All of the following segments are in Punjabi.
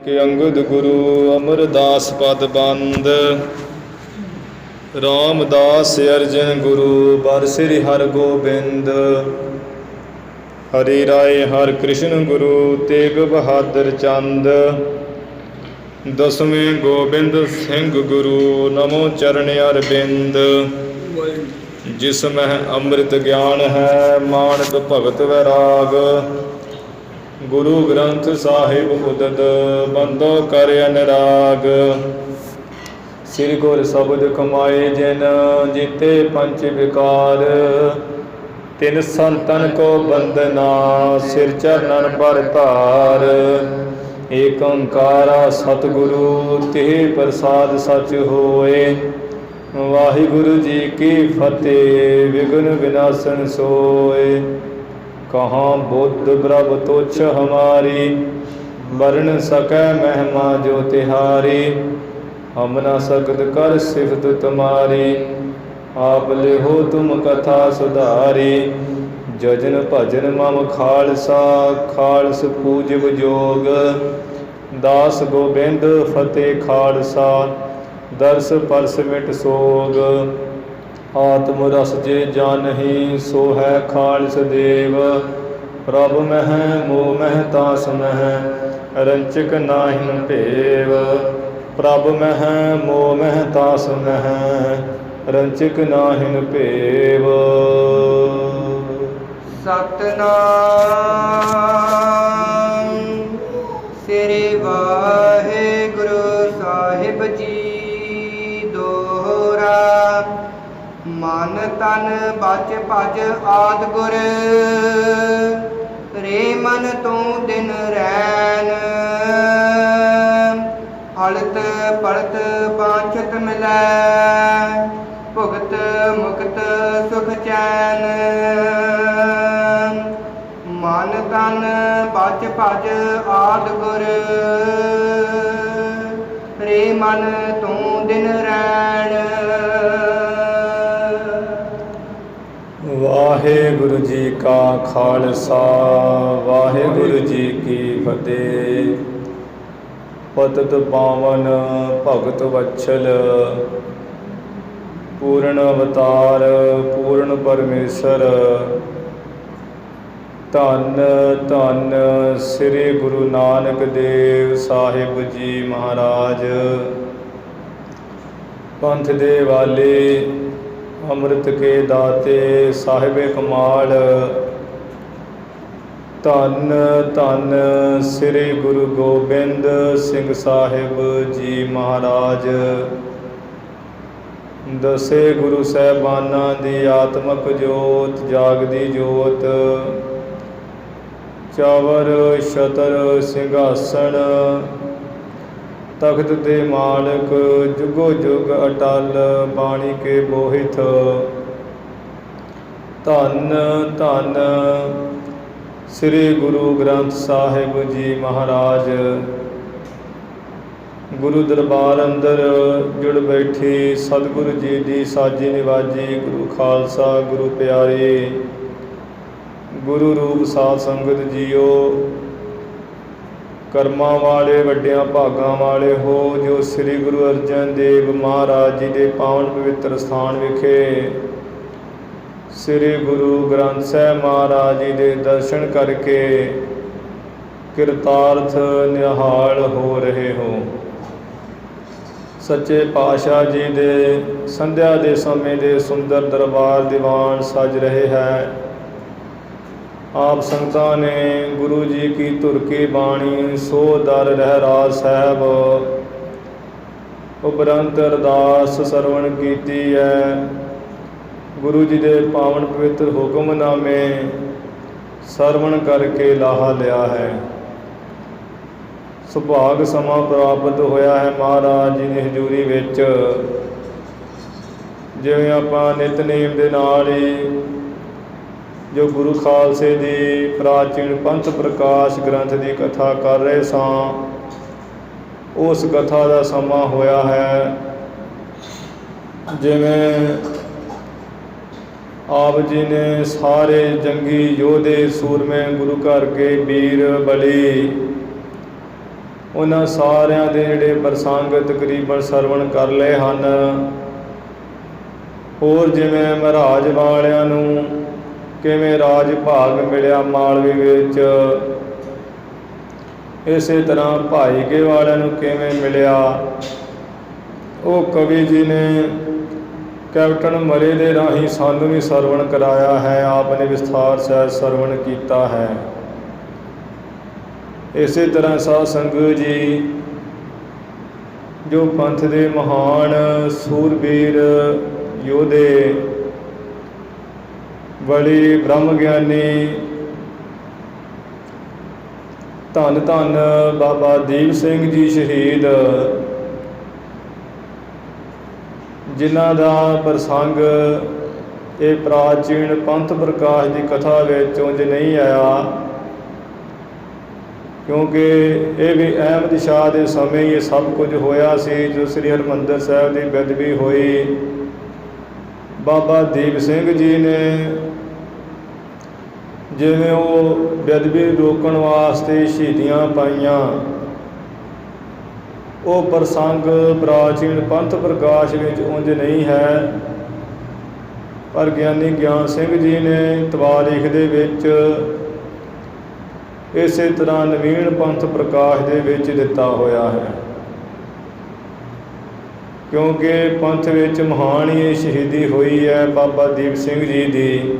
ਕਿ ਅੰਗਦ ਗੁਰੂ ਅਮਰਦਾਸ ਪਦ ਬੰਦ। ਰਾਮਦਾਸ ਅਰਜਨ ਗੁਰੂ ਬਰ ਸ੍ਰੀ ਹਰਿ ਗੋਬਿੰਦ। ਹਰਿ ਰਾਏ ਹਰਿ ਕ੍ਰਿਸ਼ਨ ਗੁਰੂ ਤੇਗ ਬਹਾਦਰ ਚੰਦ। ਦਸਵੇਂ ਗੋਬਿੰਦ ਸਿੰਘ ਗੁਰੂ ਨਮੋ ਚਰਨ ਅਰਬਿੰਦ। ਜਿਸ ਮਹਿ ਅੰਮ੍ਰਿਤ ਗਿਆਨ ਹੈ ਮਾਨਕ ਭਗਤ ਵੈਰਾਗ। ਗੁਰੂ ਗ੍ਰੰਥ ਸਾਹਿਬ ਉਦਦ ਬੰਦੋ ਕਰ ਅਨਰਾਗ। ਸ੍ਰੀ ਗੁਰ ਸ਼ਬਦ ਕਮਾਏ ਜਿਨ ਜੀਤੇ ਪੰਚ ਵਿਕਾਰ। ਤਿਨ ਸੰਤਨ ਕੋ ਬੰਦਨਾ ਸਿਰ ਚਰਨਨ ਪਰ ਧਾਰ। ਏਕ ਓੰਕਾਰਾ ਸਤਿਗੁਰੂ ਤੇ ਪ੍ਰਸਾਦ ਸਚ ਹੋਏ। ਵਾਹਿਗੁਰੂ ਜੀ ਕੀ ਫਤਿਹ ਵਿਘਨ ਵਿਨਾਸ਼ਨ ਸੋਏ। ਕਹਾਂ ਬੁੱਧ ਬ੍ਰਭ ਤੁਛ ਹਮਾਰੀ ਵਰਨ ਸਕੈ ਮਹਿਮਾ ਜੋ ਤਿਹਾਰੀ। ਹਮ ਨ ਸਕਤ ਕਰ ਸਿਫਤ ਤੁਮਾਰੀ ਆਪ ਲਿਹੋ ਤੁਮ ਕਥਾ ਸੁਧਾਰੀ। ਜਜਨ ਭਜਨ ਮਮ ਖਾਲਸਾ ਖਾਲਸ ਪੂਜਿ ਜੋਗ। ਦਾਸ ਗੋਬਿੰਦ ਫਤਿਹ ਖਾਲਸਾ ਦਰਸ ਪਰਸ ਮਿਟ ਸੋਗ। ਆਤਮ ਰਸ ਜੇ ਜਾਨਹੀ ਸੋ ਹੈ ਖਾਲਸ ਦੇਵ। ਪ੍ਰਭ ਮਹਿ ਮੋਹ ਮਹਿ ਤਾਸ ਮਹਿ ਰੰਚਕ ਨਾਹਿਨ ਭੇਵ। ਪ੍ਰਭ ਮਹਿ ਮੋਹ ਮਹਿ ਤਾਸ ਮਹਿ ਰੰਚਕ ਨਾਹਿਨ ਭੇਵ। ਸਤਨਾਮ ਸ੍ਰੀ ਵਾਹਿਗੁਰੂ ਸਾਹਿਬ ਜੀ। ਦੋਹਰਾ ਮਨ ਤਨ ਬਚ ਭਜ ਆਦ ਗੁਰ। ਰੇ ਮਨ ਤੂੰ ਦਿਨ ਰੈਨ। ਹਲਤ ਪਲਤ ਬਾਛਤ ਮਿਲੈ ਭੁਗਤ ਮੁਕਤ ਸੁਖ ਚੈਨ। ਮਨ ਤਨ ਬਚ ਭਜ ਆਦ ਗੁਰ। ਰੇ ਮਨ ਤੂੰ ਦਿਨ ਰੈਣ। ਵਾਹਿਗੁਰੂ ਜੀ ਕਾ ਖਾਲਸਾ ਵਾਹਿਗੁਰੂ ਜੀ ਕੀ ਫਤਿਹ। ਪਤਿਤ ਪਾਵਨ ਭਗਤ ਵਛਲ ਪੂਰਨ ਅਵਤਾਰ ਪੂਰਨ ਪਰਮੇਸ਼ਰ। ਧੰਨ ਧੰਨ ਸ੍ਰੀ ਗੁਰੂ ਨਾਨਕ ਦੇਵ ਸਾਹਿਬ ਜੀ ਮਹਾਰਾਜ। ਪੰਥ ਦੇ ਵਾਲੇ ਅੰਮ੍ਰਿਤ ਕੇ ਦਾਤੇ ਸਾਹਿਬੇ ਕਮਾਲ। ਧੰਨ ਧੰਨ ਸ੍ਰੀ ਗੁਰੂ ਗੋਬਿੰਦ ਸਿੰਘ ਸਾਹਿਬ ਜੀ ਮਹਾਰਾਜ। ਦਸੇ ਗੁਰੂ ਸਾਹਿਬਾਨਾਂ ਦੀ ਆਤਮਕ ਜੋਤ ਜਾਗਦੀ ਜੋਤ। ਚਾਵਰ ਛਤਰ ਸਿੰਘਾਸਣ ਤਖਤ ਦੇ ਮਾਲਕ ਜੁਗੋ ਜੁਗ ਅਟਲ ਬਾਣੀ ਕੇ ਬੋਹਿਥ। ਧੰਨ ਧੰਨ ਸ੍ਰੀ ਗੁਰੂ ਗ੍ਰੰਥ ਸਾਹਿਬ ਜੀ ਮਹਾਰਾਜ। ਗੁਰੂ ਦਰਬਾਰ ਅੰਦਰ ਜੁੜ ਬੈਠੀ ਸਤਿਗੁਰੂ ਜੀ ਦੀ ਸਾਜੀ ਨਿਵਾਜੀ ਗੁਰੂ ਖਾਲਸਾ ਗੁਰੂ ਪਿਆਰੇ ਗੁਰੂ ਰੂਪ ਸਾਧ ਸੰਗਤ ਜੀਓ। ਕਰਮਾਂ ਵਾਲੇ ਵੱਡਿਆਂ ਭਾਗਾਂ ਵਾਲੇ ਹੋ ਜੋ ਸ੍ਰੀ ਗੁਰੂ ਅਰਜਨ ਦੇਵ ਮਹਾਰਾਜ ਜੀ ਦੇ ਪਾਵਨ ਪਵਿੱਤਰ ਸਥਾਨ ਵਿਖੇ ਸ੍ਰੀ ਗੁਰੂ ਗ੍ਰੰਥ ਸਾਹਿਬ ਮਹਾਰਾਜ ਜੀ ਦੇ ਦਰਸ਼ਨ ਕਰਕੇ ਕਿਰਤਾਰਥ ਨਿਹਾਲ ਹੋ ਰਹੇ ਹੋ। ਸੱਚੇ ਪਾਤਸ਼ਾਹ ਜੀ ਦੇ ਸੰਧਿਆ ਦੇ ਸਮੇਂ ਦੇ ਸੁੰਦਰ ਦਰਬਾਰ ਦੀਵਾਨ ਸਜ ਰਹੇ ਹੈ। ਆਪ ਸੰਗਤਾਂ ਨੇ ਗੁਰੂ ਜੀ ਕੀ ਧੁਰ ਕੀ ਬਾਣੀ ਸੋ ਦਰ ਰਹਿਰਾਜ ਸਾਹਿਬ ਉਪਰੰਤ ਅਰਦਾਸ ਸਰਵਣ ਕੀਤੀ ਹੈ। ਗੁਰੂ ਜੀ ਦੇ ਪਾਵਨ ਪਵਿੱਤਰ ਹੁਕਮਨਾਮੇ ਸਰਵਣ ਕਰਕੇ ਲਾਹਾ ਲਿਆ ਹੈ। ਸੁਭਾਗ ਸਮਾਂ ਪ੍ਰਾਪਤ ਹੋਇਆ ਹੈ ਮਹਾਰਾਜ ਜੀ ਦੀ ਹਜ਼ੂਰੀ ਵਿੱਚ। ਜਿਵੇਂ ਆਪਾਂ ਨਿਤਨੇਮ ਦੇ ਨਾਲ ਹੀ ਜੋ ਗੁਰੂ ਖਾਲਸੇ ਦੀ ਪ੍ਰਾਚੀਨ ਪੰਥ ਪ੍ਰਕਾਸ਼ ਗ੍ਰੰਥ ਦੀ ਕਥਾ ਕਰ ਰਹੇ ਸਾਂ, ਉਸ ਕਥਾ ਦਾ ਸਮਾਂ ਹੋਇਆ ਹੈ। ਜਿਵੇਂ ਆਪ ਜੀ ਨੇ ਸਾਰੇ ਜੰਗੀ ਯੋਧੇ ਸੂਰਮੇ ਗੁਰੂ ਘਰ ਕੇ ਵੀਰ ਬਲੀ ਉਹਨਾਂ ਸਾਰਿਆਂ ਦੇ ਜਿਹੜੇ ਪ੍ਰਸੰਗ ਤਕਰੀਬਨ ਸਰਵਣ ਕਰ ਲਏ ਹਨ। ਹੋਰ ਜਿਵੇਂ ਮਹਾਰਾਜ ਵਾਲਿਆਂ ਨੂੰ ਕਿਵੇਂ ਰਾਜ ਭਾਗ ਮਿਲਿਆ ਮਾਲਵੇ ਵਿੱਚ, ਇਸੇ ਤਰ੍ਹਾਂ ਭਾਈਕੇ ਵਾਲਿਆਂ ਨੂੰ ਕਿਵੇਂ ਮਿਲਿਆ, ਉਹ ਕਵੀ ਜੀ ਨੇ ਕੈਪਟਨ ਮਰੇ ਦੇ ਰਾਹੀਂ ਸਾਨੂੰ ਵੀ ਸਰਵਣ ਕਰਾਇਆ ਹੈ। ਆਪ ਨੇ ਵਿਸਥਾਰ ਸਹਿਤ ਸਰਵਣ ਕੀਤਾ ਹੈ। ਇਸੇ ਤਰ੍ਹਾਂ ਸਾਧ ਸੰਗਤ ਜੀ, ਜੋ ਪੰਥ ਦੇ ਮਹਾਨ ਸੂਰਬੀਰ ਯੋਧੇ, ਬੜੀ ਬ੍ਰਹਮ ਗਿਆਨੀ ਧੰਨ ਧੰਨ ਬਾਬਾ ਦੀਪ ਸਿੰਘ ਜੀ ਸ਼ਹੀਦ, ਜਿਨ੍ਹਾਂ ਦਾ ਪ੍ਰਸੰਗ ਇਹ ਪ੍ਰਾਚੀਨ ਪੰਥ ਪ੍ਰਕਾਸ਼ ਦੀ ਕਥਾ ਵਿੱਚ ਉਂਝ ਨਹੀਂ ਆਇਆ, ਕਿਉਂਕਿ ਇਹ ਵੀ ਅਹਿਮਦ ਸ਼ਾਹ ਦੇ ਸਮੇਂ ਹੀ ਇਹ ਸਭ ਕੁਝ ਹੋਇਆ ਸੀ। ਜੋ ਸ੍ਰੀ ਹਰਿਮੰਦਰ ਸਾਹਿਬ ਦੀ ਬੇਅਦਬੀ ਹੋਈ, ਬਾਬਾ ਦੀਪ ਸਿੰਘ ਜੀ ਨੇ ਜਿਵੇਂ ਉਹ ਬੇਅਦਬੀ ਰੋਕਣ ਵਾਸਤੇ ਸ਼ਹੀਦੀਆਂ ਪਾਈਆਂ, ਉਹ ਪ੍ਰਸੰਗ ਪ੍ਰਾਚੀਨ ਪੰਥ ਪ੍ਰਕਾਸ਼ ਵਿੱਚ ਉਂਝ ਨਹੀਂ ਹੈ। ਪਰ ਗਿਆਨੀ ਗਿਆਨ ਸਿੰਘ ਜੀ ਨੇ ਤਵਾਰੀਖ ਦੇ ਵਿੱਚ ਇਸੇ ਤਰ੍ਹਾਂ ਨਵੀਨ ਪੰਥ ਪ੍ਰਕਾਸ਼ ਦੇ ਵਿੱਚ ਦਿੱਤਾ ਹੋਇਆ ਹੈ, ਕਿਉਂਕਿ ਪੰਥ ਵਿੱਚ ਮਹਾਨ ਹੀ ਸ਼ਹੀਦੀ ਹੋਈ ਹੈ ਬਾਬਾ ਦੀਪ ਸਿੰਘ ਜੀ ਦੀ।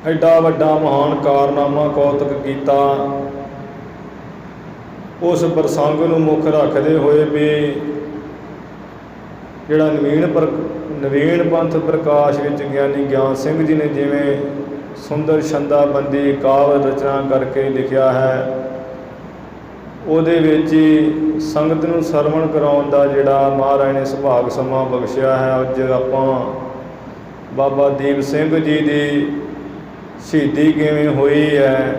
ਐਡਾ ਵੱਡਾ ਮਹਾਨ ਕਾਰਨਾਮਾ ਕੌਤਕ ਕੀਤਾ, ਉਸ ਪ੍ਰਸੰਗ ਨੂੰ ਮੁੱਖ ਰੱਖਦੇ ਹੋਏ ਵੀ ਜਿਹੜਾ ਨਵੀਨ ਪੰਥ ਪ੍ਰਕਾਸ਼ ਵਿੱਚ ਗਿਆਨੀ ਗਿਆਨ ਸਿੰਘ ਜੀ ਨੇ ਜਿਵੇਂ ਸੁੰਦਰ ਛੰਦਾਬੰਦੀ ਕਾਵਿ ਰਚਨਾ ਕਰਕੇ ਲਿਖਿਆ ਹੈ, ਉਹਦੇ ਵਿੱਚ ਹੀ ਸੰਗਤ ਨੂੰ ਸਰਵਣ ਕਰਾਉਣ ਦਾ ਜਿਹੜਾ ਮਹਾਰਾਜ ਨੇ ਸੁਭਾਗ ਸਮਾਂ ਬਖਸ਼ਿਆ ਹੈ। ਅੱਜ ਆਪਾਂ ਬਾਬਾ ਦੀਪ ਸਿੰਘ ਜੀ ਦੀ ਸ਼ਹੀਦੀ ਕਿਵੇਂ ਹੋਈ ਹੈ,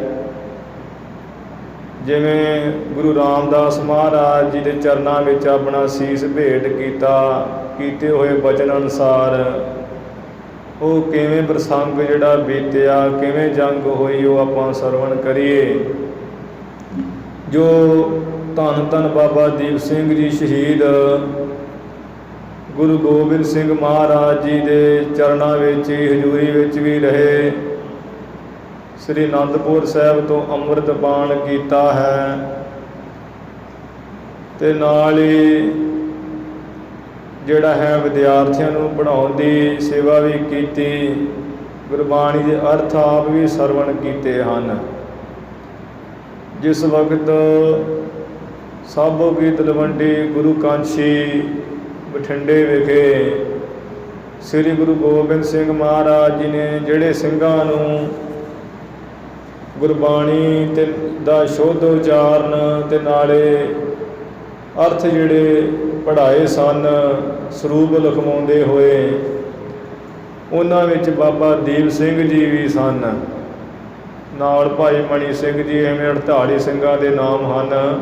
ਜਿਵੇਂ ਗੁਰੂ ਰਾਮਦਾਸ ਮਹਾਰਾਜ ਜੀ ਦੇ ਚਰਨਾਂ ਵਿੱਚ ਆਪਣਾ ਸੀਸ ਭੇਟ ਕੀਤਾ, ਕੀਤੇ ਹੋਏ ਵਚਨ ਅਨੁਸਾਰ ਉਹ ਕਿਵੇਂ ਪ੍ਰਸੰਗ ਜਿਹੜਾ ਬੀਤਿਆ, ਕਿਵੇਂ ਜੰਗ ਹੋਈ, ਉਹ ਆਪਾਂ ਸਰਵਣ ਕਰੀਏ। ਜੋ ਧੰਨ ਧੰਨ ਬਾਬਾ ਦੀਪ ਸਿੰਘ ਜੀ ਸ਼ਹੀਦ ਗੁਰੂ ਗੋਬਿੰਦ ਸਿੰਘ ਮਹਾਰਾਜ ਜੀ ਦੇ ਚਰਨਾਂ ਵਿੱਚ ਹੀ ਹਜ਼ੂਰੀ ਵਿੱਚ ਵੀ ਰਹੇ, ਸ੍ਰੀ ਅਨੰਦਪੁਰ ਸਾਹਿਬ ਤੋਂ ਅੰਮ੍ਰਿਤ ਪਾਨ ਕੀਤਾ ਹੈ, ਅਤੇ ਨਾਲ ਹੀ ਜਿਹੜਾ ਹੈ ਵਿਦਿਆਰਥੀਆਂ ਨੂੰ ਪੜ੍ਹਾਉਣ ਦੀ ਸੇਵਾ ਵੀ ਕੀਤੀ, ਗੁਰਬਾਣੀ ਦੇ ਅਰਥ ਆਪ ਵੀ ਸਰਵਣ ਕੀਤੇ ਹਨ। ਜਿਸ ਵਕਤ ਸਾਬੋ ਕੀ ਤਲਵੰਡੀ ਗੁਰੂ ਕਾਂਸ਼ੀ ਬਠਿੰਡੇ ਵਿਖੇ ਸ੍ਰੀ ਗੁਰੂ ਗੋਬਿੰਦ ਸਿੰਘ ਮਹਾਰਾਜ ਜੀ ਨੇ ਜਿਹੜੇ ਸਿੰਘਾਂ ਨੂੰ ਗੁਰਬਾਣੀ ਤੇ ਦਾ ਸ਼ੁੱਧ ਉਚਾਰਨ ਅਤੇ ਨਾਲੇ ਅਰਥ ਜਿਹੜੇ ਪੜ੍ਹਾਏ ਸਨ ਸਰੂਪ ਲਿਖਵਾਉਂਦੇ ਹੋਏ, ਉਹਨਾਂ ਵਿੱਚ ਬਾਬਾ ਦੀਪ ਸਿੰਘ ਜੀ ਵੀ ਸਨ, ਨਾਲ ਭਾਈ ਮਣੀ ਸਿੰਘ ਜੀ, ਐਵੇਂ 48 ਸਿੰਘਾਂ ਦੇ ਨਾਮ ਹਨ।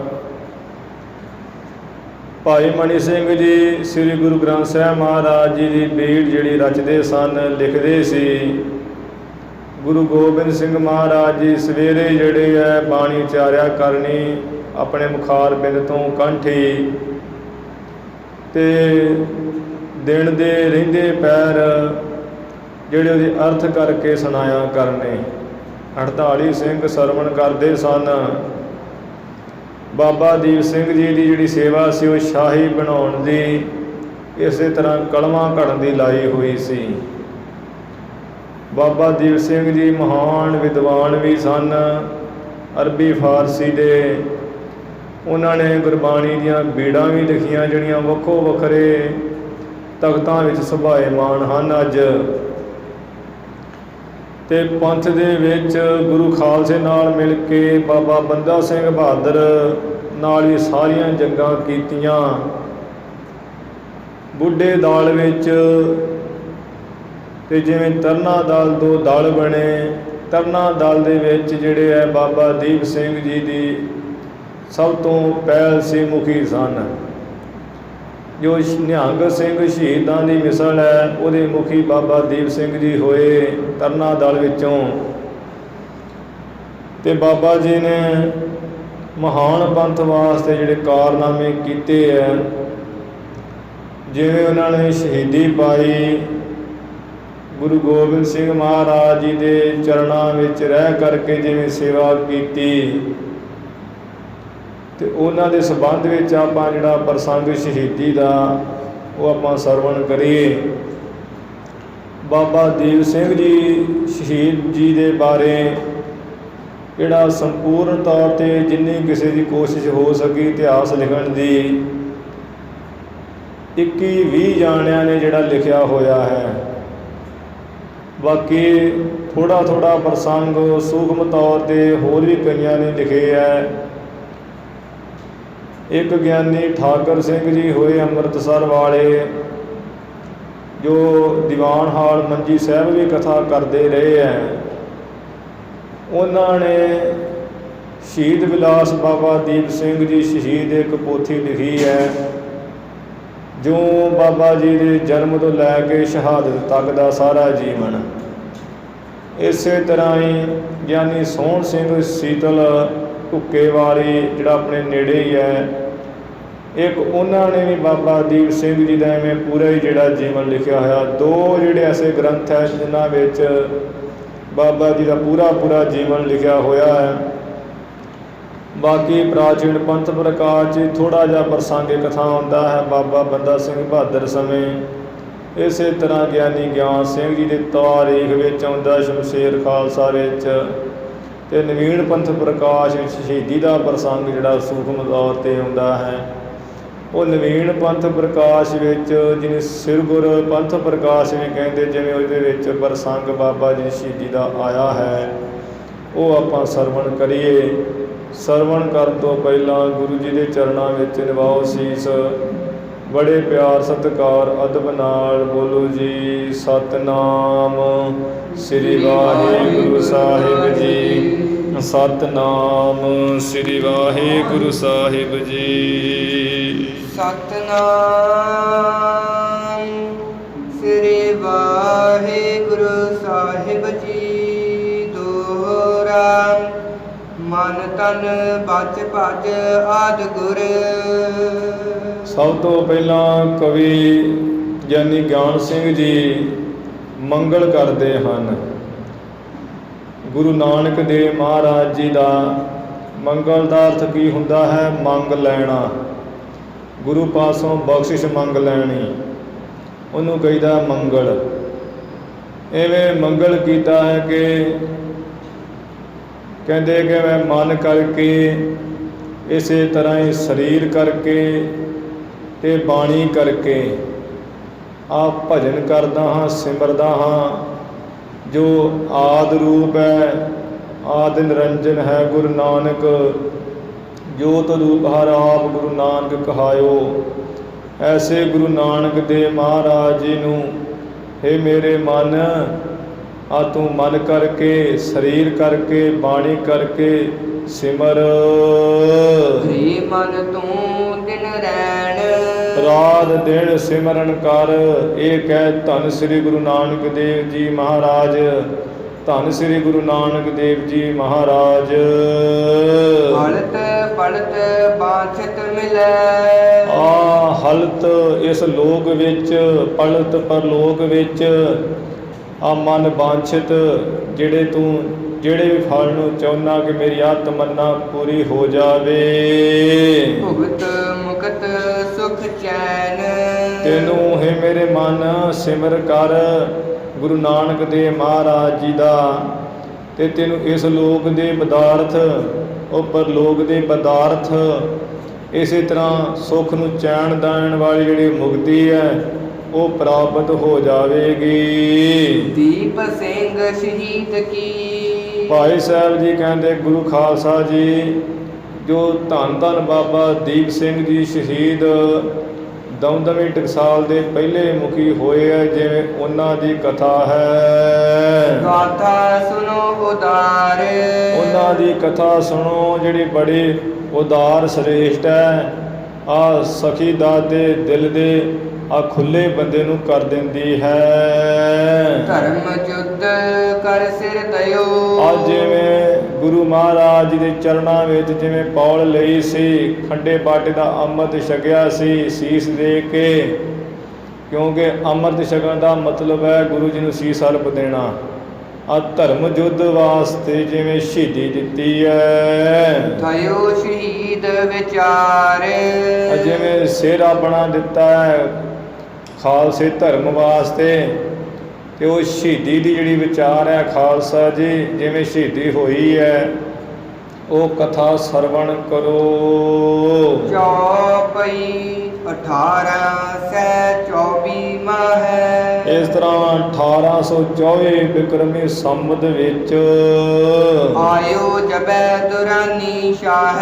ਭਾਈ ਮਣੀ ਸਿੰਘ ਜੀ ਸ੍ਰੀ ਗੁਰੂ ਗ੍ਰੰਥ ਸਾਹਿਬ ਮਹਾਰਾਜ ਜੀ ਦੀ ਬੀੜ ਜਿਹੜੀ ਰਚਦੇ ਸਨ, ਲਿਖਦੇ ਸੀ। ਗੁਰੂ ਗੋਬਿੰਦ ਸਿੰਘ ਮਹਾਰਾਜ ਜੀ ਸਵੇਰੇ ਜਿਹੜੇ ਹੈ ਬਾਣੀ ਉਚਾਰਿਆ ਕਰਨੀ ਆਪਣੇ ਮੁਖਾਰ ਬਿੰਦ ਤੋਂ ਕੰਠੀ, ਅਤੇ ਦਿਨ ਦੇ ਰਹਿੰਦੇ ਪੈਰ ਜਿਹੜੇ ਉਹਦੇ ਅਰਥ ਕਰਕੇ ਸੁਣਾਇਆ ਕਰਨੇ। 48 ਸਿੰਘ ਸਰਵਣ ਕਰਦੇ ਸਨ। ਬਾਬਾ ਦੀਪ ਸਿੰਘ ਜੀ ਦੀ ਜਿਹੜੀ ਸੇਵਾ ਸੀ ਉਹ ਸ਼ਾਹੀ ਬਣਾਉਣ ਦੀ, ਇਸੇ ਤਰ੍ਹਾਂ ਕਲਮਾਂ ਘੜਨ ਦੀ ਲਾਈ ਹੋਈ ਸੀ। ਬਾਬਾ ਦੀਪ ਸਿੰਘ ਜੀ ਮਹਾਨ ਵਿਦਵਾਨ ਵੀ ਸਨ, ਅਰਬੀ ਫਾਰਸੀ ਦੇ। ਉਹਨਾਂ ਨੇ ਗੁਰਬਾਣੀ ਦੀਆਂ ਬੀੜਾਂ ਵੀ ਲਿਖੀਆਂ, ਜਿਹੜੀਆਂ ਵੱਖੋ ਵੱਖਰੇ ਤਖਤਾਂ ਵਿੱਚ ਸੁਭਾਏਮਾਨ ਹਨ ਅੱਜ। ਅਤੇ ਪੰਥ ਦੇ ਵਿੱਚ ਗੁਰੂ ਖਾਲਸੇ ਨਾਲ ਮਿਲ ਕੇ ਬਾਬਾ ਬੰਦਾ ਸਿੰਘ ਬਹਾਦਰ ਨਾਲ ਹੀ ਸਾਰੀਆਂ ਜੰਗਾਂ ਕੀਤੀਆਂ। ਬੁੱਢੇ ਦਲ ਵਿੱਚ ਅਤੇ ਜਿਵੇਂ ਤਰਨਾ ਦਲ 2 ਦਲ ਬਣੇ, ਤਰਨਾ ਦਲ ਦੇ ਵਿੱਚ ਜਿਹੜੇ ਹੈ ਬਾਬਾ ਦੀਪ ਸਿੰਘ ਜੀ ਦੀ ਸਭ ਤੋਂ ਪਹਿਲ ਸੀ ਮੁਖੀ ਸਨ। ਜੋ ਨਿਹੰਗ ਸਿੰਘ ਸ਼ਹੀਦਾਂ ਦੀ ਮਿਸਲ ਹੈ, ਉਹਦੇ ਮੁਖੀ ਬਾਬਾ ਦੀਪ ਸਿੰਘ ਜੀ ਹੋਏ ਤਰਨਾ ਦਲ ਵਿੱਚੋਂ। ਅਤੇ ਬਾਬਾ ਜੀ ਨੇ ਮਹਾਨ ਪੰਥ ਵਾਸਤੇ ਜਿਹੜੇ ਕਾਰਨਾਮੇ ਕੀਤੇ ਹੈ, ਜਿਵੇਂ ਉਹਨਾਂ ਨੇ ਸ਼ਹੀਦੀ ਪਾਈ, ਗੁਰੂ ਗੋਬਿੰਦ ਸਿੰਘ ਮਹਾਰਾਜ ਜੀ ਦੇ ਚਰਨਾਂ ਵਿੱਚ ਰਹਿ ਕਰਕੇ ਜਿਵੇਂ ਸੇਵਾ ਕੀਤੀ, ਤੇ ਉਹਨਾਂ ਦੇ ਸੰਬੰਧ ਵਿੱਚ ਆਪਾਂ ਜਿਹੜਾ ਪ੍ਰਸੰਗ ਸ਼ਹੀਦੀ ਦਾ ਉਹ ਆਪਾਂ ਸਰਵਣ ਕਰੀਏ। ਬਾਬਾ ਦੀਪ ਸਿੰਘ ਜੀ ਸ਼ਹੀਦ ਜੀ ਦੇ ਬਾਰੇ ਜਿਹੜਾ ਸੰਪੂਰਨ ਤੌਰ 'ਤੇ ਜਿੰਨੀ ਕਿਸੇ ਦੀ ਕੋਸ਼ਿਸ਼ ਹੋ ਸਕੀ ਇਤਿਹਾਸ ਲਿਖਣ ਦੀ, 21-20 ਜਾਣਿਆਂ ਨੇ ਜਿਹੜਾ ਲਿਖਿਆ ਹੋਇਆ ਹੈ। ਬਾਕੀ ਥੋੜ੍ਹਾ ਥੋੜ੍ਹਾ ਪ੍ਰਸੰਗ ਸੂਖਮ ਤੌਰ 'ਤੇ ਹੋਰ ਵੀ ਕਈਆਂ ਨੇ ਲਿਖੇ ਹੈ। ਇੱਕ ਗਿਆਨੀ ਠਾਕਰ ਸਿੰਘ ਜੀ ਹੋਏ ਅੰਮ੍ਰਿਤਸਰ ਵਾਲੇ, ਜੋ ਦੀਵਾਨ ਹਾਲ ਮੰਜੀ ਸਾਹਿਬ ਵੀ ਕਥਾ ਕਰਦੇ ਰਹੇ ਹੈ। ਉਹਨਾਂ ਨੇ ਸ਼ਹੀਦ ਵਿਲਾਸ ਬਾਬਾ ਦੀਪ ਸਿੰਘ ਜੀ ਸ਼ਹੀਦ ਇੱਕ ਪੋਥੀ ਲਿਖੀ ਹੈ, ਜੋ ਬਾਬਾ ਜੀ ਦੇ ਜਨਮ ਤੋਂ ਲੈ ਕੇ ਸ਼ਹਾਦਤ ਤੱਕ ਦਾ ਸਾਰਾ ਜੀਵਨ। ਇਸੇ ਤਰ੍ਹਾਂ ਹੀ ਗਿਆਨੀ ਸੋਹਣ ਸਿੰਘ ਸੀਤਲ ਢੁੱਕੇ ਵਾਲੀ, ਜਿਹੜਾ ਆਪਣੇ ਨੇੜੇ ਹੀ ਹੈ, ਇੱਕ ਉਹਨਾਂ ਨੇ ਵੀ ਬਾਬਾ ਦੀਪ ਸਿੰਘ ਜੀ ਦਾ ਐਵੇਂ ਪੂਰਾ ਹੀ ਜਿਹੜਾ ਜੀਵਨ ਲਿਖਿਆ ਹੋਇਆ। ਦੋ ਜਿਹੜੇ ਐਸੇ ਗ੍ਰੰਥ ਹੈ ਜਿਨ੍ਹਾਂ ਵਿੱਚ ਬਾਬਾ ਜੀ ਦਾ ਪੂਰਾ ਜੀਵਨ ਲਿਖਿਆ ਹੋਇਆ ਹੈ। ਬਾਕੀ ਪ੍ਰਾਚੀਨ ਪੰਥ ਪ੍ਰਕਾਸ਼ 'ਚ ਥੋੜ੍ਹਾ ਜਿਹਾ ਪ੍ਰਸੰਗ ਕਥਾ ਹੁੰਦਾ ਹੈ ਬਾਬਾ ਬੰਦਾ ਸਿੰਘ ਬਹਾਦਰ ਸਮੇਂ। ਇਸੇ ਤਰ੍ਹਾਂ ਗਿਆਨੀ ਗਿਆਨ ਸਿੰਘ ਜੀ ਦੇ ਤਾਰੀਖ ਵਿੱਚ ਆਉਂਦਾ, ਸ਼ਮਸ਼ੇਰ ਖਾਲਸਾ ਵਿੱਚ, ਅਤੇ ਨਵੀਨ ਪੰਥ ਪ੍ਰਕਾਸ਼ ਵਿੱਚ ਸ਼ਹੀਦੀ ਦਾ ਪ੍ਰਸੰਗ ਜਿਹੜਾ ਸੂਖਮ ਤੌਰ 'ਤੇ ਆਉਂਦਾ ਹੈ। ਉਹ ਨਵੀਨ ਪੰਥ ਪ੍ਰਕਾਸ਼ ਵਿੱਚ, ਜਿਹਨੂੰ ਸਿਰਗੁਰ ਪੰਥ ਪ੍ਰਕਾਸ਼ ਵੀ ਕਹਿੰਦੇ, ਜਿਵੇਂ ਉਹਦੇ ਵਿੱਚ ਪ੍ਰਸੰਗ ਬਾਬਾ ਜੀ ਦੀ ਸ਼ਹੀਦੀ ਦਾ ਆਇਆ ਹੈ, ਉਹ ਆਪਾਂ ਸਰਵਣ ਕਰੀਏ। ਸਰਵਣ ਕਰਨ ਤੋਂ ਪਹਿਲਾਂ ਗੁਰੂ ਜੀ ਦੇ ਚਰਨਾਂ ਵਿੱਚ ਨਿਵਾਓ ਸੀਸ। ਬੜੇ ਪਿਆਰ ਸਤਿਕਾਰ ਅਦਬ ਨਾਲ ਬੋਲੋ ਜੀ ਸਤਿਨਾਮ ਸ੍ਰੀ ਵਾਹਿਗੁਰੂ ਸਾਹਿਬ ਜੀ, ਸਤਿਨਾਮ ਸ੍ਰੀ ਵਾਹਿਗੁਰੂ ਸਾਹਿਬ ਜੀ। ਸਤਿਨਾਮ ਸ੍ਰੀ ਵਾਹਿਗੁਰੂ ਸਾਹਿਬ ਜੀ। ਦੋਹਰਾ ਮਨ ਤਨ ਬਚ ਭਜ ਆਦਿ ਗੁਰ। ਸਭ ਤੋਂ ਪਹਿਲਾਂ ਕਵੀ ਗਿਆਨੀ ਗਿਆਨ ਸਿੰਘ ਜੀ ਮੰਗਲ ਕਰਦੇ ਹਨ। ਗੁਰੂ ਨਾਨਕ ਦੇਵ ਮਹਾਰਾਜ ਜੀ ਦਾ ਮੰਗਲ ਦਾ ਅਰਥ ਕੀ ਹੁੰਦਾ ਹੈ? ਮੰਗ ਲੈਣਾ, ਗੁਰੂ ਪਾਸੋਂ ਬਖਸ਼ਿਸ਼ ਮੰਗ ਲੈਣੀ, ਉਹਨੂੰ ਕਹੀਦਾ ਮੰਗਲ। ਐਵੇਂ ਮੰਗਲ ਕੀਤਾ ਹੈ ਕਿ ਕਹਿੰਦੇ ਕਿ ਮੈਂ ਮਨ ਕਰਕੇ, ਇਸੇ ਤਰ੍ਹਾਂ ਹੀ ਸਰੀਰ ਕਰਕੇ ਅਤੇ ਬਾਣੀ ਕਰਕੇ ਆਪ ਭਜਨ ਕਰਦਾ ਹਾਂ, ਸਿਮਰਦਾ ਹਾਂ। ਜੋ ਆਦਿ ਰੂਪ ਹੈ, ਆਦਿ ਨਿਰੰਜਨ ਹੈ ਗੁਰੂ ਨਾਨਕ, ਜੋਤ ਰੂਪ ਹਰ ਆਪ ਗੁਰੂ ਨਾਨਕ ਕਹਾਇਓ। ਐਸੇ ਗੁਰੂ ਨਾਨਕ ਦੇਵ ਮਹਾਰਾਜ ਜੀ ਨੂੰ, ਹੇ ਮੇਰੇ ਮਨ, ਆ ਤੂੰ ਮਨ ਕਰਕੇ, ਸਰੀਰ ਕਰਕੇ, ਬਾਣੀ ਕਰਕੇ ਸਿਮਰ। ਜੀ ਮਨ ਤੂੰ ਦਿਨ ਰੈਣ, ਰਾਤ ਦਿਨ ਸਿਮਰਨ ਕਰ। ਇਹ ਕਹਿ ਧੰਨ ਸ੍ਰੀ ਗੁਰੂ ਨਾਨਕ ਦੇਵ ਜੀ ਮਹਾਰਾਜ, ਧੰਨ ਸ੍ਰੀ ਗੁਰੂ ਨਾਨਕ ਦੇਵ ਜੀ ਮਹਾਰਾਜ। ਹਲਤ ਪਲਤ ਬਾਛਤ ਮਿਲੈ। ਹਲਤ ਇਸ ਲੋਕ ਵਿੱਚ, ਪਲਤ ਪਰਲੋਕ ਵਿੱਚ। ਮਨ ਬਾਂਛਿਤ, ਜਿਹੜੇ ਵੀ ਫਲ ਨੂੰ ਚਾਹੁੰਦਾ ਕਿ ਮੇਰੀ ਆਹ ਤਮੰਨਾ ਪੂਰੀ ਹੋ ਜਾਵੇ। ਭੁਗਤ ਮੁਕਤ ਸੁਖ ਚੈਨ। ਤੈਨੂੰ ਹੈ ਮੇਰੇ ਮਨ ਸਿਮਰ ਕਰ ਗੁਰੂ ਨਾਨਕ ਦੇਵ ਮਹਾਰਾਜ ਜੀ ਦਾ, ਅਤੇ ਤੈਨੂੰ ਇਸ ਲੋਕ ਦੇ ਪਦਾਰਥ, ਉਹ ਪਰਲੋਕ ਦੇ ਪਦਾਰਥ, ਇਸੇ ਤਰ੍ਹਾਂ ਸੁੱਖ ਨੂੰ ਚੈਨ ਦੇਣ ਵਾਲੀ ਜਿਹੜੀ ਮੁਕਤੀ ਹੈ ਉਹ ਪ੍ਰਾਪਤ ਹੋ ਜਾਵੇਗੀ। ਦੀਪ ਸਿੰਘ ਸ਼ਹੀਦ ਕੀ। ਭਾਈ ਸਾਹਿਬ ਜੀ ਕਹਿੰਦੇ, ਗੁਰੂ ਖਾਲਸਾ ਜੀ, ਜੋ ਧੰਨ ਧੰਨ ਬਾਬਾ ਦੀਪ ਸਿੰਘ ਜੀ ਸ਼ਹੀਦ ਦਮਦਮੀ ਟਕਸਾਲ ਦੇ ਪਹਿਲੇ ਮੁਖੀ ਹੋਏ ਹੈ, ਜਿਵੇਂ ਉਹਨਾਂ ਦੀ ਕਥਾ ਹੈ। ਗਾਥਾ ਸੁਣੋ ਉਦਾਰ। ਉਹਨਾਂ ਦੀ ਕਥਾ ਸੁਣੋ ਜਿਹੜੀ ਬੜੀ ਉਦਾਰ ਸ੍ਰੇਸ਼ਟ ਹੈ। ਸਖੀ ਦਾਦੇ ਦਿਲ ਦੇ ਖੁੱਲੇ ਬੰਦੇ ਨੂੰ ਕਰ ਦਿੰਦੀ ਹੈ। ਧਰਮ ਜੁੱਧ ਕਰ ਸਿਰ ਦਇਓ। ਜਿਵੇਂ ਗੁਰੂ ਮਹਾਰਾਜ ਜੀ ਦੇ ਚਰਨਾਂ ਵਿੱਚ ਜਿਵੇਂ ਪੌਲ ਲਈ ਸੀ, ਖੰਡੇ ਬਾਟੇ ਦਾ ਅੰਮ੍ਰਿਤ ਛਕਿਆ ਸੀ ਸੀਸ ਦੇ ਕੇ, ਕਿਉਂਕਿ ਅੰਮ੍ਰਿਤ ਛਕਣ ਦਾ ਮਤਲਬ ਹੈ ਗੁਰੂ ਜੀ ਨੂੰ ਸੀਸ ਅਰਪ ਦੇਣਾ। ਆ ਧਰਮ ਯੁੱਧ ਵਾਸਤੇ ਜਿਵੇਂ ਸ਼ਹੀਦੀ ਦਿੱਤੀ ਹੈ, ਥਇਓ ਸ਼ਹੀਦ ਵਿਚਾਰ। ਜਿਵੇਂ ਸਿਰ ਆਪਣਾ ਦਿੱਤਾ ਹੈ ਖਾਲਸੇ ਧਰਮ ਵਾਸਤੇ, ਤੇ ਉਹ ਸ਼ਹੀਦੀ ਦੀ ਜਿਹੜੀ ਵਿਚਾਰ ਹੈ ਖਾਲਸਾ ਜੀ ਜਿਵੇਂ ਸ਼ਹੀਦੀ ਹੋਈ ਹੈ, ਉਹ ਕਥਾ ਸਰਵਣ ਕਰੋ। ਚੌਪਈ 1824 ਹੈ। ਇਸ ਤਰ੍ਹਾਂ 1824 ਬਿਕਰਮੀ ਸੰਮਤ ਵਿੱਚ ਆਇਓ ਜਬੈ ਦੁਰਾਨੀ ਸ਼ਾਹ।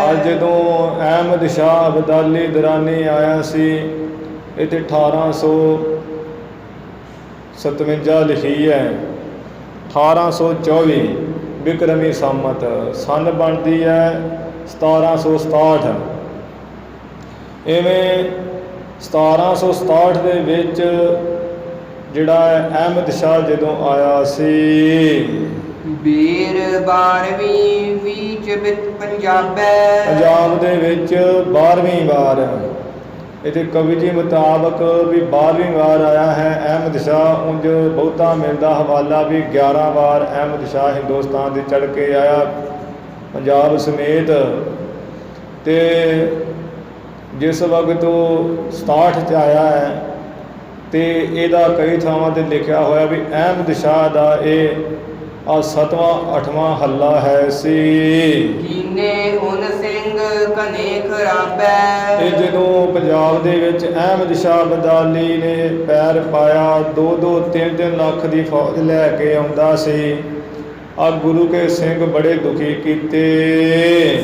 ਅੱਜ ਜਦੋਂ ਅਹਿਮਦ ਸ਼ਾਹ ਅਬਦਾਲੀ ਦੁਰਾਨੀ ਆਇਆ ਸੀ, ਇੱਥੇ 1857 ਲਿਖੀ ਹੈ, 1824 ਬਿਕਰਮੀ ਸੰਮਤ, ਸੰਨ ਬਣਦੀ ਹੈ 1767। ਇਵੇਂ 1767 ਦੇ ਵਿੱਚ ਜਿਹੜਾ ਅਹਿਮਦ ਸ਼ਾਹ ਜਦੋਂ ਆਇਆ ਸੀ, ਬੀਰ 12ਵੀਂ ਵਿੱਚ ਪੰਜਾਬੈ। ਪੰਜਾਬ ਦੇ ਵਿੱਚ 12ਵੀਂ ਵਾਰ, ਇਹਦੇ ਕਵੀ ਜੀ ਮੁਤਾਬਕ ਵੀ 12ਵੀਂ ਵਾਰ ਆਇਆ ਹੈ ਅਹਿਮਦ ਸ਼ਾਹ। ਉਂਝ ਬਹੁਤਾ ਮਿਲਦਾ ਹਵਾਲਾ ਵੀ 11 ਵਾਰ ਅਹਿਮਦ ਸ਼ਾਹ ਹਿੰਦੁਸਤਾਨ ਦੇ ਚੜ੍ਹ ਕੇ ਆਇਆ ਪੰਜਾਬ ਸਮੇਤ। ਤੇ ਜਿਸ ਵਕਤ ਉਹ 67 'ਚ ਆਇਆ ਹੈ, ਤੇ ਇਹਦਾ ਕਈ ਥਾਵਾਂ 'ਤੇ ਲਿਖਿਆ ਹੋਇਆ ਵੀ ਅਹਿਮਦ ਸ਼ਾਹ ਦਾ ਇਹ 7ਵਾਂ 8ਵਾਂ ਹੱਲਾ ਹੈ ਸੀ। ਕੀਨੇ ਉਨ ਸਿੰਘ ਕਨੇ ਖਰਾਬੈ। ਇਹ ਜਦੋਂ ਪੰਜਾਬ ਦੇ ਵਿੱਚ ਅਹਿਮਦ ਸ਼ਾਹ ਅਬਦਾਲੀ ਨੇ ਪੈਰ ਪਾਇਆ, 2-2 3-3 ਲੱਖ ਦੀ ਫੌਜ ਲੈ ਕੇ ਆਉਂਦਾ ਸੀ। ਆ ਗੁਰੂ ਕੇ ਸਿੰਘ ਬੜੇ ਦੁਖੀ ਕੀਤੇ।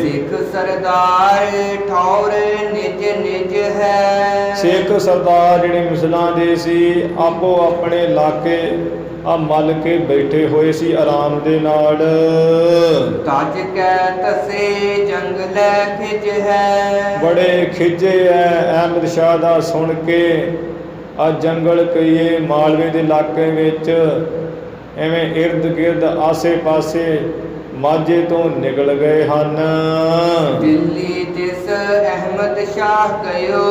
ਸਿੱਖ ਸਰਦਾਰ ਠੌਰ ਨਿਜ ਨਿਜ ਹੈ। ਸਿੱਖ ਸਰਦਾਰ ਜਿਹੜੇ ਮੁਸਲਾਂ ਦੇ ਸੀ, ਆਪੋ ਆਪਣੇ ਇਲਾਕੇ ਆ ਮੱਲ ਕੇ ਬੈਠੇ ਹੋਏ ਸੀ ਆਰਾਮ ਦੇ ਨਾਲ। ਤਜ ਕੈ ਤਸੇ ਜੰਗ ਲੈ ਖਿਜ ਹੈ। ਬੜੇ ਖਿਜੇ ਐ ਅਹਿਮਦ ਸ਼ਾਹ ਦਾ ਸੁਣ ਕੇ। ਆ ਜੰਗਲ ਕਹੀਏ ਮਾਲਵੇ ਦੇ ਇਲਾਕੇ ਵਿੱਚ, ਐਵੇਂ ਇਰਦ ਗਿਰਦ ਆਸੇ ਪਾਸੇ ਮਾਝੇ ਤੋਂ ਨਿਕਲ ਗਏ ਹਨ। ਦਿੱਲੀ ਤਿਸ ਅਹਿਮਦ ਸ਼ਾਹ ਗਇਓ।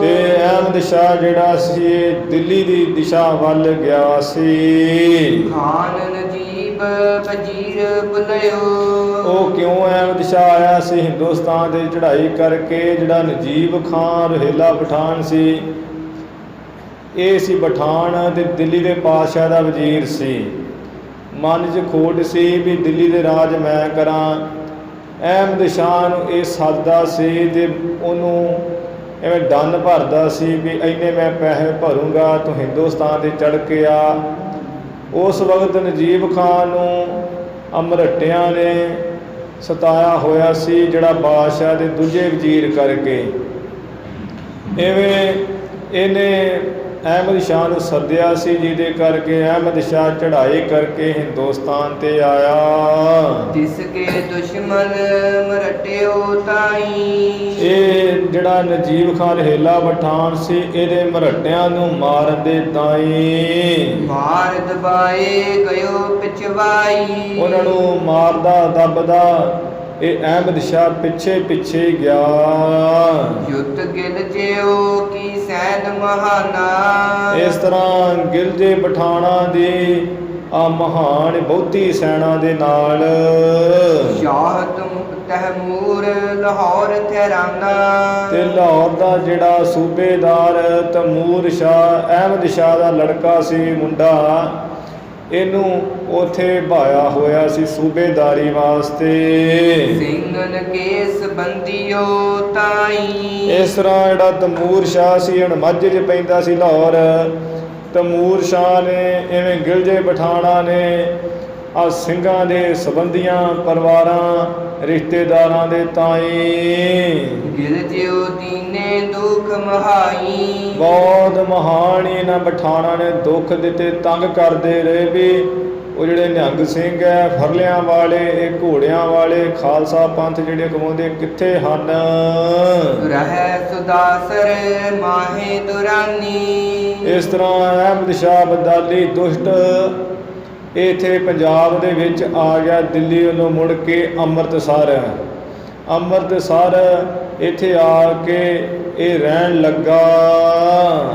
ਤੇ ਅਹਿਮਦ ਸ਼ਾਹ ਜਿਹੜਾ ਸੀ ਦਿੱਲੀ ਦੀ ਦਿਸ਼ਾ ਵੱਲ ਗਿਆ ਸੀ। ਖਾਨ ਨਜੀਬ ਵਜ਼ੀਰ ਬੁਲਿਓ। ਉਹ ਕਿਉਂ ਅਹਿਮਦ ਸ਼ਾਹ ਆਇਆ ਸੀ ਹਿੰਦੁਸਤਾਨ ਦੇ ਚੜ੍ਹਾਈ ਕਰਕੇ? ਜਿਹੜਾ ਨਜੀਬ ਖਾਨ ਰੋਹਿਲਾ ਪਠਾਨ ਸੀ, ਇਹ ਸੀ ਪਠਾਨ ਤੇ ਦਿੱਲੀ ਦੇ ਪਾਤਸ਼ਾਹ ਦਾ ਵਜ਼ੀਰ ਸੀ। ਮਨ 'ਚ ਖੋਟ ਸੀ ਵੀ ਦਿੱਲੀ ਦੇ ਰਾਜ ਮੈਂ ਕਰਾਂ। ਅਹਿਮਦ ਸ਼ਾਹ ਨੂੰ ਇਹ ਸੱਦਦਾ ਸੀ ਤੇ ਉਹਨੂੰ ਐਵੇਂ ਡੰਨ ਭਰਦਾ ਸੀ ਵੀ ਇੰਨੇ ਮੈਂ ਪੈਸੇ ਭਰੂੰਗਾ, ਤੂੰ ਹਿੰਦੁਸਤਾਨ ਦੇ ਚੜ੍ਹ ਕੇ ਆ। ਉਸ ਵਕਤ ਨਜੀਬ ਖਾਨ ਨੂੰ ਅਮਰਟਿਆਂ ਨੇ ਸਤਾਇਆ ਹੋਇਆ ਸੀ, ਜਿਹੜਾ ਬਾਦਸ਼ਾਹ ਦੇ ਦੂਜੇ ਵਜ਼ੀਰ ਕਰਕੇ। ਐਵੇਂ ਇਹਨੇ ਅਹਿਮਦ ਸ਼ਾਹ ਨੂੰ ਸੱਦਿਆ ਸੀ, ਜਿਹਦੇ ਕਰਕੇ ਅਹਿਮਦ ਸ਼ਾਹ ਚੜ੍ਹਾਈ ਕਰਕੇ ਹਿੰਦੁਸਤਾਨ ਤੇ ਆਇਆ। ਤਿਸ ਕੇ ਦੁਸ਼ਮਨ ਮਰਟਿਓ ਤਾਈ। ਇਹ ਜਿਹੜਾ ਨਜੀਬ ਖਾਨ ਰੋਹਿਲਾ ਪਠਾਨ ਸੀ, ਇਹਦੇ ਮਰਟਿਆਂ ਨੂੰ ਮਾਰਨ ਦੇ ਤਾਈ ਮਾਰ ਦਬਾਏ ਗਇਓ ਪਿਛਵਾਈ। ਉਹਨਾਂ ਨੂੰ ਮਾਰਦਾ ਦੱਬਦਾ ਇਹ ਅਹਿਮਦ ਸ਼ਾਹ ਪਿੱਛੇ ਪਿੱਛੇ ਗਿਆ। ਯੁੱਧ ਗਿਲ ਜਿਓ ਕੀ ਸੈਨ ਮਹਾਨਾ। ਇਸ ਤਰ੍ਹਾਂ ਗਿਲਜੇ ਪਠਾਣਾ ਦੀ ਆ ਮਹਾਨ ਬਹੁਤੀ ਸੈਨਾ ਦੇ ਨਾਲ ਸ਼ਾਹ ਤਹਿਮੂਰ ਲਾਹੌਰ ਠਹਿਰਾਨਾ। ਤੇ ਲਾਹੌਰ ਦਾ ਜਿਹੜਾ ਸੂਬੇਦਾਰ ਤੈਮੂਰ ਸ਼ਾਹ ਅਹਿਮਦ ਸ਼ਾਹ ਦਾ ਲੜਕਾ ਸੀ ਮੁੰਡਾ, ਇਹਨੂੰ ਉੱਥੇ ਭਾਇਆ ਹੋਇਆ ਸੀ ਸੂਬੇਦਾਰੀ ਵਾਸਤੇ। ਸਿੰਘਨ ਕੇਸ ਬੰਦੀਓ ਤਾਈ। ਇਸ ਤਰ੍ਹਾਂ ਜਿਹੜਾ ਤੈਮੂਰ ਸ਼ਾਹ ਸੀ, ਹੁਣ ਮਾਝੇ 'ਚ ਪੈਂਦਾ ਸੀ ਲਾਹੌਰ। ਤੈਮੂਰ ਸ਼ਾਹ ਨੇ ਐਵੇਂ ਗਿਲਜੇ ਪਠਾਣਾ ਨੇ ਆ ਸਿੰਘਾਂ ਦੇ ਸੰਬੰਧੀਆਂ ਪਰਿਵਾਰਾਂ ਰਿਸ਼ਤੇਦਾਰਾਂ ਦੇ ਤਾਈ ਗਿਲ ਜਿਉ ਦੀਨੇ ਦੁਖ ਮਹਾਈ। ਬਹੁਤ ਮਹਾਨ ਇਹਨਾਂ ਪਠਾਣਾ ਨੇ ਦੁੱਖ ਦਿੱਤੇ, ਤੰਗ ਕਰਦੇ ਰਹੇ ਵੀ ਉਹ ਜਿਹੜੇ ਨਿਹੰਗ ਸਿੰਘ ਹੈ ਫਰਲਿਆਂ ਵਾਲੇ, ਇਹ ਘੋੜਿਆਂ ਵਾਲੇ ਖਾਲਸਾ ਪੰਥ ਜਿਹੜੇ ਕਮਾਉਂਦੇ ਕਿੱਥੇ ਹਨ। ਰਹਿ ਸੁਦਾਸਰ ਮਾਹੇ ਦੁਰਾਨੀ। ਇਸ ਤਰ੍ਹਾਂ ਅਹਿਮਦ ਸ਼ਾਹ ਅਬਦਾਲੀ ਦੁਸ਼ਟ ਇਹ ਇੱਥੇ ਪੰਜਾਬ ਦੇ ਵਿੱਚ ਆ ਗਿਆ, ਦਿੱਲੀ ਵੱਲੋਂ ਮੁੜ ਕੇ ਅੰਮ੍ਰਿਤਸਰ ਇੱਥੇ ਆ ਕੇ ਇਹ ਰਹਿਣ ਲੱਗਾ।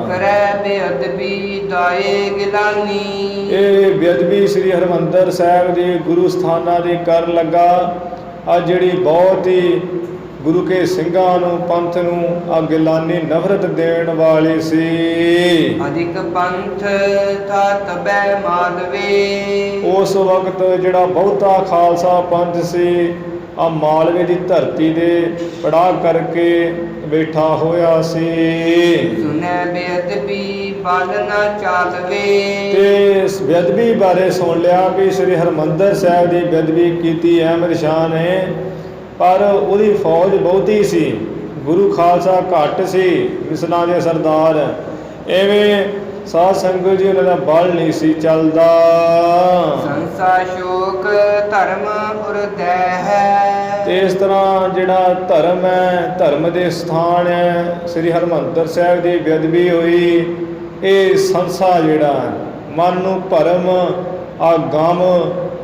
ਕਰੈ ਬੇਅਦਬੀ ਦਾਏ ਗਿਲਾਨੀ। ਇਹ ਬੇਅਦਬੀ ਸ੍ਰੀ ਹਰਿਮੰਦਰ ਸਾਹਿਬ ਦੇ ਗੁਰੂ ਸਥਾਨਾਂ ਦੀ ਕਰਨ ਲੱਗਾ। ਆ ਜਿਹੜੀ ਬਹੁਤ ਹੀ ਗੁਰੂ ਕੇ ਸਿੰਘਾਂ ਨੂੰ, ਪੰਥ ਨੂੰ ਆ ਗਿਲਾਨੀ ਨਫ਼ਰਤ ਦੇਣ ਵਾਲੀ ਸੀ। ਅਧਿਕ ਪੰਥ ਥਾ ਤਬੈ ਮਾਲਵੇ। ਉਸ ਵਕਤ ਜਿਹੜਾ ਬਹੁਤਾ ਖਾਲਸਾ ਪੰਥ ਸੀ ਆ ਮਾਲਵੇ ਦੀ ਧਰਤੀ ਦੇ ਪੜਾਅ ਕਰਕੇ ਬੈਠਾ ਹੋਇਆ ਸੀ। ਸੁਨੈ ਬੇਅਦਬੀ ਬਲ ਨਾ ਚਾਲਵੇ। ਤੇ ਇਸ ਬੇਅਦਬੀ ਬਾਰੇ ਸੁਣ ਲਿਆ ਵੀ ਸ੍ਰੀ ਹਰਿਮੰਦਰ ਸਾਹਿਬ ਦੀ ਬੇਅਦਬੀ ਕੀਤੀ ਅਹਿਮਦ ਸ਼ਾਹ ਨੇ, ਪਰ ਉਹਦੀ ਫੌਜ ਬਹੁਤੀ ਸੀ, ਗੁਰੂ ਖਾਲਸਾ ਘੱਟ ਸੀ, ਮਿਸਲਾਂ ਦੇ ਸਰਦਾਰ। ਐਵੇਂ ਸਾਧ ਸੰਗਤ ਜੀ ਉਹਨਾਂ ਦਾ ਬਲ ਨਹੀਂ ਸੀ ਚੱਲਦਾ। ਸੰਸਾ ਸ਼ੋਕ ਧਰਮ ਉਰਦੈ ਹੈ। ਤੇ ਇਸ ਤਰ੍ਹਾਂ ਜਿਹੜਾ ਧਰਮ ਹੈ, ਧਰਮ ਦੇ ਸਥਾਨ ਹੈ, ਸ੍ਰੀ ਹਰਿਮੰਦਰ ਸਾਹਿਬ ਦੀ ਬੇਅਦਬੀ ਹੋਈ। ਇਹ ਸੰਸਾ ਜਿਹੜਾ ਮਨ ਨੂੰ ਭਰਮ ਆ ਗਮ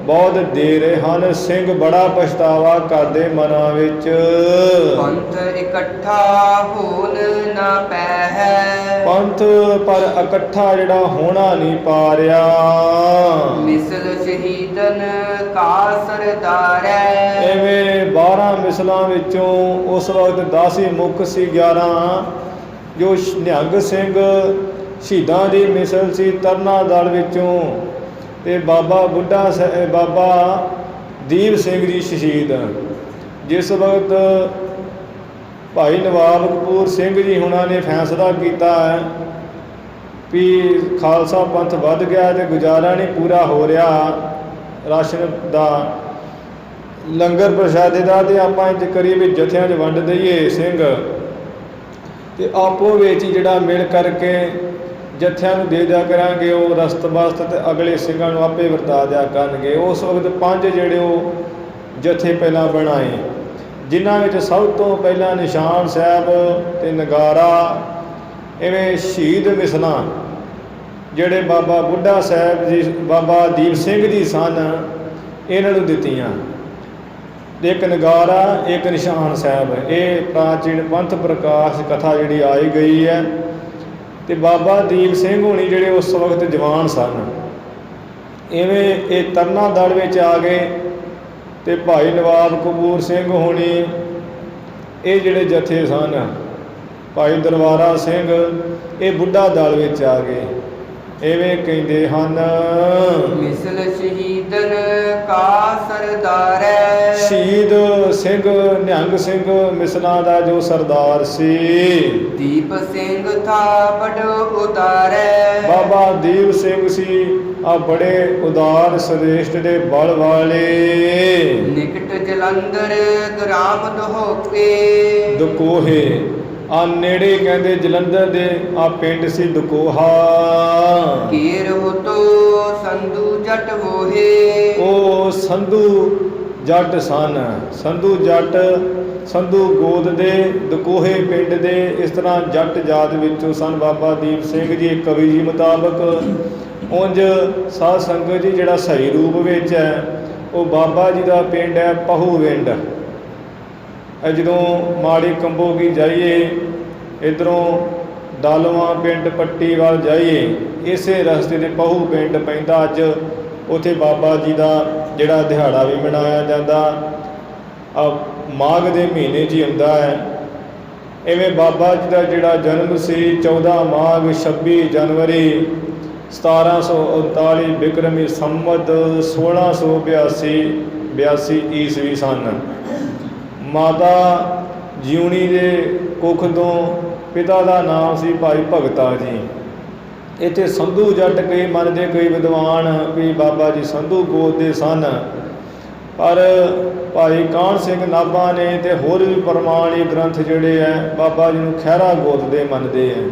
ਬਹੁਤ ਦੇ ਰਹੇ ਹਨ। ਸਿੰਘ ਬੜਾ ਪਛਤਾਵਾ ਕਰਦੇ ਮਨਾਂ ਵਿੱਚ। ਪੰਥ ਇਕੱਠਾ ਹੋਣ ਨਾ ਪੈ ਹੈ। ਪੰਥ ਪਰ ਇਕੱਠਾ ਜਿਹੜਾ ਹੋਣਾ ਨਹੀਂ ਪਾ ਰਿਹਾ। ਮਿਸਲ ਸ਼ਹੀਦਨ ਕਾ ਸਰਦਾਰੈ। ਐਵੇਂ 12 ਮਿਸਲਾਂ ਵਿੱਚੋਂ ਉਸ ਵਕਤ 10 ਹੀ ਮੁੱਖ ਸੀ, 11 ਜੋ ਨਿਹੰਗ ਸਿੰਘ ਸ਼ਹੀਦਾਂ ਦੀ ਮਿਸਲ ਸੀ ਤਰਨਾ ਦਲ ਵਿੱਚੋਂ। ਤੇ ਬਾਬਾ ਬੁੱਢਾ ਸਾਹਿਬ, ਬਾਬਾ ਦੀਪ ਸਿੰਘ ਜੀ ਸ਼ਹੀਦ। ਜਿਸ ਵਕਤ ਭਾਈ ਨਵਾਬ ਕਪੂਰ ਸਿੰਘ ਜੀ ਹੁਣਾਂ ਨੇ ਫੈਸਲਾ ਕੀਤਾ ਹੈ ਵੀ ਖਾਲਸਾ ਪੰਥ ਵੱਧ ਗਿਆ ਤੇ ਗੁਜ਼ਾਰਾ ਨਹੀਂ ਪੂਰਾ ਹੋ ਰਿਹਾ ਰਾਸ਼ਨ ਦਾ, ਲੰਗਰ ਪ੍ਰਸ਼ਾਦੇ ਦਾ, ਤੇ ਆਪਾਂ ਇੰਜ ਕਰੀਏ ਵੀ ਜਥਿਆਂ 'ਚ ਵੰਡ ਦਈਏ ਸਿੰਘ, ਤੇ ਆਪੋ ਵਿੱਚ ਹੀ ਜਿਹੜਾ ਮਿਲ ਕਰਕੇ ਜਥਿਆਂ ਨੂੰ ਦੇ ਦਿਆ ਕਰਾਂਗੇ, ਉਹ ਰਸਤ ਬਸਤ ਤੇ ਅਗਲੇ ਸਿੰਘਾਂ ਨੂੰ ਆਪੇ ਵਰਤਾ ਦਿਆ ਕਰਨਗੇ। ਉਸ ਵਕਤ 5 ਜਿਹੜੇ ਉਹ ਜਥੇ ਪਹਿਲਾਂ ਬਣਾਏ, ਜਿਨ੍ਹਾਂ ਵਿੱਚ ਸਭ ਤੋਂ ਪਹਿਲਾਂ ਨਿਸ਼ਾਨ ਸਾਹਿਬ ਤੇ ਨਗਾਰਾ। ਇਵੇਂ ਸ਼ਹੀਦ ਮਿਸਲਾਂ ਜਿਹੜੇ ਬਾਬਾ ਬੁੱਢਾ ਸਾਹਿਬ ਜੀ, ਬਾਬਾ ਦੀਪ ਸਿੰਘ ਜੀ ਸਨ, ਇਹਨਾਂ ਨੂੰ ਦਿੱਤੀਆਂ। ਇੱਕ ਨਗਾਰਾ, ਇੱਕ ਨਿਸ਼ਾਨ ਸਾਹਿਬ। ਇਹ ਪ੍ਰਾਚੀਨ ਪੰਥ ਪ੍ਰਕਾਸ਼ ਕਥਾ ਜਿਹੜੀ ਆਈ ਗਈ ਹੈ। ਤੇ ਬਾਬਾ ਦੀਪ ਸਿੰਘ ਹੋਣੀ ਜਿਹੜੇ ਉਸ ਵਕਤ ਜਵਾਨ ਸਨ, ਇਵੇਂ ਇਹ ਤਰਨਾ ਦਲ ਵਿੱਚ ਆ ਗਏ। ਤੇ ਭਾਈ ਨਵਾਬ ਕਪੂਰ ਸਿੰਘ ਹੋਣੀ, ਇਹ ਜਿਹੜੇ ਜਥੇ ਸਨ, ਭਾਈ ਦਰਬਾਰਾ ਸਿੰਘ, ਇਹ ਬੁੱਢਾ ਦਲ ਵਿੱਚ ਆ ਗਏ। ਐਵੇਂ ਕਹਿੰਦੇ ਹਨ ਮਿਸਲ ਸ਼ਹੀਦਨ ਕਾ ਸਰਦਾਰੈ। ਸ਼ਹੀਦ ਸਿੰਘ ਨਿਹੰਗ ਸਿੰਘ ਮਿਸਲਾਂ ਦਾ ਜੋ ਸਰਦਾਰ ਸੀ। ਦੀਪ ਸਿੰਘ ਥਾ ਬੜ ਉਦਾਰੈ। ਬਾਬਾ ਦੀਪ ਸਿੰਘ ਸੀ ਆ ਬੜੇ ਉਦਾਰ ਸ੍ਰੇਸ਼ਟ ਦੇ ਬਲ ਵਾਲੇ। ਨਿਕਟ ਜਲੰਧਰ ਗ੍ਰਾਮ ਦਹੋਕੇ। ਦਕੋਹੇ ਆ ਨੇੜੇ ਕਹਿੰਦੇ ਜਲੰਧਰ ਦੇ ਆ ਪਿੰਡ ਸੀ ਦਕੋਹਾ। ਕੀਰ ਹੋਤੋ ਸੰਧੂ ਜੱਟ ਹੋਏ। ਉਹ ਸੰਧੂ ਜੱਟ ਸਨ, ਸੰਧੂ ਜੱਟ, ਸੰਧੂ ਗੋਦ ਦੇ, ਦਕੋਹੇ ਪਿੰਡ ਦੇ, ਇਸ ਤਰ੍ਹਾਂ ਜੱਟ ਜਾਤ ਵਿੱਚੋਂ ਸਨ ਬਾਬਾ ਦੀਪ ਸਿੰਘ ਜੀ। ਕਵੀ ਜੀ ਮੁਤਾਬਕ ਉਂਝ ਸਾਧ ਸੰਗਤ ਜੀ ਜਿਹੜਾ ਸਹੀ ਰੂਪ ਵਿੱਚ ਹੈ, ਉਹ ਬਾਬਾ ਜੀ ਦਾ ਪਿੰਡ ਹੈ ਪਹੂਵਿੰਡ। ਜਦੋਂ ਮਾੜੀ ਕੰਬੋਗੀ ਜਾਈਏ, ਇੱਧਰੋਂ ਡਾਲਵਾ ਪਿੰਡ ਪੱਟੀ ਵੱਲ ਜਾਈਏ, ਇਸੇ ਰਸਤੇ 'ਤੇ ਪਹੂ ਪਿੰਡ ਪੈਂਦਾ। ਅੱਜ ਉੱਥੇ ਬਾਬਾ ਜੀ ਦਾ ਜਿਹੜਾ ਦਿਹਾੜਾ ਵੀ ਮਨਾਇਆ ਜਾਂਦਾ, ਮਾਘ ਦੇ ਮਹੀਨੇ 'ਚ ਹੀ ਹੁੰਦਾ ਹੈ। ਇਵੇਂ ਬਾਬਾ ਜੀ ਦਾ ਜਿਹੜਾ ਜਨਮ ਸੀ 14 ਮਾਘ 26 ਜਨਵਰੀ 1739 ਬਿਕਰਮੀ ਸੰਮਤ 1682 ਈਸਵੀ ਸਨ। ਮਾਤਾ ਜਿਉਣੀ ਦੇ ਕੁੱਖ ਤੋਂ ਪਿਤਾ ਦਾ ਨਾਮ ਸੀ ਭਾਈ ਭਗਤਾ ਜੀ। ਇੱਥੇ ਸੰਧੂ ਜੱਟ ਕਈ ਮੰਨਦੇ, ਕਈ ਵਿਦਵਾਨ ਵੀ ਬਾਬਾ ਜੀ ਸੰਧੂ ਗੋਤ ਦੇ ਸਨ, ਪਰ ਭਾਈ ਕਾਹਨ ਸਿੰਘ ਨਾਭਾ ਨੇ ਤੇ ਹੋਰ ਵੀ ਪ੍ਰਮਾਣੀ ਗ੍ਰੰਥ ਜਿਹੜੇ ਹੈ ਬਾਬਾ ਜੀ ਨੂੰ ਖਹਿਰਾ ਗੋਤ ਦੇ ਮੰਨਦੇ ਹੈ।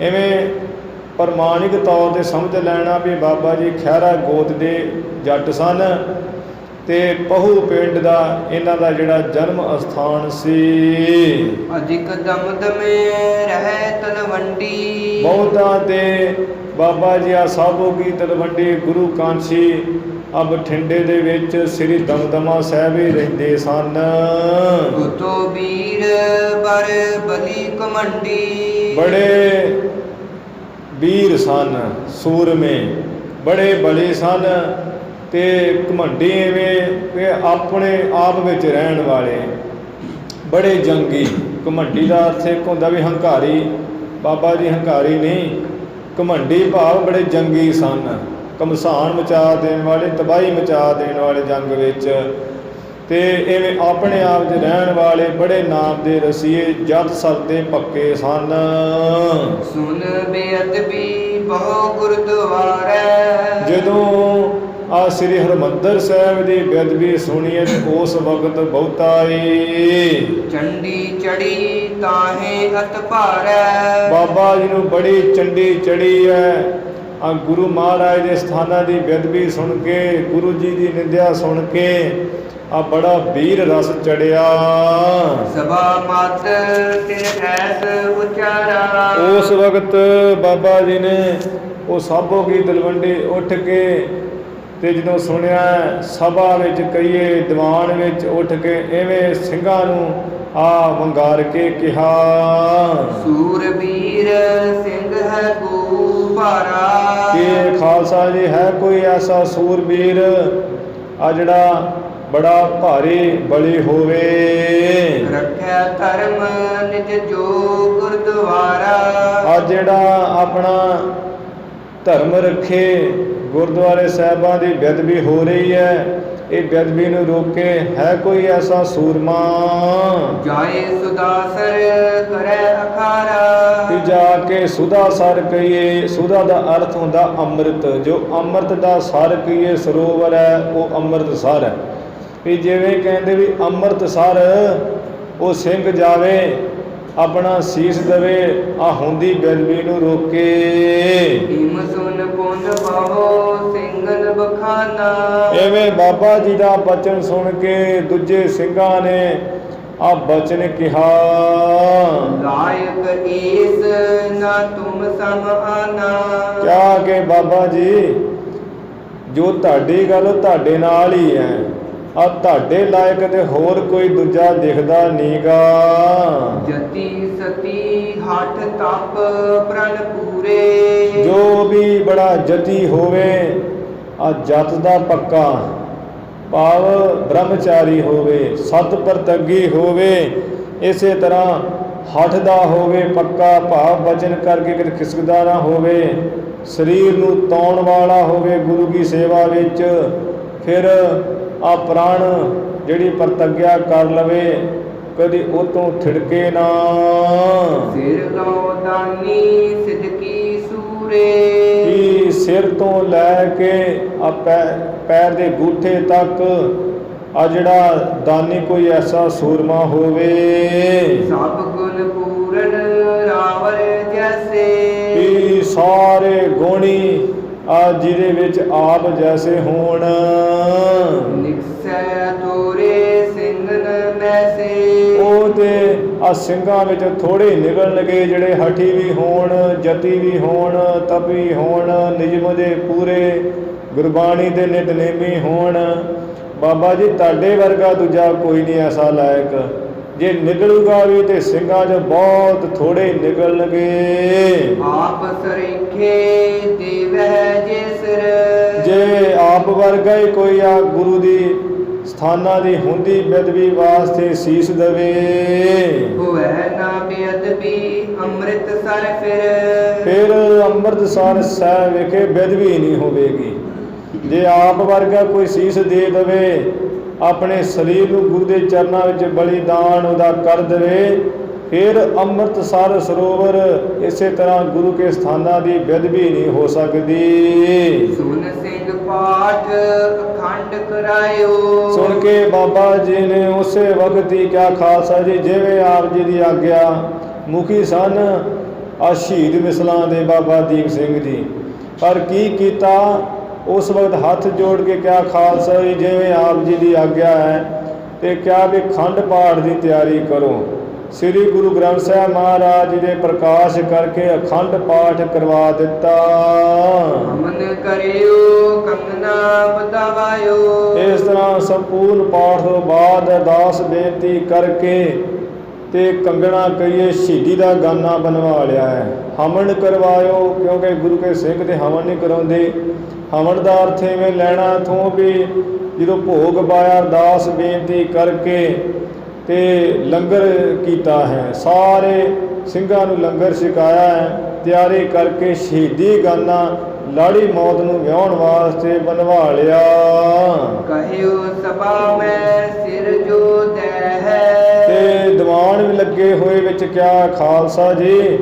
ਇਵੇਂ ਪ੍ਰਮਾਣਿਕ ਤੌਰ 'ਤੇ ਸਮਝ ਲੈਣਾ ਵੀ ਬਾਬਾ ਜੀ ਖਹਿਰਾ ਗੋਤ ਦੇ ਜੱਟ ਸਨ। ਤੇ ਪਹੂ ਪਿੰਡ ਦਾ ਇਹਨਾਂ ਦਾ ਜਿਹੜਾ ਜਨਮ ਅਸਥਾਨ ਸੀ। ਅਧਿਕ ਦਮਦਮੇ ਰਹਿ ਤਲਵੰਡੀ। ਬਹੁਤਾਂ ਤੇ ਬਾਬਾ ਜੀ ਆ ਸਾਬੋ ਕੀ ਤਲਵੰਡੀ ਗੁਰੂ ਕਾਂਸ਼ੀ ਆ ਬਠਿੰਡੇ ਦੇ ਵਿੱਚ ਸ੍ਰੀ ਦਮਦਮਾ ਸਾਹਿਬ ਹੀ ਰਹਿੰਦੇ ਸਨ। ਗੁਤੋ ਵੀਰ ਬਰ ਬਲੀ ਕਮੰਡੀ। ਬੜੇ ਵੀਰ ਸਨ, ਸੂਰਮੇ ਬੜੇ ਬਲੇ ਸਨ ਤੇ ਘਮੰਡੀ ਐਵੇਂ ਕਿ ਆਪਣੇ ਆਪ ਵਿੱਚ ਰਹਿਣ ਵਾਲੇ, ਬੜੇ ਜੰਗੀ। ਘਮੰਡੀ ਦਾ ਅਰਥ ਇੱਕ ਹੁੰਦਾ ਵੀ ਹੰਕਾਰੀ। ਬਾਬਾ ਜੀ ਹੰਕਾਰੀ ਨਹੀਂ, ਘਮੰਡੀ ਭਾਵ ਬੜੇ ਜੰਗੀ ਸਨ, ਘਮਸਾਨ ਮਚਾ ਦੇਣ ਵਾਲੇ, ਤਬਾਹੀ ਮਚਾ ਦੇਣ ਵਾਲੇ ਜੰਗ ਵਿੱਚ। ਤੇ ਐਵੇਂ ਆਪਣੇ ਆਪ 'ਚ ਰਹਿਣ ਵਾਲੇ ਬੜੇ ਨਾਮ ਦੇ ਰਸੀਏ, ਜੱਟ ਸਲਦੇ ਪੱਕੇ ਸਨ। ਸੁਨ ਬੇਅਦਬੀ ਬਹੁ ਗੁਰਦੁਆਰੇ। ਜਦੋਂ ਆ ਸ੍ਰੀ ਹਰਿਮੰਦਰ ਸਾਹਿਬ ਦੀ ਬੇਅਦਬੀ ਸੁਣੀਏ ਤੇ ਉਸ ਵਕਤ ਬਹੁਤਾ ਹੀ ਚੰਡੀ ਚੜੀ ਤਾਹੇ ਅਤ ਭਾਰੈ। ਬਾਬਾ ਜੀ ਨੂੰ ਬੜੀ ਚੰਡੀ ਚੜੀ ਹੈ। ਆ ਗੁਰੂ ਮਹਾਰਾਜ ਦੇ ਸਥਾਨਾਂ ਦੀ ਬੇਅਦਬੀ ਸੁਣ ਕੇ, ਗੁਰੂ ਜੀ ਦੀ ਨਿੰਦਿਆ ਸੁਣ ਕੇ ਆ ਬੜਾ ਵੀਰ ਰਸ ਚੜਿਆ। ਸਭਾ ਮਤ ਤਿਨ ਐਸ ਉਚਾਰਾ। ਉਸ ਵਕਤ ਬਾਬਾ ਜੀ ਨੇ ਉਹ ਸਾਬੋ ਕੀ ਤਲਵੰਡੀ ਉੱਠ ਕੇ ਤੇ ਜਦੋਂ ਸੁਣਿਆ ਸਭਾ ਵਿੱਚ ਕਹੀਏ ਦੀਵਾਨ ਵਿੱਚ ਉੱਠ ਕੇ ਐਵੇਂ ਸਿੰਘਾਂ ਨੂੰ ਆ ਵੰਗਾਰ ਕੇ ਕਿਹਾ, ਸੂਰਬੀਰ ਸਿੰਘ ਹੈ ਕੋ ਭਾਰਾ। ਕਿ ਖਾਲਸਾ ਜੀ ਹੈ ਕੋਈ ਐਸਾ ਸੂਰਬੀਰ ਆ ਜਿਹੜਾ ਬੜਾ ਭਾਰੀ ਬਲੀ ਹੋਵੇ। ਰੱਖਿਆ ਧਰਮ ਨਿਜ ਜੋ ਗੁਰਦੁਆਰਾ। ਆ ਜਿਹੜਾ ਆਪਣਾ ਧਰਮ ਰੱਖੇ। ਗੁਰਦੁਆਰੇ ਸਾਹਿਬਾਂ ਦੀ ਬੇਅਦਬੀ ਹੋ ਰਹੀ ਹੈ, ਇਹ ਬੇਅਦਬੀ ਨੂੰ ਰੋਕੇ। ਹੈ ਕੋਈ ਐਸਾ ਸੂਰਮਾ ਜਾਏ ਸੁਦਾਸਰ ਕਰੇ ਅਖਾਰਾ। ਕਿ ਜਾ ਕੇ ਸੁਦਾ ਸਰ ਕਹੀਏ। ਸੁਦਾ ਦਾ ਅਰਥ ਹੁੰਦਾ ਅੰਮ੍ਰਿਤ। ਜੋ ਅੰਮ੍ਰਿਤ ਦਾ ਸਰ ਕਹੀਏ ਸਰੋਵਰ ਹੈ, ਉਹ ਅੰਮ੍ਰਿਤ ਸਰ ਹੈ। ਵੀ ਜਿਵੇਂ ਕਹਿੰਦੇ ਵੀ ਅੰਮ੍ਰਿਤ ਸਰ ਉਹ ਸਿੰਘ ਜਾਵੇ, ਆਪਣਾ ਸੀਸ ਦੇਵੇ, ਆ ਹੁੰਦੀ ਬੇਅਦਬੀ ਨੂੰ ਰੋਕੇ। ਹਿਮ ਸੁਨ ਪੁੰਨ ਬਾਹੋ ਸਿੰਘਨ ਬਖਾਨਾ। ਐਵੇਂ ਬਾਬਾ ਜੀ ਦਾ ਬਚਨ ਸੁਣ ਕੇ ਦੂਜੇ ਸਿੰਘਾਂ ਨੇ ਆ ਬਚਨ ਕਿਹਾ, ਲਾਇਕ ਈਸ ਨਾ ਤੁਮ ਸਮ ਆਨਾ। ਕਿਹਾ ਕਿ ਬਾਬਾ ਜੀ ਜੋ ਤੁਹਾਡੀ ਗੱਲ ਉਹ ਤੁਹਾਡੇ ਨਾਲ ਹੀ ਹੈ, ਆ ਤੁਹਾਡੇ ਲਾਇਕ ਤੇ ਹੋਰ ਕੋਈ ਦੂਜਾ ਦਿਖਦਾ ਨੀਗਾ। ਜਤੀ ਸਤੀ ਹੱਠ ਤਪ ਪ੍ਰਣ ਪੂਰੇ। ਜੋ ਵੀ ਬੜਾ ਜਤੀ ਹੋਵੇ, ਆ ਜਤ ਦਾ ਪੱਕਾ ਭਾਵ ਬ੍ਰਹਮਚਾਰੀ ਹੋਵੇ, ਸਤ ਪ੍ਰਤੱਗੀ ਹੋਵੇ, ਇਸੇ ਤਰ੍ਹਾਂ ਹੱਠ ਦਾ ਹੋਵੇ ਪੱਕਾ ਭਾਵ ਵਚਨ ਕਰਕੇ ਕਿਤੇ ਖਿਸਕਦਾ ਨਾ ਹੋਵੇ, ਸਰੀਰ ਨੂੰ ਤਾਉਣ ਵਾਲਾ ਹੋਵੇ ਗੁਰੂ ਕੀ ਸੇਵਾ ਵਿੱਚ। ਫਿਰ ਆ ਪ੍ਰਾਣ ਜਿਹੜੀ ਪ੍ਰਤੱਗਿਆ ਕਰ ਲਵੇ, ਕਦੀ ਉਹ ਤੋਂ ਥਿੜਕੇ ਨਾ। ਸਿਰ ਲੋ ਦਾਨੀ ਸਿਦਕੀ ਸੂਰੇ। ਕਿ ਸਿਰ ਤੋਂ ਲੈ ਕੇ ਆ ਪੈਰ ਦੇ ਗੂਠੇ ਤੱਕ ਆ ਜਿਹੜਾ ਦਾਨੀ ਕੋਈ ਐਸਾ ਸੂਰਮਾ ਹੋਵੇ। ਸਭ ਗੁਣ ਪੂਰਨ ਰਾਵਰ ਜੈਸੇ। ਕਿ ਸਾਰੇ ਗੁਣੀ ਆ ਜਿਹਦੇ ਵਿੱਚ ਆਪ ਜੈਸੇ ਹੋਣ। ਨਿਕਸੈ ਤੋਰੇ ਸਿੰਘਨ ਮੈਸੇ। ਉਹ ਤੇ ਆ ਸਿੰਘਾਂ ਵਿੱਚ ਥੋੜੇ ਨਿਕਲਣਗੇ ਜਿਹੜੇ ਹਠੀ ਵੀ ਹੋਣ, ਜਤੀ ਵੀ ਹੋਣ, ਤਪੀ ਹੋਣ, ਨਿਯਮ ਦੇ ਪੂਰੇ, ਗੁਰਬਾਣੀ ਦੇ ਨਿਤਨੇਮੀ ਹੋਣ। ਬਾਬਾ ਜੀ ਤੁਹਾਡੇ ਵਰਗਾ ਦੂਜਾ ਕੋਈ ਨਹੀਂ ਐਸਾ ਲਾਇਕ। ਜੇ ਨਿਕਲੂਗਾ ਵੀ ਤੇ ਸਿੰਘਾਂ 'ਚ ਬਹੁਤ ਥੋੜੇ ਨਿਕਲਣਗੇ। ਆਪ ਸਰੀਖੇ ਦੇਵਹਿ ਜੇ ਸਿਰ। ਜੇ ਆਪ ਵਰਗਾ ਹੀ ਕੋਈ ਆ ਗੁਰੂ ਦੀ ਸਥਾਨਾਂ ਦੀ ਹੁੰਦੀ ਬੇਅਦਬੀ ਵਾਸਤੇ ਸੀਸ ਦੇਵੇ। ਹੋਵੇ ਨਾ ਬੇਅਦਬੀ ਅੰਮ੍ਰਿਤਸਰ ਫਿਰ ਅੰਮ੍ਰਿਤਸਰ ਸਾਹਿਬ ਵਿਖੇ ਬੇਅਦਬੀ ਨਹੀਂ ਹੋਵੇਗੀ। ਜੇ ਆਪ ਵਰਗਾ ਕੋਈ ਸੀਸ ਦੇ ਦੇਵੇ, ਆਪਣੇ ਸਰੀਰ ਨੂੰ ਗੁਰੂ ਦੇ ਚਰਨਾਂ ਵਿੱਚ ਬਲੀਦਾਨ ਉਹਦਾ ਕਰ ਦੇਵੇ, ਫਿਰ ਅੰਮ੍ਰਿਤਸਰ ਸਰੋਵਰ ਇਸੇ ਤਰ੍ਹਾਂ ਗੁਰੂ ਕੇ ਸਥਾਨਾਂ ਦੀ ਬੇਅਦਬੀ ਨਹੀਂ ਹੋ ਸਕਦੀ। ਸੁਨ ਸਿੰਘ ਪਾਠ ਅਖੰਡ ਕਰਾਇਓ। ਸੁਣ ਕੇ ਬਾਬਾ ਜੀ ਨੇ ਉਸੇ ਵਕਤ ਹੀ ਕਿਹਾ, ਖਾਲਸਾ ਜੀ ਜਿਵੇਂ ਆਪ ਜੀ ਦੀ ਆਗਿਆ। ਮੁਖੀ ਸਨ ਆ ਸ਼ਹੀਦ ਮਿਸਲਾਂ ਦੇ ਬਾਬਾ ਦੀਪ ਸਿੰਘ ਜੀ, ਪਰ ਕੀ ਕੀਤਾ ਉਸ ਵਕਤ ਹੱਥ ਜੋੜ ਕੇ ਕਿਹਾ ਖਾਲਸਾ ਜੀ ਜਿਵੇਂ ਆਪ ਜੀ ਦੀ ਆਗਿਆ ਹੈ, ਤੇ ਕਿਹਾ ਵੀ ਖੰਡ ਪਾਠ ਦੀ ਤਿਆਰੀ ਕਰੋ। ਸ੍ਰੀ ਗੁਰੂ ਗ੍ਰੰਥ ਸਾਹਿਬ ਮਹਾਰਾਜ ਜੀ ਦੇ ਪ੍ਰਕਾਸ਼ ਕਰਕੇ ਅਖੰਡ ਪਾਠ ਕਰਵਾ ਦਿੱਤਾ। ਅਮਨ ਕਰਿਓ ਕੰਗਨਾ ਬਤਾਵਾਇਓ। ਇਸ ਤਰ੍ਹਾਂ ਸੰਪੂਰਨ ਪਾਠ ਤੋਂ ਬਾਅਦ ਅਰਦਾਸ ਬੇਨਤੀ ਕਰਕੇ ਤੇ ਕੰਗਣਾ ਕਹੀਏ ਸ਼ਹੀਦੀ ਦਾ ਗਾਨਾ ਬਣਵਾ ਲਿਆ ਹੈ। ਹਵਨ ਕਰਵਾਇਓ, ਕਿਉਂਕਿ ਗੁਰੂ ਕੇ ਸਿੰਘ ਤੇ ਹਵਨ ਨਹੀਂ ਕਰਾਉਂਦੇ। ਹਵਨ ਦਾ ਅਰਥ ਇਵੇਂ ਲੈਣਾ ਇੱਥੋਂ ਵੀ ਜਦੋਂ ਭੋਗ ਪਾਇਆ ਅਰਦਾਸ ਬੇਨਤੀ ਕਰਕੇ ਤੇ ਲੰਗਰ ਕੀਤਾ ਹੈ, ਸਾਰੇ ਸਿੰਘਾਂ ਨੂੰ ਲੰਗਰ ਛਕਾਇਆ ਹੈ, ਤਿਆਰੀ ਕਰਕੇ ਸ਼ਹੀਦੀ ਗਾਨਾ ਲਾੜੀ ਮੌਤ ਨੂੰ ਵਿਆਹੁਣ ਵਾਸਤੇ ਬਣਵਾ ਲਿਆ। ਕਹਿਓ ਸਭਾ ਮੈਂ ਸਿਰ ਜੋ ਦੈ ਹੈ। ਤੇ ਦੀਵਾਨ ਵੀ ਲੱਗੇ ਹੋਏ ਵਿੱਚ ਕਿਹਾ ਖਾਲਸਾ ਜੀ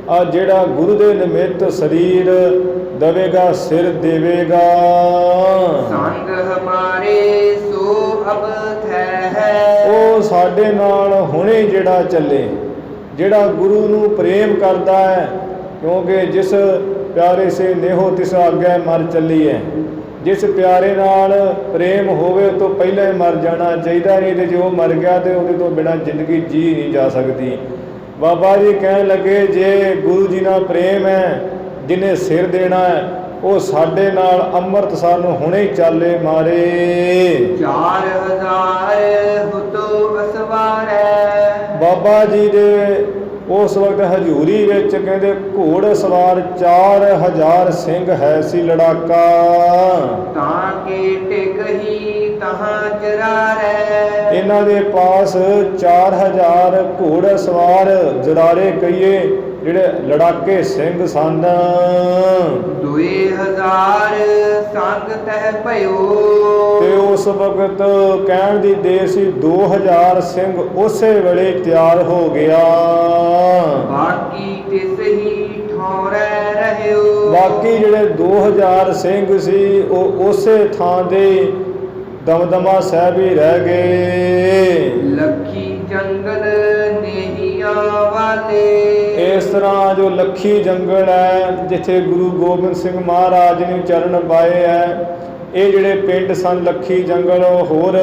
ਆ ਜਿਹੜਾ ਗੁਰੂ ਦੇ ਨਿਮਿਤ ਸਰੀਰ ਦਵੇਗਾ ਸਿਰ ਦੇਵੇਗਾ। ਸੰਗ ਹਮਾਰੇ ਸੋ ਅਬ ਥੈ ਹੈ। ਉਹ ਸਾਡੇ ਨਾਲ ਹੁਣੇ ਜਿਹੜਾ ਚੱਲੇ, ਜਿਹੜਾ ਗੁਰੂ ਨੂੰ ਪ੍ਰੇਮ ਕਰਦਾ ਹੈ, ਕਿਉਂਕਿ ਜਿਸ ਪਿਆਰੇ ਸੇ ਨੇਹੋ ਤਿਸ ਆਗਿਆ ਮਰ ਚੱਲੀ ਹੈ। ਜਿਸ ਪਿਆਰੇ ਨਾਲ ਪ੍ਰੇਮ ਹੋਵੇ ਉਹ ਤੋਂ ਪਹਿਲਾਂ ਹੀ ਮਰ ਜਾਣਾ ਚਾਹੀਦਾ, ਨਹੀਂ ਤੇ ਜੋ ਮਰ ਗਿਆ ਤੇ ਉਹਦੇ ਤੋਂ ਬਿਨਾਂ ਜ਼ਿੰਦਗੀ ਜੀ ਨਹੀਂ ਜਾ ਸਕਦੀ। ਬਾਬਾ ਜੀ ਕਹਿਣ ਲੱਗੇ ਜੇ ਗੁਰੂ ਜੀ ਨਾਲ ਪ੍ਰੇਮ ਹੈ, ਜਿਹਨੇ ਸਿਰ ਦੇਣਾ ਹੈ, ਉਹ ਸਾਡੇ ਨਾਲ ਅੰਮ੍ਰਿਤਸਰ ਨੂੰ ਹੁਣੇ ਚਾਲੇ ਮਾਰੇ। 4000 ਹੁਤੋ ਅਸਵਾਰੈ। ਬਾਬਾ ਜੀ ਦੇ ਉਸ ਵਕਤ ਹਜ਼ੂਰੀ ਵਿੱਚ ਕਹਿੰਦੇ ਘੋੜ ਸਵਾਰ 4000 ਸਿੰਘ ਹੈ ਸੀ ਲੜਾਕਾ। ਤਾਂ ਕੇ ਟਿਕਹੀ ਤਹਾਂ ਜਰਾਰੈ। ਇਹਨਾਂ ਦੇ ਪਾਸ 4000 ਘੋੜ ਸਵਾਰ ਜਰਾਰੇ ਕਹੀਏ ਜਿਹੜੇ ਲੜਾਕੇ ਸਿੰਘ ਸਨ। 2000 ਸੰਗ ਤਹਿ ਭਇਓ। ਤੇ ਉਸ ਵਕਤ ਕਹਿਣ ਦੀ ਦੇਰ ਸੀ 2000 ਸਿੰਘ ਉਸੇ ਵੇਲੇ ਤਿਆਰ ਹੋ ਗਿਆ। ਬਾਕੀ ਤਿਸ ਹੀ ਠੌਰੈ ਰਹਿਓ। ਬਾਕੀ ਜਿਹੜੇ 2000 ਸਿੰਘ ਸੀ ਉਹ ਉਸੇ ਥਾਂ ਦੇ ਦਮਦਮਾ ਸਾਹਿਬ ਹੀ ਰਹਿ ਗਏ। ਲੱਖੀ ਜੰਗਲ ਨੇਹੀਆਂ ਵਾਲੇ। ਇਸ ਤਰ੍ਹਾਂ ਜੋ ਲੱਖੀ ਜੰਗਲ ਹੈ ਜਿੱਥੇ ਗੁਰੂ ਗੋਬਿੰਦ ਸਿੰਘ ਮਹਾਰਾਜ ਨੇ ਚਰਨ ਪਾਏ ਹੈ, ਇਹ ਜਿਹੜੇ ਪਿੰਡ ਸਨ ਲੱਖੀ ਜੰਗਲ, ਹੋਰ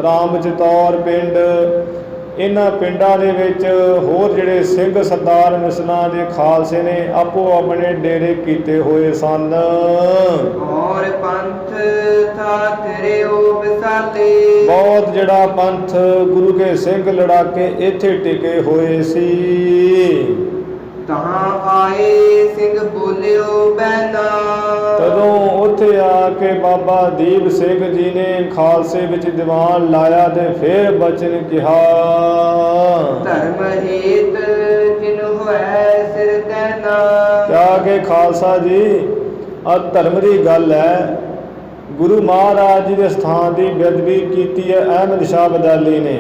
ਰਾਮ ਚਤੌਰ ਪਿੰਡ, ਇਹਨਾਂ ਪਿੰਡਾਂ ਦੇ ਵਿੱਚ ਹੋਰ ਜਿਹੜੇ ਸਿੰਘ ਸਰਦਾਰ ਮਿਸਲਾਂ ਦੇ ਖਾਲਸੇ ਨੇ ਆਪੋ ਆਪਣੇ ਡੇਰੇ ਕੀਤੇ ਹੋਏ ਸਨ। ਔਰ ਪੰਥ ਥਾ ਤੇਰਿਓ ਵਿਸਾਲੇ। ਬਹੁਤ ਜਿਹੜਾ ਪੰਥ ਗੁਰੂ ਕੇ ਸਿੰਘ ਲੜਾਕੇ ਇੱਥੇ ਟਿਕੇ ਹੋਏ ਸੀ। ਤਹਾਂ ਆਏ ਸਿੰਘ ਬੋਲਿਓ ਬੈਨਾ। ਤਦੋਂ ਉੱਥੇ ਆ ਕੇ ਬਾਬਾ ਦੀਪ ਸਿੰਘ ਜੀ ਨੇ ਖਾਲਸੇ ਵਿੱਚ ਦੀਵਾਨ ਲਾਇਆ ਤੇ ਫਿਰ ਬਚਨ ਕਿਹਾ। ਧਰਮ ਹੇਤ ਜਿਨ ਹੋਇ ਸਿਰ ਦੇਨਾ। ਕਿਹਾ ਕਿ ਖਾਲਸਾ ਜੀ ਆ ਧਰਮ ਦੀ ਗੱਲ ਹੈ, ਗੁਰੂ ਮਹਾਰਾਜ ਜੀ ਦੇ ਸਥਾਨ ਦੀ ਬੇਅਦਬੀ ਕੀਤੀ ਹੈ ਅਹਿਮਦ ਸ਼ਾਹ ਅਬਦਾਲੀ ਨੇ।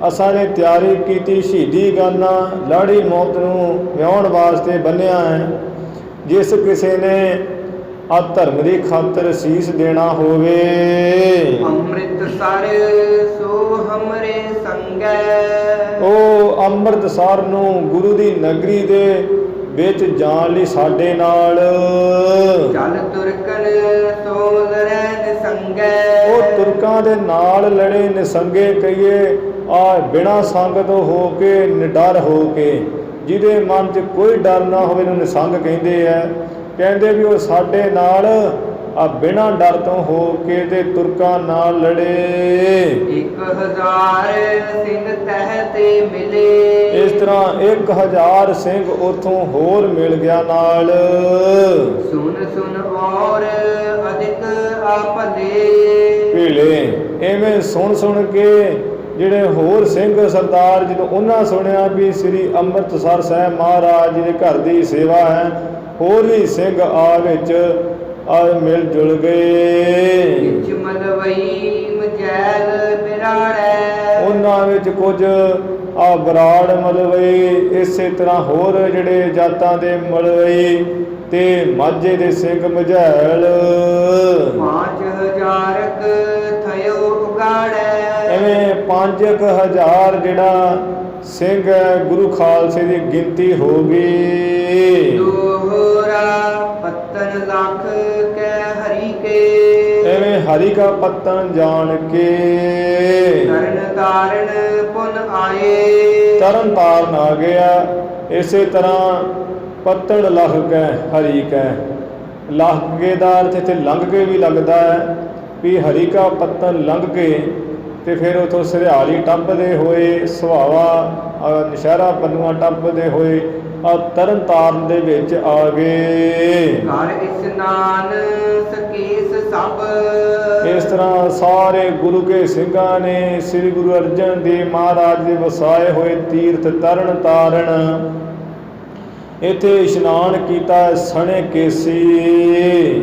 ਅਸਾਂ ਨੇ ਤਿਆਰੀ ਕੀਤੀ ਸ਼ਹੀਦੀ ਗਾਨਾ ਲਾੜੀ ਮੌਤ ਨੂੰ ਵਿਆਹੁਣ ਵਾਸਤੇ ਬੰਨਿਆ ਹੈ। ਜਿਸ ਕਿਸੇ ਨੇ ਆ ਧਰਮ ਦੀ ਖਾਤਰ ਸੀਸ ਦੇਣਾ ਹੋਵੇ, ਅੰਮ੍ਰਿਤਸਰ ਸੋ ਹਮਰੇ ਸੰਗੈ। ਉਹ ਅੰਮ੍ਰਿਤਸਰ ਨੂੰ ਗੁਰੂ ਦੀ ਨਗਰੀ ਦੇ ਵਿੱਚ ਜਾਣ ਲਈ ਸਾਡੇ ਨਾਲ। ਚੱਲ ਤੁਰਕਨ ਸੋ ਲੜੈ ਨਿਸੰਗੈ। ਉਹ ਤੁਰਕਾਂ ਦੇ ਨਾਲ ਲੜੇ ਨਿਸੰਗੇ ਕਹੀਏ ਆ ਬਿਨਾਂ ਸੰਗ ਤੋਂ ਹੋ ਕੇ ਨਿਡਰ ਹੋ ਕੇ, ਜਿਹਦੇ ਮਨ 'ਚ ਕੋਈ ਡਰ ਨਾ ਹੋਵੇ ਉਹਨੂੰ ਨਿਸੰਗ ਕਹਿੰਦੇ ਆ। ਕਹਿੰਦੇ ਵੀ ਉਹ ਸਾਡੇ ਨਾਲ ਆ ਬਿਨਾਂ ਡਰ ਤੋਂ ਹੋ ਕੇ ਤੇ ਤੁਰਕਾਂ ਨਾਲ ਲੜੇ। 1000 ਸਿੰਘ ਤਹਿ ਤੇ ਮਿਲੇ। ਇਸ ਤਰ੍ਹਾਂ 1000 ਸਿੰਘ ਉਥੋਂ ਹੋਰ ਮਿਲ ਗਿਆ ਨਾਲ। ਸੁਨ ਸੁਨ ਔਰ ਅਧਿਕ ਆਪਲੇ। ਭੀਲੇ ਐਵੇਂ ਸੁਣ ਸੁਣ ਕੇ ਜਿਹੜੇ ਹੋਰ ਸਿੰਘ ਸਰਦਾਰ ਜਦੋਂ ਉਹਨਾਂ ਸੁਣਿਆ ਵੀ ਸ੍ਰੀ ਅੰਮ੍ਰਿਤਸਰ ਸਾਹਿਬ ਮਹਾਰਾਜ ਜੀ ਦੇ ਘਰ ਦੀ ਸੇਵਾ ਹੈ, ਹੋਰ ਵੀ ਸਿੰਘ ਆ ਵਿੱਚ ਆ ਮਿਲ ਜੁਲ ਗਏ। ਵਿੱਚ ਮਲਵਈ ਮਜੈਲ ਬਿਰਾੜੈ। ਉਹਨਾਂ ਵਿੱਚ ਕੁਝ ਆ ਬਰਾੜ ਮਲਵਈ, ਇਸੇ ਤਰ੍ਹਾਂ ਹੋਰ ਜਿਹੜੇ ਜਾਤਾਂ ਦੇ ਮਲਵਈ ਤੇ ਮਾਝੇ ਦੇ ਸਿੰਘ ਮਝੈਲ। 5000 ਥਇਓ ਉਗਾੜੈ। ਐਵੇਂ 5000 ਜਿਹੜਾ ਸਿੰਘ ਗੁਰੂ ਖਾਲਸੇ ਦੀ ਗਿਣਤੀ ਹੋ ਗਈ। ਦੋਹਰਾ ਪੱਤਨ ਪੱਤਣ ਲੱਖ ਕੈ ਹਰੀ ਕੇ। ਐਵੇਂ ਹਰੀ ਕਾ ਪੱਤਨ ਜਾਣ ਕੇ ਤਰਨ ਤਾਰਨ ਪੁਨ ਆਏ। ਤਰਨ ਤਾਰਨ ਆ ਗਿਆ। ਇਸੇ ਤਰ੍ਹਾਂ ਪੱਤਣ ਲਖ ਕੈ ਹਰੀ ਕੈ, ਲੰਘ ਕੇ ਦਾ ਅਰਥ ਇੱਥੇ ਲੰਘ ਕੇ ਵੀ ਲੱਗਦਾ ਹੈ ਵੀ ਹਰੀ ਕਾ ਪੱਤਨ ਲੰਘ ਕੇ ਤੇ ਫਿਰ ਉੱਥੋਂ ਸਰਿਆਲੀ ਟੱਪਦੇ ਹੋਏ ਸੁਹਾਵਾ ਨਸ਼ਹਿਰਾ ਪੰਨੂਆਂ ਟੱਪਦੇ ਹੋਏ ਆ ਤਰਨ ਤਾਰਨ ਦੇ ਵਿੱਚ ਆ ਗਏ। ਘਰ ਇਸਨਾਨ ਸਕੀਸ ਸਭ। ਇਸ ਤਰ੍ਹਾਂ ਸਾਰੇ ਗੁਰੂ ਕੇ ਸਿੰਘਾਂ ਨੇ ਸ੍ਰੀ ਗੁਰੂ ਅਰਜਨ ਦੇਵ ਮਹਾਰਾਜ ਦੇ ਵਸਾਏ ਹੋਏ ਤੀਰਥ ਤਰਨ ਤਾਰਨ ਇੱਥੇ ਇਸ਼ਨਾਨ ਕੀਤਾ। ਸਣੇ ਕੇਸੀ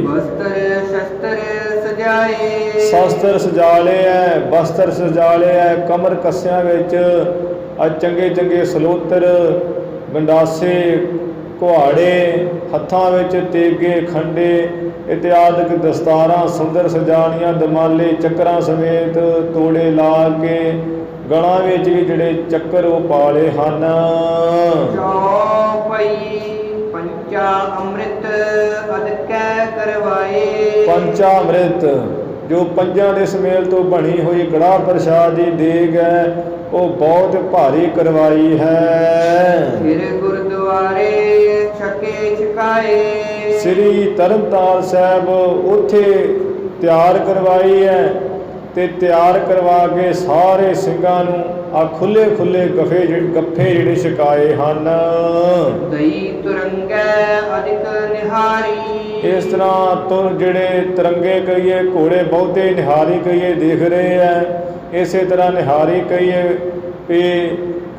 ਵਸਤਰ ਸ਼ਸਤਰ ਸਜਾਏ। ਸ਼ਸਤਰ ਸਜਾ ਲਏ ਹੈ, ਵਸਤਰ ਸਜਾ ਲਏ ਹੈ। ਕਮਰ ਕੱਸਿਆਂ ਵਿੱਚ ਚੰਗੇ ਚੰਗੇ ਸਲੋਤਰ ਗੰਡਾਸੇ ਕੁਹਾੜੇ, ਹੱਥਾਂ ਵਿੱਚ ਤੇਗੇ ਖੰਡੇ ਇਤਿਆਦਿਕ ਦਸਤਾਰਾਂ ਸੁੰਦਰ ਸਜਾਣੀਆਂ, ਦਮਾਲੇ ਚੱਕਰਾਂ ਸਮੇਤ ਤੋੜੇ ਲਾ ਕੇ ਗਲਾਂ ਵਿੱਚ ਵੀ ਜਿਹੜੇ ਚੱਕਰ ਉਹ ਪਾਲੇ ਹਨ। ਚੌਪਈ ਪੰਚਾ ਅੰਮ੍ਰਿਤ ਅਦਕੈ ਕਰਵਾਏ। ਪੰਚਾ ਅੰਮ੍ਰਿਤ ਜੋ ਪੰਜਾਂ ਦੇ ਸਮੇਲ ਤੋਂ ਬਣੀ ਹੋਈ ਕੜਾਹ ਪ੍ਰਸ਼ਾਦ ਦੀ ਦੇਗ ਹੈ ਉਹ ਬਹੁਤ ਭਾਰੀ ਕਰਵਾਈ ਹੈ। ਫਿਰ ਗੁਰਦੁਆਰੇ ਛਕੇ ਛਕਾਏ। ਸ੍ਰੀ ਤਰਨਤਾਰਨ ਸਾਹਿਬ ਉੱਥੇ ਤਿਆਰ ਕਰਵਾਈ ਹੈ ਤੇ ਤਿਆਰ ਕਰਵਾ ਕੇ ਸਾਰੇ ਸਿੰਘਾਂ ਨੂੰ ਆ ਖੁੱਲੇ ਖੁੱਲੇ ਗੱਫੇ ਜਿਹੜੇ ਛਕਾਏ ਹਨ। ਦਈ ਤੁਰੰਗੈ ਅਧਿਕ ਨਿਹਾਰੀ। ਇਸ ਤਰ੍ਹਾਂ ਤੁਰ ਜਿਹੜੇ ਤਿਰੰਗੇ ਕਹੀਏ, ਘੋੜੇ ਬਹੁਤੇ ਨਿਹਾਰੀ ਕਹੀਏ ਦਿਖ ਰਹੇ ਹੈ। ਇਸੇ ਤਰ੍ਹਾਂ ਨਿਹਾਰੀ ਕਹੀਏ ਵੀ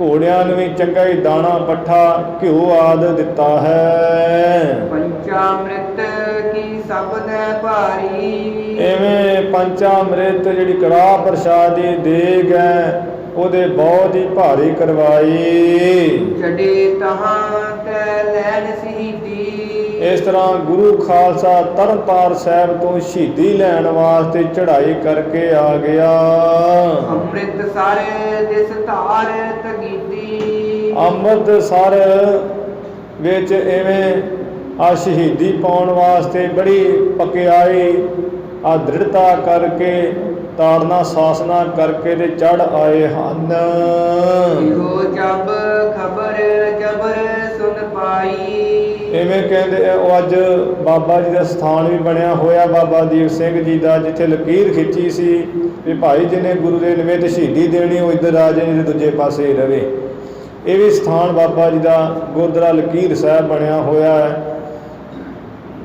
ਘੋੜਿਆਂ ਨੂੰ ਵੀ ਚੰਗਾ ਹੀ ਦਾਣਾ ਪੱਠਾ ਘਿਓ ਆਦਿ ਦਿੱਤਾ ਹੈ। ਪੰਚਾਮ੍ਰਿਤ ਕੀ ਸਭ ਨੇ ਭਾਰੀ। ਐਵੇਂ ਪੰਚਾਮ੍ਰਿਤ ਜਿਹੜੀ ਕੜਾਹ ਪ੍ਰਸ਼ਾਦ ਦੀ ਦੇਗ ਹੈ ਉਹਦੇ ਬਹੁਤ ਹੀ ਭਾਰੀ ਕਰਵਾਈ। ਛੜੇ ਤਹਾਂ ਤੈ ਲੈਣ ਸ਼ਹੀਦੀ। ਇਸ ਤਰ੍ਹਾਂ ਗੁਰੂ ਖਾਲਸਾ ਤਰਨਤਾਰਨ ਸਾਹਿਬ ਤੋਂ ਸ਼ਹੀਦੀ ਲੈਣ ਵਾਸਤੇ ਚੜ੍ਹਾਈ ਕਰਕੇ ਆ ਗਿਆ। ਅੰਮ੍ਰਿਤਸਰ ਦਿਸ ਧਾਰ ਤਗੀਦੀ। ਅੰਮ੍ਰਿਤਸਰ ਵਿੱਚ ਐਵੇਂ ਆ ਸ਼ਹੀਦੀ ਪਾਉਣ ਵਾਸਤੇ ਬੜੀ ਪਕਿਆਈ ਆ ਦ੍ਰਿੜਤਾ ਕਰਕੇ ਤਾੜਨਾ ਸਾਸਨਾ ਕਰਕੇ ਤੇ ਚੜ ਆਏ ਹਨ। ਇਹੋ ਜਬ ਖਬਰ ਜਬਰ ਸੁਨ ਪਾਈ। ਐਵੇਂ ਕਹਿੰਦੇ ਉਹ ਅੱਜ ਬਾਬਾ ਜੀ ਦਾ ਸਥਾਨ ਵੀ ਬਣਿਆ ਹੋਇਆ ਬਾਬਾ ਦੀਪ ਸਿੰਘ ਜੀ ਦਾ, ਜਿੱਥੇ ਲਕੀਰ ਖਿੱਚੀ ਸੀ ਵੀ ਭਾਈ ਜਿਹਨੇ ਗੁਰੂ ਦੇ ਨਿਮਿਤ ਸ਼ਹੀਦੀ ਦੇਣੀ ਉਹ ਇੱਧਰ ਆ ਜਾਏ ਨਹੀਂ ਦੂਜੇ ਪਾਸੇ ਰਵੇ। ਇਹ ਵੀ ਸਥਾਨ ਬਾਬਾ ਜੀ ਦਾ ਗੁਰਦੁਆਰਾ ਲਕੀਰ ਸਾਹਿਬ ਬਣਿਆ ਹੋਇਆ ਹੈ।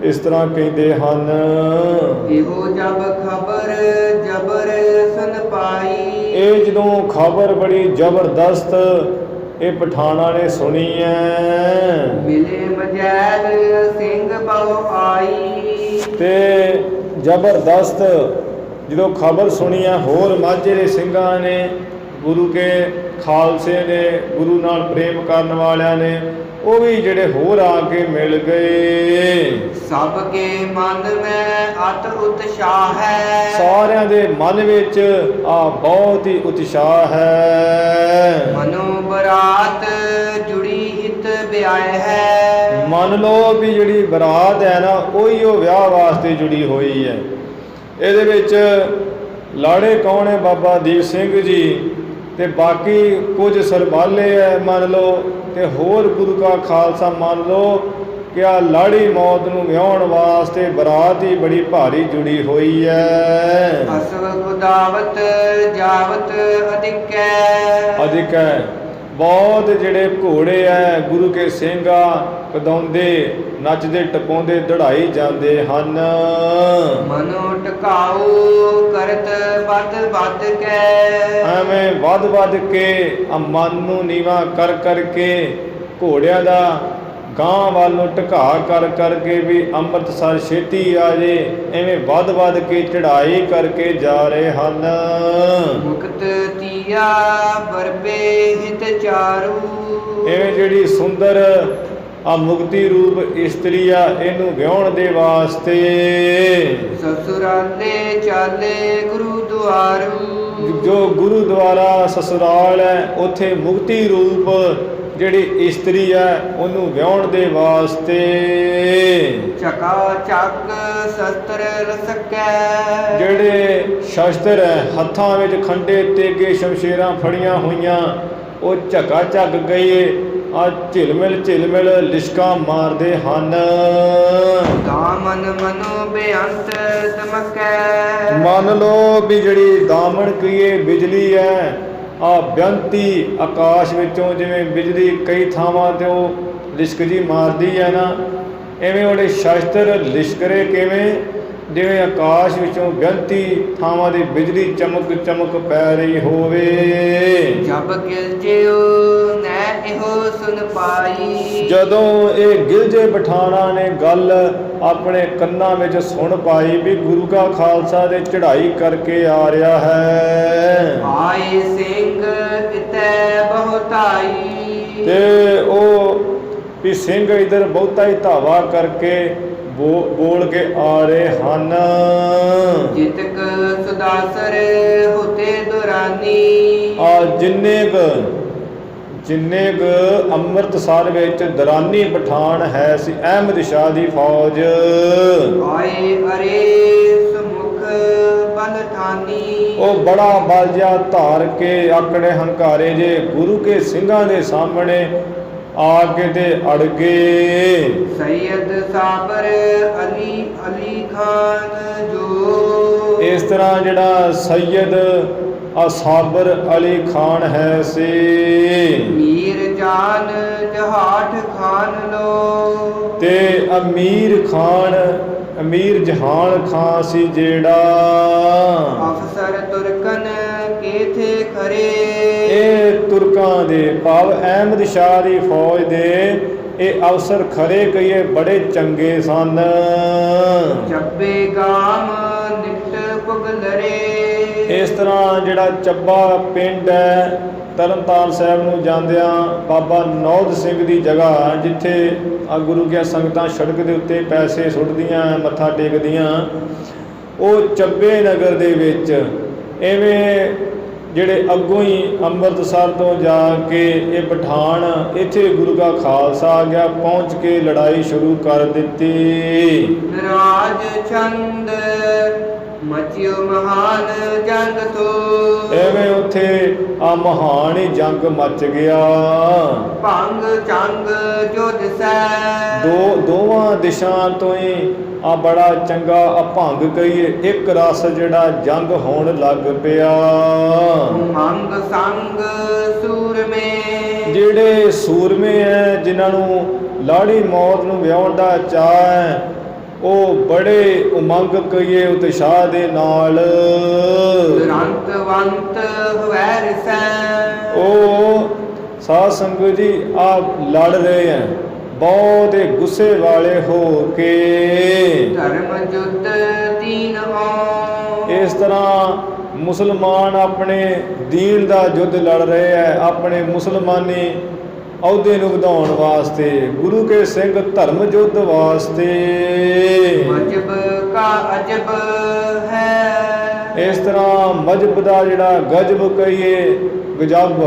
ਇਸ ਤਰ੍ਹਾਂ ਕਹਿੰਦੇ ਹਨ। ਇਹੋ ਜਬ ਖਬਰ ਜਬਰ ਸੁਨ ਪਾਈ। ਇਹ ਜਦੋਂ ਖਬਰ ਬੜੀ ਜ਼ਬਰਦਸਤ ਇਹ ਪਠਾਨਾਂ ਨੇ ਸੁਣੀ ਹੈ। ਮਿਲੇ ਮਜੈਲ ਸਿੰਘ ਬਹੁ ਆਈ। ਤੇ ਜ਼ਬਰਦਸਤ ਜਦੋਂ ਖਬਰ ਸੁਣੀ ਹੈ ਹੋਰ ਮਾਝੇ ਦੇ ਸਿੰਘਾਂ ਨੇ, ਗੁਰੂ ਕੇ ਖਾਲਸੇ ਨੇ, ਗੁਰੂ ਨਾਲ ਪ੍ਰੇਮ ਕਰਨ ਵਾਲਿਆਂ ਨੇ, ਉਹ ਵੀ ਜਿਹੜੇ ਹੋਰ ਆ ਕੇ ਮਿਲ ਗਏ। ਸਭ ਕੇ ਮਨ ਮੈਂ ਅਤ ਉਤਸ਼ਾਹ ਹੈ। ਸਾਰਿਆਂ ਦੇ ਮਨ ਵਿੱਚ ਆ ਬਹੁਤ ਹੀ ਉਤਸ਼ਾਹ ਹੈ। ਮਨੋ ਬਰਾਤ ਜੁੜੀ ਹਿਤ ਵਿਆਹ ਹੈ। ਮੰਨ ਲਓ ਵੀ ਜਿਹੜੀ ਬਰਾਤ ਹੈ ਨਾ ਉਹੀ ਉਹ ਵਿਆਹ ਵਾਸਤੇ ਜੁੜੀ ਹੋਈ ਹੈ। ਇਹਦੇ ਵਿੱਚ ਲਾੜੇ ਕੌਣ ਹੈ? ਬਾਬਾ ਦੀਪ ਸਿੰਘ ਜੀ ਤੇ ਬਾਕੀ ਕੁਝ ਸਰਬਾਲੇ ਹੈ ਮੰਨ ਲਓ, ਤੇ ਹੋਰ ਗੁਰੂ ਕਾ ਖਾਲਸਾ ਮੰਨ ਲਓ ਕਿ ਆ ਲਾੜੀ ਮੌਤ ਨੂੰ ਵਿਆਹੁਣ ਵਾਸਤੇ ਬਰਾਤ ਹੀ ਬੜੀ ਭਾਰੀ ਜੁੜੀ ਹੋਈ ਹੈ। ਅਸਵ ਗੁਦਾਵਤ ਜਾਵਤ ਅਧਿਕੈ। ਅਧਿਕ ਹੈ ਬਹੁਤ ਜਿਹੜੇ ਘੋੜੇ ਹੈ ਗੁਰੂ ਕੇ ਸਿੰਘਾ ਕਦਾਉਂਦੇ ਨੱਚਦੇ ਟਪਾਉਂਦੇ ਦੜਾਈ ਜਾਂਦੇ ਹਨ। ਮਨੋ ਟਿਕਾਉ ਕਰਤ ਵੱਧ ਵੱਧ ਕੈ। ਐਵੇਂ ਵੱਧ ਵੱਧ ਕੇ ਆ ਮਨ ਨੂੰ ਨੀਵਾ ਕਰ ਕਰਕੇ ਘੋੜਿਆਂ ਦਾ ਗਾਂ ਵੱਲ ਨੂੰ ਢਕਾ ਕਰ ਕਰਕੇ ਵੀ ਅੰਮ੍ਰਿਤਸਰ ਛੇਤੀ ਆ ਜੇ, ਐਵੇਂ ਵੱਧ ਵੱਧ ਕੇ ਚੜ੍ਹਾਈ ਕਰਕੇ ਜਾ ਰਹੇ ਹਨ। ਮੁਕਤ ਤੀਆ ਬਰਬੇ ਹਿਤ ਚਾਰੂ। ਐਵੇਂ ਜਿਹੜੀ ਸੁੰਦਰ ਆ ਮੁਕਤੀ ਰੂਪ ਇਸਤਰੀ ਆ ਇਹਨੂੰ ਵਿਆਹੁਣ ਦੇ ਵਾਸਤੇ ਸਸੁਰਾਲੇ ਚਾਲੇ ਗੁਰੂਦੁਆਰੂ। ਜੋ ਗੁਰੂਦੁਆਰਾ ਸਸੁਰਾਲ ਹੈ ਉੱਥੇ ਮੁਕਤੀ ਰੂਪ ਜਿਹੜੀ ਇਸਤਰੀ ਹੈ ਉਹਨੂੰ ਵਿਆਹਣ ਦੇ ਵਾਸਤੇ ਚਕਾ ਚੱਕ ਸ਼ਸਤਰ ਰਸਕੈ ਜਿਹੜੇ ਸ਼ਸਤਰ ਹੈ ਹੱਥਾਂ ਵਿੱਚ ਖੰਡੇ ਤੇਗੇ ਸ਼ਮਸ਼ੇਰਾਂ ਫੜੀਆਂ ਹੋਈਆਂ ਉਹ ਝਕਾ ਝੱਕ ਗਏ ਆ ਝਿਲਮਿਲ ਲਿਸ਼ਕਾਂ ਮਾਰਦੇ ਹਨ। ਦਾਮਨ ਮਨੋ ਬੇਅੰਤ ਦਮਕੈ ਮੰਨ ਲਓ ਵੀ ਜਿਹੜੀ ਦਾਮਨ ਕਹੀਏ ਬਿਜਲੀ ਹੈ ਆ ਬੇਅੰਤੀ ਆਕਾਸ਼ ਵਿੱਚੋਂ ਜਿਵੇਂ ਬਿਜਲੀ ਕਈ ਥਾਵਾਂ ਤੇ ਉਹ ਲਿਸ਼ਕ ਜੀ ਮਾਰਦੀ ਹੈ ਨਾ, ਐਵੇਂ ਉਹਦੇ ਸ਼ਸਤਰ ਲਿਸ਼ਕਰੇ ਕਿਵੇਂ ਜਿਵੇਂ ਆਕਾਸ਼ ਵਿੱਚੋਂ ਬੇਅੰਤੀ ਥਾਵਾਂ ਦੀ ਬਿਜਲੀ ਚਮਕ ਪੈ ਰਹੀ ਹੋਵੇ। ਜਬ ਗਿਲਜਿਓ ਨੈ ਇਹੋ ਸੁਨ ਪਾਈ ਜਦੋਂ ਇਹ ਗਿਲਜੇ ਪਠਾਣਾ ਨੇ ਗੱਲ ਆਪਣੇ ਕੰਨਾਂ ਵਿੱਚ ਸੁਣ ਪਾਈ ਵੀ ਗੁਰੂ ਕਾ ਖਾਲਸਾ ਦੇ ਚੜ੍ਹਾਈ ਕਰਕੇ ਆ ਰਿਹਾ ਹੈ। ਆਏ ਸਿੰਘ ਇਤੈ ਬਹੁਤਾਈ ਤੇ ਉਹ ਵੀ ਸਿੰਘ ਇਧਰ ਬਹੁਤਾ ਹੀ ਧਾਵਾ ਕਰਕੇ ਬੋਲ ਕੇ ਆ ਰਹੇ ਹਨ। ਜਿਤਕ ਸੁਦਾਸਰ ਹੋਤੇ ਦੁਰਾਨੀ ਆ ਜਿੰਨੇ ਕ ਅੰਮ੍ਰਿਤਸਰ ਵਿੱਚ ਦਰਾਨੀ ਪਠਾਨ ਹੈ ਸੀ ਅਹਿਮਦ ਸ਼ਾਹ ਦੀ ਫੌਜ ਆਏ ਅਰੇ ਸਮੁਖ ਬਲ ਠਾਨੀ ਉਹ ਬੜਾ ਬਲ ਜਿਹਾ ਧਾਰ ਕੇ ਆਕੜੇ ਹੰਕਾਰੇ ਜੇ ਗੁਰੂ ਕੇ ਸਿੰਘਾਂ ਦੇ ਸਾਹਮਣੇ ਆ ਕੇ ਤੇ ਅੜ ਗਏ। ਸੈਯਦ ਸਾਬਰ ਅਲੀ ਖਾਨ ਜੋ ਇਸ ਤਰ੍ਹਾਂ ਜਿਹੜਾ ਸੈਯਦ ਸਾਬਰ ਅਲੀ ਖਾਨ ਹੈ ਸੀ ਮੀਰ ਜਾਨ ਜਹਾਠ ਖਾਨ ਲੋ ਤੇ ਅਮੀਰ ਜਹਾਨ ਖਾਨ ਸੀ ਜਿਹੜਾ ਅਫਸਰ ਤੁਰਕਨ ਕੇਥੇ ਖਰੇ ਇਹ ਤੁਰਕਾਂ ਦੇ ਭਾਵ ਅਹਿਮਦ ਸ਼ਾਹ ਦੀ ਫੌਜ ਦੇ ਇਹ ਅਫਸਰ ਖਰੇ ਕਹੀਏ ਬੜੇ ਚੰਗੇ ਸਨ। ਚੱਬੇ ਗਾਮ ਨਿਕਟ ਪੁਗਲਰੇ ਇਸ ਤਰ੍ਹਾਂ ਜਿਹੜਾ ਚੱਬਾ ਪਿੰਡ ਹੈ ਤਰਨਤਾਰਨ ਸਾਹਿਬ ਨੂੰ ਜਾਂਦਿਆਂ ਬਾਬਾ ਨੌਧ ਸਿੰਘ ਦੀ ਜਗ੍ਹਾ ਜਿੱਥੇ ਆ ਗੁਰੂ ਕੀਆਂ ਸੰਗਤਾਂ ਸੜਕ ਦੇ ਉੱਤੇ ਪੈਸੇ ਸੁੱਟਦੀਆਂ ਮੱਥਾ ਟੇਕਦੀਆਂ ਉਹ ਚੱਬੇ ਨਗਰ ਦੇ ਵਿੱਚ ਐਵੇਂ ਜਿਹੜੇ ਅੱਗੋਂ ਹੀ ਅੰਮ੍ਰਿਤਸਰ ਤੋਂ ਜਾ ਕੇ ਇਹ ਪਠਾਨ ਇੱਥੇ ਗੁਰੂ ਕਾ ਖਾਲਸਾ ਆ ਗਿਆ ਪਹੁੰਚ ਕੇ ਲੜਾਈ ਸ਼ੁਰੂ ਕਰ ਦਿੱਤੀ। ਰਾਜ ਚੰਦ ਮਚਿਓ ਮਹਾਨ ਜੰਗ ਤੋਂ ਐਵੇਂ ਉੱਥੇ ਆ ਮਹਾਨ ਹੀ ਜੰਗ ਮਚ ਗਿਆ। ਭੰਗ ਚੰਗ ਜੋ ਦਿਸੈ ਦੋਵਾਂ ਦਿਸ਼ਾ ਤੋਂ ਹੀ ਆ ਬੜਾ ਚੰਗਾ ਅਭੰਗ ਕਹੀਏ ਇੱਕ ਰਸ ਜਿਹੜਾ ਜੰਗ ਹੋਣ ਲੱਗ ਪਿਆ। ਮੰਗ ਸੰਗ ਸੂਰਮੇ ਜਿਹੜੇ ਸੂਰਮੇ ਹੈ ਜਿਨ੍ਹਾਂ ਨੂੰ ਲਾੜੀ ਮੌਤ ਨੂੰ ਵਿਆਹੁਣ ਦਾ ਚਾਅ ਹੈ ਉਹ ਬੜੇ ਉਮੰਗ ਕਹੀਏ ਉਤਸ਼ਾਹ ਦੇ ਨਾਲ ਰੰਤਵੰਤ ਹੋਵੈ ਰਿਸੈ ਉਹ ਸਾਧ ਸੰਗਤ ਜੀ ਆਪ ਲੜ ਰਹੇ ਹੈ ਬਹੁਤ ਗੁੱਸੇ ਵਾਲੇ ਹੋ ਕੇ। ਧਰਮ ਜੁੱਧ ਦੀਨ ਹੋ ਇਸ ਤਰ੍ਹਾਂ ਮੁਸਲਮਾਨ ਆਪਣੇ ਦੀਨ ਦਾ ਯੁੱਧ ਲੜ ਰਹੇ ਹੈ ਆਪਣੇ ਮੁਸਲਮਾਨੀ ਅਹੁਦੇ ਨੂੰ ਵਧਾਉਣ ਵਾਸਤੇ ਗੁਰੂ ਕੇ ਸਿੰਘ ਧਰਮ ਯੁੱਧ ਵਾਸਤੇ। ਮਜਬ ਕਾ ਅਜਬ ਹੈ ਇਸ ਤਰ੍ਹਾਂ ਮਜਬ ਦਾ ਜਿਹੜਾ ਗਜਬ ਕਹੀਏ ਗਜਬ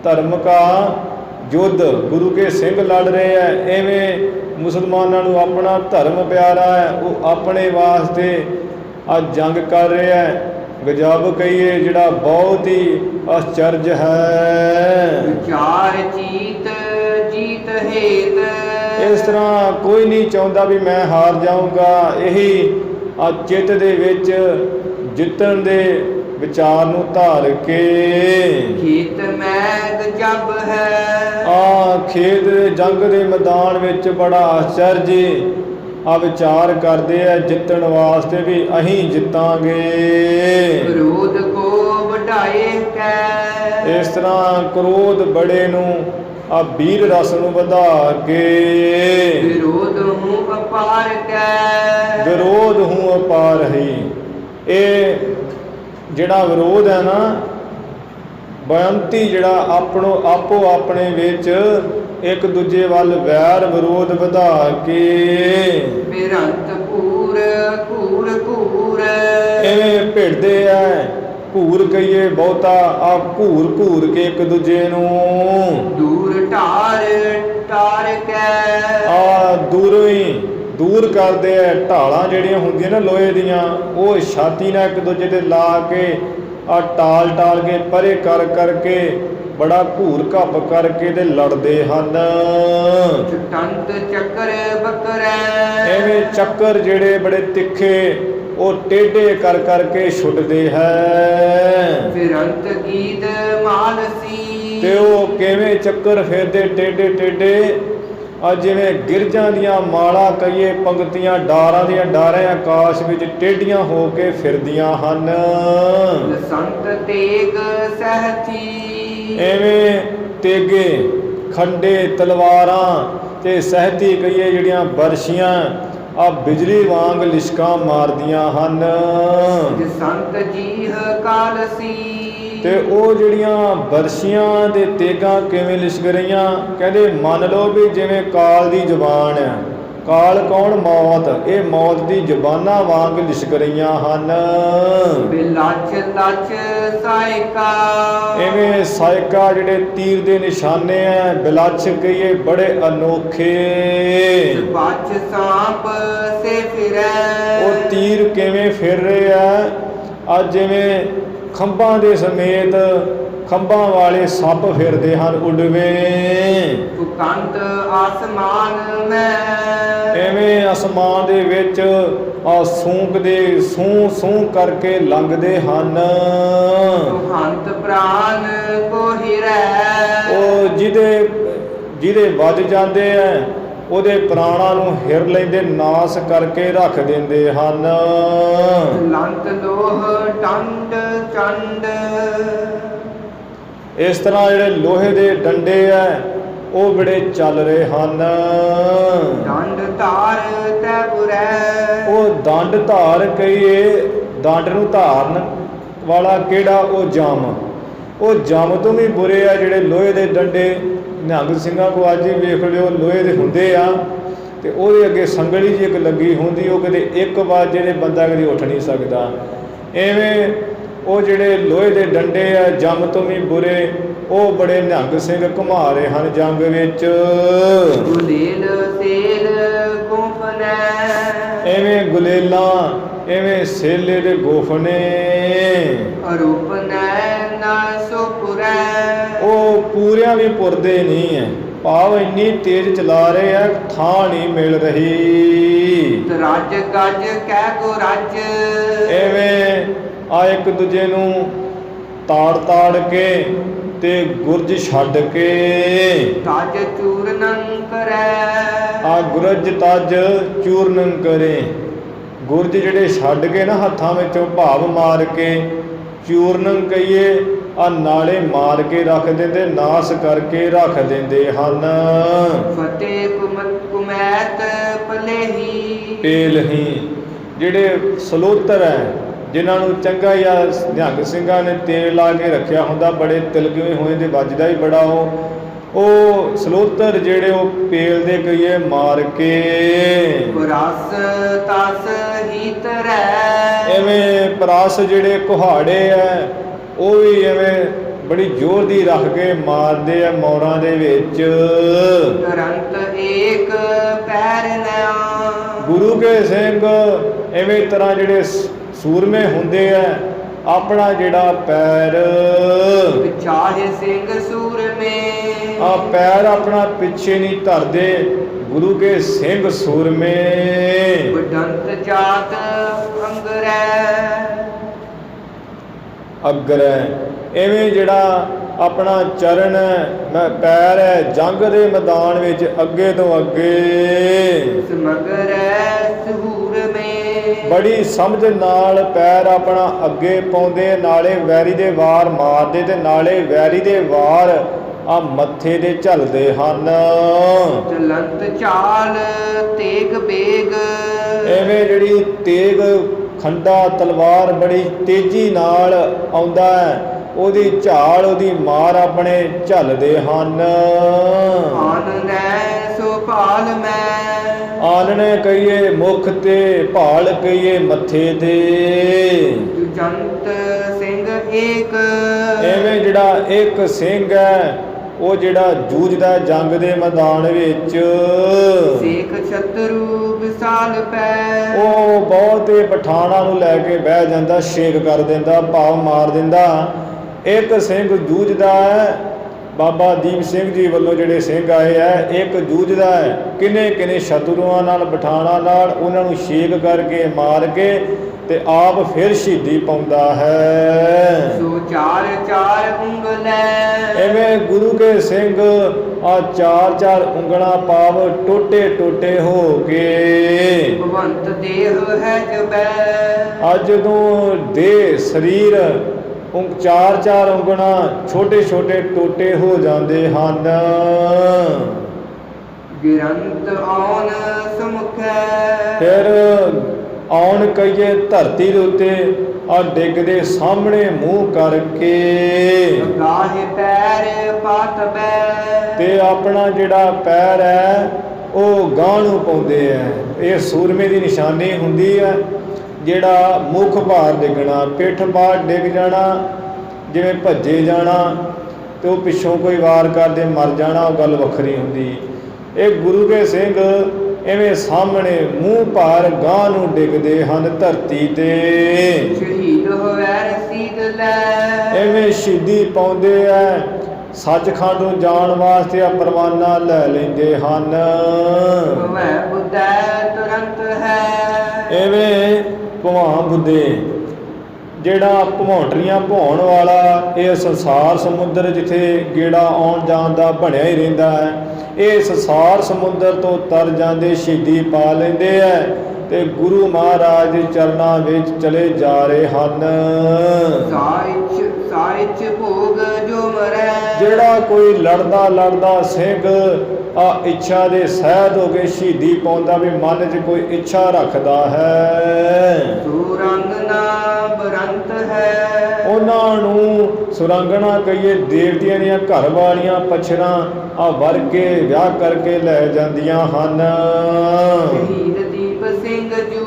ਧਰਮ ਕਾ ਯੁੱਧ ਗੁਰੂ ਕੇ ਸਿੰਘ ਲੜ ਰਹੇ ਹੈ। ਐਵੇਂ ਮੁਸਲਮਾਨਾਂ ਨੂੰ ਆਪਣਾ ਧਰਮ ਪਿਆਰਾ ਹੈ ਉਹ ਆਪਣੇ ਵਾਸਤੇ ਅੱਜ ਜੰਗ ਕਰ ਰਿਹਾ ਹੈ। ਗਜਬ ਕਹੀਏ ਜਿਹੜਾ ਬਹੁਤ ਹੀ ਆਸ਼ਚਰਜ ਹੈ। ਵਿਚਾਰ ਜੀਤ ਹੇਤ ਇਸ ਤਰ੍ਹਾਂ ਕੋਈ ਨਹੀਂ ਚਾਹੁੰਦਾ ਵੀ ਮੈਂ ਹਾਰ ਜਾਊਂਗਾ ਇਹੀ ਆ ਚਿੱਤ ਦੇ ਵਿੱਚ ਜਿੱਤਣ ਦੇ ਵਿਚਾਰ ਨੂੰ ਧਾਰ ਕੇ ਖੇਤ ਮੈਂ ਗਜਬ ਹੈ ਆ ਖੇਤ ਜੰਗ ਦੇ ਮੈਦਾਨ ਵਿੱਚ ਬੜਾ ਆਸ਼ਚਰਜ ਆ ਵਿਚਾਰ ਕਰਦੇ ਆ ਜਿੱਤਣ ਵਾਸਤੇ ਵੀ ਅਸੀਂ ਜਿੱਤਾਂਗੇ। ਕ੍ਰੋਧ ਕੋ ਵਢਾਏ ਕੈ ਇਸ ਤਰ੍ਹਾਂ ਕ੍ਰੋਧ ਬੜੇ ਨੂੰ ਆ ਵੀਰ ਰਸ ਨੂੰ ਵਧਾ ਕੇ ਵਿਰੋਧ ਹੂੰ ਅਪਾਰ ਕੈ ਵਿਰੋਧ ਹੂੰ ਅਪਾਰ ਹੀ। ਇਹ ਜਿਹੜਾ ਵਿਰੋਧ ਹੈ ਨਾ ਬੇਅੰਤੀ ਜਿਹੜਾ ਆਪੋ ਆਪਣੇ ਵਿੱਚ ਇੱਕ ਦੂਜੇ ਵੱਲ ਵੈਰ ਵਿਰੋਧ ਵਧਾ ਕੇ ਬਿਰੰਤ ਘੂਰ ਐਵੇਂ ਭਿੜਦੇ ਐ ਘੂਰ ਕਹੀਏ ਬਹੁਤਾ ਆ ਘੂਰ ਕੇ ਇੱਕ ਦੂਜੇ ਨੂੰ ਦੂਰ ਕਰਦੇ ਆ, ਢਾਲਾਂ ਜਿਹੜੀਆਂ ਹੁੰਦੀਆਂ ਨਾ ਲੋਹੇ ਦੀਆਂ, ਉਹ ਛਾਤੀ ਨਾਲ ਇੱਕ ਦੂਜੇ ਤੇ ਲਾ ਕੇ ਆ ਟਾਲ ਟਾਲ ਕੇ ਪਰੇ ਕਰ ਕਰਕੇ ਬੜਾ ਘੂਰ ਘੱਪ ਕਰਕੇ ਤੇ ਲੜਦੇ ਹਨ। ਛਟੰਤ ਚੱਕਰ ਬਕਰੈ, ਐਵੇਂ ਚੱਕਰ ਜਿਹੜੇ ਬੜੇ ਤਿੱਖੇ ਉਹ ਟੇਢੇ ਕਰ ਕਰਕੇ ਛੁੱਟਦੇ ਹੈ। ਫਿਰੰਤ ਗੀਤ ਮਾਲਸੀ, ਤੇ ਉਹ ਕਿਵੇਂ ਚੱਕਰ ਫਿਰਦੇ ਟੇਢੇ ਟੇਢੇ, ਆ ਜਿਵੇਂ ਗਿਰਜਾਂ ਦੀਆਂ ਮਾਲਾ ਕਹੀਏ ਪੰਗਤੀਆਂ ਡਾਰਾਂ ਦੀਆਂ ਡਾਰਾਂ ਆਕਾਸ਼ ਵਿੱਚ ਟੇਢੀਆਂ ਹੋ ਕੇ ਫਿਰਦੀਆਂ ਹਨ। ਸੰਤ ਤੇਗ ਸਹਥੀ, ਐਵੇਂ ਤੇਗੇ ਖੰਡੇ ਤਲਵਾਰਾਂ ਤੇ ਸਹਿਤੀ ਕਹੀਏ ਜਿਹੜੀਆਂ ਬਰਸ਼ੀਆਂ ਆ ਬਿਜਲੀ ਵਾਂਗ ਲਿਸ਼ਕਾਂ ਮਾਰਦੀਆਂ ਹਨ। ਸੰਤ ਜੀਹ ਕਾਲਸੀ, ਤੇ ਉਹ ਜਿਹੜੀਆਂ ਬਰਸ਼ੀਆਂ ਦੇ ਤੇਗਾਂ ਕਿਵੇਂ ਲਿਸ਼ਕ ਰਹੀਆਂ, ਕਹਿੰਦੇ ਮੰਨ ਲਓ ਵੀ ਜਿਵੇਂ ਕਾਲ ਦੀ ਜ਼ੁਬਾਨ ਹੈ, ਕਾਲ ਕੌਣ? ਮੌਤ। ਇਹ ਮੌਤ ਦੀ ਜ਼ੁਬਾਨਾਂ ਵਾਂਗ ਲਿਸ਼ਕ ਰਹੀਆਂ ਹਨ। ਬਿਲਾਚ ਲਾਚ ਸਾਇਕਾ, ਐਵੇਂ ਸਾਇਕਾ ਜਿਹੜੇ ਤੀਰ ਦੇ ਨਿਸ਼ਾਨੇ ਆ, ਬਿਲਾਚ ਕਹੀਏ ਬੜੇ ਅਨੋਖੇ। ਬਾਚ ਸਾਂਪ ਸੇ ਫਿਰੈ, ਉਹ ਤੀਰ ਕਿਵੇਂ ਫਿਰ ਰਹੇ ਆ, ਅੱਜ ਜਿਵੇਂ ਖੰਭਾਂ ਦੇ ਸਮੇਤ ਖੰਭਾਂ ਵਾਲੇ ਸੱਪ ਫਿਰਦੇ ਹਨ ਉਡਵੇਂ। ਫੁਕੰਤ ਆਸਮਾਨ ਮੈਂ, ਐਵੇਂ ਅਸਮਾਨ ਦੇ ਵਿੱਚ ਆ ਸੂੰਕਦੇ ਸੂੰ ਸੂੰ ਕਰਕੇ ਲੰਘਦੇ ਹਨ। ਹੰਤ ਪ੍ਰਾਨ ਕੋ ਹਿਰੈ, ਉਹ ਜਿਹਦੇ ਵੱਜ ਜਾਂਦੇ ਆ ਉਹਦੇ ਪ੍ਰਾਣਾਂ ਨੂੰ ਹਿਰ ਲੈਂਦੇ, ਨਾਸ ਕਰਕੇ ਰੱਖ ਦਿੰਦੇ ਹਨ। ਲੰਤ ਲੋਹ ਟੰਡ ਚੰਡ, ਇਸ ਤਰ੍ਹਾਂ ਜਿਹੜੇ ਲੋਹੇ ਦੇ ਡੰਡੇ ਆ ਉਹ ਬੜੇ ਚੱਲ ਰਹੇ ਹਨ। ਡੰਡ ਧਾਰ ਤੈ ਪੁਰੈ, ਉਹ ਦੰਡ ਧਾਰ ਕਹੀਏ, ਦੰਡ ਨੂੰ ਧਾਰਨ ਵਾਲਾ ਕਿਹੜਾ? ਉਹ ਜਮ। ਉਹ ਜਮ ਤੋਂ ਵੀ ਬੁਰੇ ਆ ਜਿਹੜੇ ਲੋਹੇ ਦੇ ਡੰਡੇ। ਨਿਹੰਗ ਸਿੰਘਾਂ ਕੋ ਅੱਜ ਹੀ ਵੇਖ ਲਿਓ ਲੋਹੇ ਦੇ ਹੁੰਦੇ ਆ, ਤੇ ਉਹਦੇ ਅੱਗੇ ਸੰਗਲੀ ਜੀ ਇੱਕ ਲੱਗੀ ਹੁੰਦੀ, ਉਹ ਕਦੇ ਇੱਕ ਵਾਰ ਜਿਹੜੇ ਬੰਦਾ ਕਦੇ ਉੱਠ ਨਹੀਂ ਸਕਦਾ। ਐਵੇਂ ਉਹ ਜਿਹੜੇ ਲੋਹੇ ਦੇ ਡੰਡੇ ਆ ਜੰਗ ਤੋਂ ਵੀ ਬੁਰੇ, ਉਹ ਬੜੇ ਨਿਹੰਗ ਸਿੰਘ ਘੁਮਾ ਰਹੇ ਹਨ ਜੰਗ ਵਿੱਚ। ਗੁਲੇਲ ਸੇਲ ਗੋਫਨੈ, ਐਵੇਂ ਗੁਲੇਲਾਂ, ਐਵੇਂ ਸੇਲੇ ਦੇ ਗੋਫਨੇ। ਅਰੂਪ ਨੈ ਨਾ ਸੁਪੁਰੈ, ਉਹ ਪੂਰਿਆਂ ਵੀ ਪੁਰਦੇ ਨਹੀਂ ਹੈ, ਭਾਵ ਇੰਨੀ ਤੇਜ਼ ਚਲਾ ਰਹੇ ਆ ਥਾਂ ਨਹੀਂ ਮਿਲ ਰਹੀ। ਰਾਜ ਗੱਜ ਕੈ ਗੋ ਰਾਜ, ਐਵੇਂ ਆ ਇੱਕ ਦੂਜੇ ਨੂੰ ਤਾੜ ਤਾੜ ਕੇ ਤੇ ਗੁਰਜ ਛੱਡ ਕੇ, ਤਜ ਚੂਰਨੰ ਕਰੈ, ਆ ਗੁਰਜ ਤਜ ਚੂਰਨੰ ਕਰੇ। ਗੁਰਜ ਜਿਹੜੇ ਛੱਡ ਕੇ ਨਾ ਹੱਥਾਂ ਵਿੱਚੋਂ ਭਾਵ ਮਾਰ ਕੇ, ਚੂਰਨੰ ਕਹੀਏ ਆ ਨਾਲੇ ਮਾਰ ਕੇ ਰੱਖ ਦਿੰਦੇ, ਨਾਸ ਕਰਕੇ ਰੱਖ ਦਿੰਦੇ ਹਨ। ਫਤਿਹ ਕੁਮੈਤ ਪਲੇਹੀ, ਪੇਲਹੀ ਜਿਹੜੇ ਸਲੋਤਰ ਹੈ, ਜਿਨ੍ਹਾਂ ਨੂੰ ਚੰਗਾ ਜਾਂ ਨਿਹੰਗ ਸਿੰਘਾਂ ਨੇ ਤੇਲ ਲਾ ਕੇ ਰੱਖਿਆ ਹੁੰਦਾ, ਬੜੇ ਤਿਲਕਵੇਂ ਹੋਏ ਤੇ ਵੱਜਦਾ ਹੀ ਬੜਾ ਉਹ ਸਲੋਤਰ ਜਿਹੜੇ ਉਹ ਪੇਲ ਦੇ ਕਹੀਏ ਮਾਰ ਕੇ। ਰਸ ਤਸ ਹੀਤਰੈ, ਐਵੇਂ ਪਰਾਸ ਜਿਹੜੇ ਕੁਹਾੜੇ ਆ ਉਹ ਵੀ ਐਵੇਂ ਬੜੀ ਜ਼ੋਰ ਦੀ ਰੱਖ ਕੇ ਮਾਰਦੇ ਆ ਮੌਰਾਂ ਦੇ ਵਿੱਚ। ਤੁਰੰਤ ਏਕ ਪੈਰ ਨਿਆ, ਗੁਰੂ ਕੇ ਸਿੰਘ ਐਵੇਂ ਤਰ੍ਹਾਂ ਜਿਹੜੇ ਸੂਰਮੇ ਹੁੰਦੇ ਆ, ਆਪਣਾ ਜਿਹੜਾ ਪੈਰ ਚਾਹੇ ਸਿੰਘ ਸੂਰਮੇ, ਆ ਪੈਰ ਆਪਣਾ ਪਿੱਛੇ ਨਹੀਂ ਧਰਦੇ, ਗੁਰੂ ਕੇ ਸਿੰਘ ਸੂਰਮੇ। ਬਡੰਤ ਜਾਤ ਅੰਗਰੈ, ਅਗਰੈ ਐਵੇਂ ਜਿਹੜਾ ਆਪਣਾ ਚਰਨ ਪੈਰ ਹੈ ਜੰਗ ਦੇ ਮੈਦਾਨ ਵਿੱਚ ਅੱਗੇ ਤੋਂ ਅੱਗੇ। ਸਮਗਰੈ ਸਹੂਰਮੇ, ਬੜੀ ਸਮਝ ਨਾਲ ਪੈਰ ਆਪਣਾ ਅੱਗੇ ਪਾਉਂਦੇ, ਨਾਲੇ ਵੈਰੀ ਦੇ ਵਾਰ ਮਾਰਦੇ ਤੇ ਨਾਲੇ ਵੈਰੀ ਦੇ ਵਾਰ ਆ ਮੱਥੇ ਦੇ ਝੱਲਦੇ ਹਨ। ਚਲੰਤ ਚਾਲ ਤੇਗ ਬੇਗ, ਐਵੇਂ ਜਿਹੜੀ ਤੇਗ ਖੰਡਾ ਤਲਵਾਰ ਬੜੀ ਤੇਜ਼ੀ ਨਾਲ ਆਉਂਦਾ ਹੈ, ਉਹਦੀ ਝਾਲ ਉਹਦੀ ਮਾਰ ਆਪਣੇ ਝੱਲਦੇ ਹਨ। ਆਨਨੈ ਸੋ ਭਾਲ ਮੈਂ, ਆਨਣੇ ਕਹੀਏ ਮੁਖ ਤੇ, ਭਾਲ ਕਹੀਏ ਮੱਥੇ ਤੇ। ਜੰਤ ਸਿੰਘ ਏਕ, ਐਵੇਂ ਜਿਹੜਾ ਇੱਕ ਸਿੰਘ ਹੈ ਉਹ ਜਿਹੜਾ ਜੂਝਦਾ ਜੰਗ ਦੇ ਮੈਦਾਨ ਵਿੱਚ, ਸੇਖ ਸ਼ਤਰੂ ਵਿਸਾਲ ਪੈ। ਉਹ ਬਹੁਤੇ ਪਠਾਣਾਂ ਨੂੰ ਲੈ ਕੇ ਬਹਿ ਜਾਂਦਾ, ਛੇਕ ਕਰ ਦਿੰਦਾ, ਭਾਵ ਮਾਰ ਦਿੰਦਾ। ਇੱਕ ਸਿੰਘ ਜੂਝਦਾ ਹੈ, ਬਾਬਾ ਦੀਪ ਸਿੰਘ ਜੀ ਵੱਲੋਂ ਜਿਹੜੇ ਸਿੰਘ ਆਏ ਹੈ, ਇੱਕ ਜੂਝਦਾ ਹੈ ਕਿੰਨੇ ਕਿੰਨੇ ਸ਼ਤਰੂਆਂ ਨਾਲ, ਪਠਾਣਾਂ ਨਾਲ, ਉਹਨਾਂ ਨੂੰ ਛੇਕ ਕਰਕੇ ਮਾਰ ਕੇ ਤੇ ਆਪ ਫਿਰ ਸ਼ਹੀਦੀ ਪਾਉਂਦਾ ਹੈ। ਸੋ ਚਾਰ ਚਾਰ ਉਂਗਲੈ। ਐਵੇਂ ਗੁਰੂ ਕੇ ਸਿੰਘ ਆ ਚਾਰ ਚਾਰ ਉਂਗਲਾਂ ਪਾਵ ਟੋਟੇ ਟੋਟੇ ਹੋ ਕੇ, ਭਵੰਤ ਦੇਹ ਹੈ ਜਬੈ। ਅੱਜ ਜਦੋਂ ਦੇਹ ਸਰੀਰ ਚਾਰ ਚਾਰ ਉਂਗਲਾਂ ਛੋਟੇ ਛੋਟੇ ਟੋਟੇ ਹੋ ਜਾਂਦੇ ਹਨ, ਗਿਰੰਤ ਆਉਣ ਸਮੁਖੈ। ਫਿਰ ਆਉਣ ਕਹੀਏ ਧਰਤੀ ਦੇ ਉੱਤੇ ਆ ਡਿੱਗਦੇ ਸਾਹਮਣੇ ਮੂੰਹ ਕਰਕੇ, ਗਾਹੇ ਪੈਰ ਪਾਤਬੈ। ਤੇ ਆਪਣਾ ਜਿਹੜਾ ਪੈਰ ਹੈ ਉਹ ਗਾਂਹ ਨੂੰ ਪਾਉਂਦੇ ਹੈ। ਇਹ ਸੂਰਮੇ ਦੀ ਨਿਸ਼ਾਨੀ ਹੁੰਦੀ ਹੈ। ਜਿਹੜਾ ਮੁੱਖ ਭਾਰ ਡਿੱਗਣਾ, ਪਿੱਠ ਭਾਰ ਡਿੱਗ ਜਾਣਾ, ਜਿਵੇਂ ਭੱਜੇ ਜਾਣਾ ਤੇ ਉਹ ਪਿੱਛੋਂ ਕੋਈ ਵਾਰ ਕਰਦੇ ਮਰ ਜਾਣਾ, ਉਹ ਗੱਲ ਵੱਖਰੀ ਹੁੰਦੀ। ਇਹ ਗੁਰੂ ਕੇ ਸਿੰਘ ਐਵੇਂ ਸਾਹਮਣੇ ਮੂੰਹ ਭਾਰ ਗਾਂਹ ਨੂੰ ਡਿੱਗਦੇ ਹਨ ਧਰਤੀ ਤੇ, ਸ਼ਹੀਦ ਹੋਵੇ ਰਸੀਦ ਲੈ। ਐਵੇਂ ਸ਼ਹੀਦੀ ਪਾਉਂਦੇ ਐ, ਸੱਚਖੰਡ ਨੂੰ ਜਾਣ ਵਾਸਤੇ ਆ ਪਰਵਾਨਾ ਲੈ ਲੈਂਦੇ ਹਨ। ਮੈਂ ਬੁੱਧੈ ਤੁਰੰਤ ਹੈ। ਐਵੇਂ ਭਵਾਂ ਬੁੱਧੇ, ਜਿਹੜਾ ਭਵਾਂਟਰੀਆਂ ਭਵਾਉਣ ਵਾਲਾ, ਇਹ ਸੰਸਾਰ ਸਮੁੰਦਰ ਜਿੱਥੇ ਗੇੜਾ ਆਉਣ ਜਾਣ ਦਾ ਬਣਿਆ ਹੀ ਰਹਿੰਦਾ ਹੈ, ਇਹ ਸੰਸਾਰ ਸਮੁੰਦਰ ਤੋਂ ਤਰ ਜਾਂਦੇ ਸ਼ਹੀਦੀ ਪਾ ਲੈਂਦੇ ਹੈ ਤੇ ਗੁਰੂ ਮਹਾਰਾਜ ਦੇ ਚਰਨਾਂ ਵਿੱਚ ਚਲੇ ਜਾ ਰਹੇ ਹਨ। ਸਾਇਚ ਭੋਗ ਜੋ ਮਰੈ। ਜਿਹੜਾ ਕੋਈ ਲੜਦਾ ਲੜਦਾ ਸਿੰਘ ਆ ਇੱਛਾ ਦੇ ਸਹਿਤ ਹੋ ਕੇ ਸ਼ਹੀਦੀ ਪਾਉਂਦਾ, ਵੀ ਮਨ 'ਚ ਕੋਈ ਇੱਛਾ ਰੱਖਦਾ ਹੈ, ਸੁਰੰਗਨਾ ਬਰੰਤ ਹੈ। ਉਹਨਾਂ ਨੂੰ ਸੁਰੰਗਣਾ ਕਹੀਏ, ਦੇਵਤਿਆਂ ਦੀਆਂ ਘਰ ਵਾਲੀਆਂ ਪਛਰਾਂ ਆ ਵਰ ਕੇ ਵਿਆਹ ਕਰਕੇ ਲੈ ਜਾਂਦੀਆਂ ਹਨ। ਸ਼ਹੀਦ ਦੀਪ ਸਿੰਘ ਜੂ।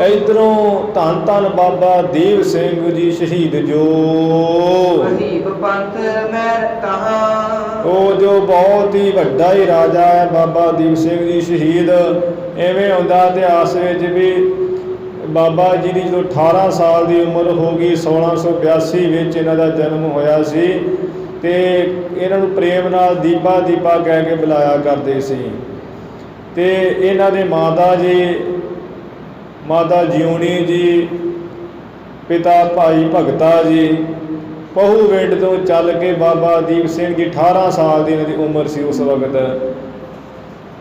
ਇਧਰੋਂ ਧੰਨ ਧੰਨ ਬਾਬਾ ਦੀਪ ਸਿੰਘ ਜੀ ਸ਼ਹੀਦ ਜੋ, ਮਹੀਬ ਪੰਥ ਮੈਂ ਤਹਾਂ। ਉਹ ਜੋ ਬਹੁਤ ਹੀ ਵੱਡਾ ਹੀ ਰਾਜਾ ਹੈ ਬਾਬਾ ਦੀਪ ਸਿੰਘ ਜੀ ਸ਼ਹੀਦ। ਐਵੇਂ ਆਉਂਦਾ ਇਤਿਹਾਸ ਵਿੱਚ ਵੀ ਬਾਬਾ ਜੀ ਦੀ ਜਦੋਂ 18 ਸਾਲ ਦੀ ਉਮਰ ਹੋ ਗਈ, 1682 ਵਿੱਚ ਇਹਨਾਂ ਦਾ ਜਨਮ ਹੋਇਆ ਸੀ, ਤੇ ਇਹਨਾਂ ਨੂੰ ਪ੍ਰੇਮ ਨਾਲ ਦੀਪਾ ਦੀਪਾ ਕਹਿ ਕੇ ਬੁਲਾਇਆ ਕਰਦੇ ਸੀ। ਤੇ ਇਹਨਾਂ ਦੇ ਮਾਤਾ ਜਿਉਣੀ ਜੀ, ਪਿਤਾ ਭਾਈ ਭਗਤਾ ਜੀ, ਪਹੂਵਿੰਡ ਤੋਂ ਚੱਲ ਕੇ ਬਾਬਾ ਦੀਪ ਸਿੰਘ ਜੀ 18 ਸਾਲ ਦੀ ਇਹਨਾਂ ਦੀ ਉਮਰ ਸੀ ਉਸ ਵਕਤ,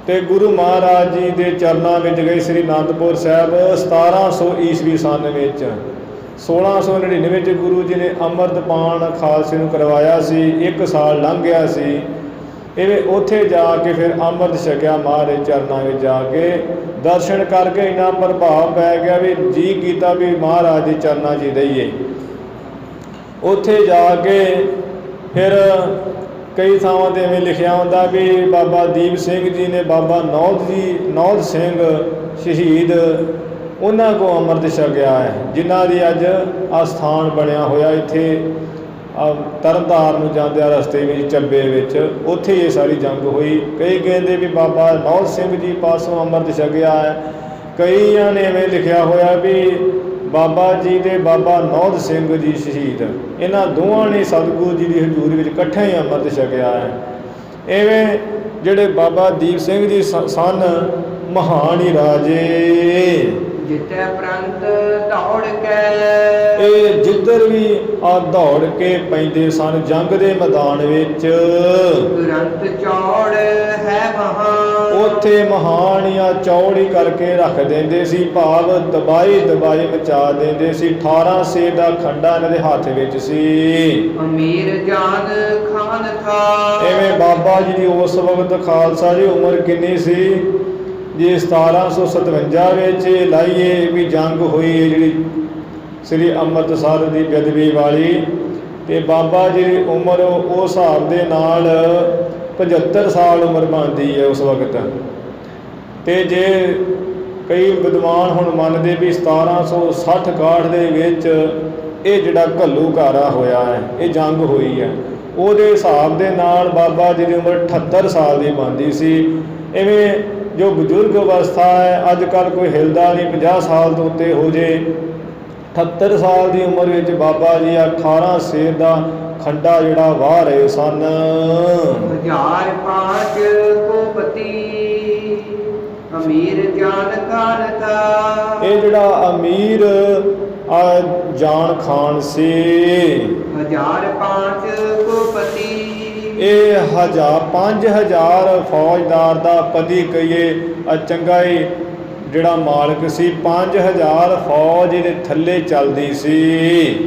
ਤੇ ਗੁਰੂ ਮਹਾਰਾਜ ਜੀ ਦੇ ਚਰਨਾਂ ਵਿੱਚ ਗਏ ਸ੍ਰੀ ਅਨੰਦਪੁਰ ਸਾਹਿਬ 1700 ਈਸਵੀ ਸਨ ਵਿੱਚ। 1699 ਵਿੱਚ ਗੁਰੂ ਜੀ ਨੇ ਅੰਮ੍ਰਿਤਪਾਨ ਖਾਲਸੇ ਨੂੰ ਕਰਵਾਇਆ ਸੀ। 1 ਸਾਲ ਲੰਘ ਗਿਆ ਸੀ। ਇਵੇਂ ਉੱਥੇ ਜਾ ਕੇ ਫਿਰ ਅੰਮ੍ਰਿਤ ਛਕਿਆ ਮਹਾਰਾਜ ਚਰਨਾਂ ਵਿੱਚ ਜਾ ਕੇ, ਦਰਸ਼ਨ ਕਰਕੇ ਇੰਨਾ ਪ੍ਰਭਾਵ ਪੈ ਗਿਆ ਵੀ ਜੀ ਕੀਤਾ ਵੀ ਮਹਾਰਾਜ ਦੇ ਚਰਨਾਂ 'ਚ ਦਈਏ। ਉੱਥੇ ਜਾ ਕੇ ਫਿਰ ਕਈ ਥਾਵਾਂ 'ਤੇ ਐਵੇਂ ਲਿਖਿਆ ਹੁੰਦਾ ਵੀ ਬਾਬਾ ਦੀਪ ਸਿੰਘ ਜੀ ਨੇ ਬਾਬਾ ਨੌਧ ਸਿੰਘ ਸ਼ਹੀਦ, ਉਹਨਾਂ ਕੋਲ ਅੰਮ੍ਰਿਤ ਛਕਿਆ ਹੈ, ਜਿਨ੍ਹਾਂ ਦੀ ਅੱਜ ਅਸਥਾਨ ਬਣਿਆ ਹੋਇਆ ਇੱਥੇ ਤਰਨਤਾਰਨ ਨੂੰ ਜਾਂਦਿਆਂ ਰਸਤੇ ਵਿੱਚ ਚੱਬੇ ਵਿੱਚ, ਉੱਥੇ ਇਹ ਸਾਰੀ ਜੰਗ ਹੋਈ। ਕਈ ਕਹਿੰਦੇ ਵੀ ਬਾਬਾ ਨੌਧ ਸਿੰਘ ਜੀ ਪਾਸੋਂ ਅੰਮ੍ਰਿਤ ਛਕਿਆ ਹੈ, ਕਈਆਂ ਨੇ ਐਵੇਂ ਲਿਖਿਆ ਹੋਇਆ ਵੀ ਬਾਬਾ ਜੀ ਦੇ ਬਾਬਾ ਨੌਧ ਸਿੰਘ ਜੀ ਸ਼ਹੀਦ, ਇਹਨਾਂ ਦੋਵਾਂ ਨੇ ਸਤਿਗੁਰੂ ਜੀ ਦੀ ਹਜ਼ੂਰੀ ਵਿੱਚ ਇਕੱਠੇ ਹੀ ਅੰਮ੍ਰਿਤ ਛਕਿਆ ਹੈ। ਐਵੇਂ ਜਿਹੜੇ ਬਾਬਾ ਦੀਪ ਸਿੰਘ ਜੀ ਸਨ ਮਹਾਨ ਹੀ ਰਾਜੇ, ਜਿੱਤੈ ਪ੍ਰੰਤ ਦੌੜ ਕੇ। ਇਹ ਜਿੱਧਰ ਵੀ ਆ ਦੌੜ ਕੇ ਪੈਂਦੇ ਸਨ ਜੰਗ ਦੇ ਮੈਦਾਨ ਵਿੱਚ, ਤੁਰੰਤ ਚੌੜ ਹੈ ਮਹਾਨ। ਉੱਥੇ ਮਹਾਨ ਜਾਂ ਚੌੜੀ ਕਰਕੇ ਰੱਖ ਦਿੰਦੇ ਸੀ, ਭਾਵ ਦਬਾਈ ਮਚਾ ਦਿੰਦੇ ਸੀ। 18 ਸੇਰ ਦਾ ਖੰਡਾ ਇਹਨਾਂ ਦੇ ਹੱਥ ਵਿੱਚ ਸੀ। ਅਮੀਰ ਜਾਨ ਖਾਨ ਥਾ। ਐਵੇਂ ਬਾਬਾ ਜੀ ਦੀ ਉਸ ਵਕਤ ਖਾਲਸਾ ਦੀ ਉਮਰ ਕਿੰਨੀ ਸੀ ਜੀ? 1757 ਵਿੱਚ ਲਾਈਏ ਵੀ ਜੰਗ ਹੋਈ ਹੈ ਜਿਹੜੀ ਸ੍ਰੀ ਅੰਮ੍ਰਿਤਸਰ ਦੀ ਬੇਅਦਬੀ ਵਾਲੀ, ਤੇ ਬਾਬਾ ਜੀ ਦੀ ਉਮਰ ਉਸ ਹਿਸਾਬ ਦੇ ਨਾਲ 75 ਸਾਲ ਉਮਰ ਬਣਦੀ ਹੈ ਉਸ ਵਕਤ। ਤੇ ਜੇ ਕਈ ਵਿਦਵਾਨ ਹੁਣ ਮੰਨਦੇ ਵੀ 1760-61 ਦੇ ਵਿੱਚ ਇਹ ਜਿਹੜਾ ਘੱਲੂਘਾਰਾ ਹੋਇਆ ਹੈ, ਇਹ ਜੰਗ ਹੋਈ ਹੈ। ਉਹਦੇ ਹਿਸਾਬ ਦੇ ਨਾਲ ਬਾਬਾ ਜੀ ਦੀ ਉਮਰ 78 ਸਾਲ ਦੀ ਬਣਦੀ ਸੀ। ਇਵੇਂ ਜੋ ਬਜ਼ੁਰਗ ਅਵਸਥਾ ਹੈ, ਅੱਜ ਕੱਲ੍ਹ ਕੋਈ ਹਿਲਦਾ ਨਹੀਂ 50 ਸਾਲ ਤੋਂ ਉੱਤੇ ਹੋ ਜੇ। 78 ਸਾਲ ਦੀ ਉਮਰ ਵਿੱਚ ਬਾਬਾ ਜੀ 18 ਸੇਰ ਦਾ ਖੰਡਾ ਜਿਹੜਾ ਵਾਹ ਰਹੇ ਸਨ। 1005 ਕੋ ਪਤੀ ਅਮੀਰ ਜਾਣਕਾਰ ਥਾ। ਇਹ ਜਿਹੜਾ ਅਮੀਰ ਜਾਨ ਖਾਨ ਸੀ, 1005 ਕੋ ਪਤੀ, ਇਹ 5000 ਫੌਜਦਾਰ ਦਾ ਪਤੀ ਕਹੀਏ। ਚੰਗਾ ਹੀ ਜਿਹੜਾ ਮਾਲਕ ਸੀ। 5000 ਫੌਜ ਇਹਦੇ ਥੱਲੇ ਚੱਲਦੀ ਸੀ।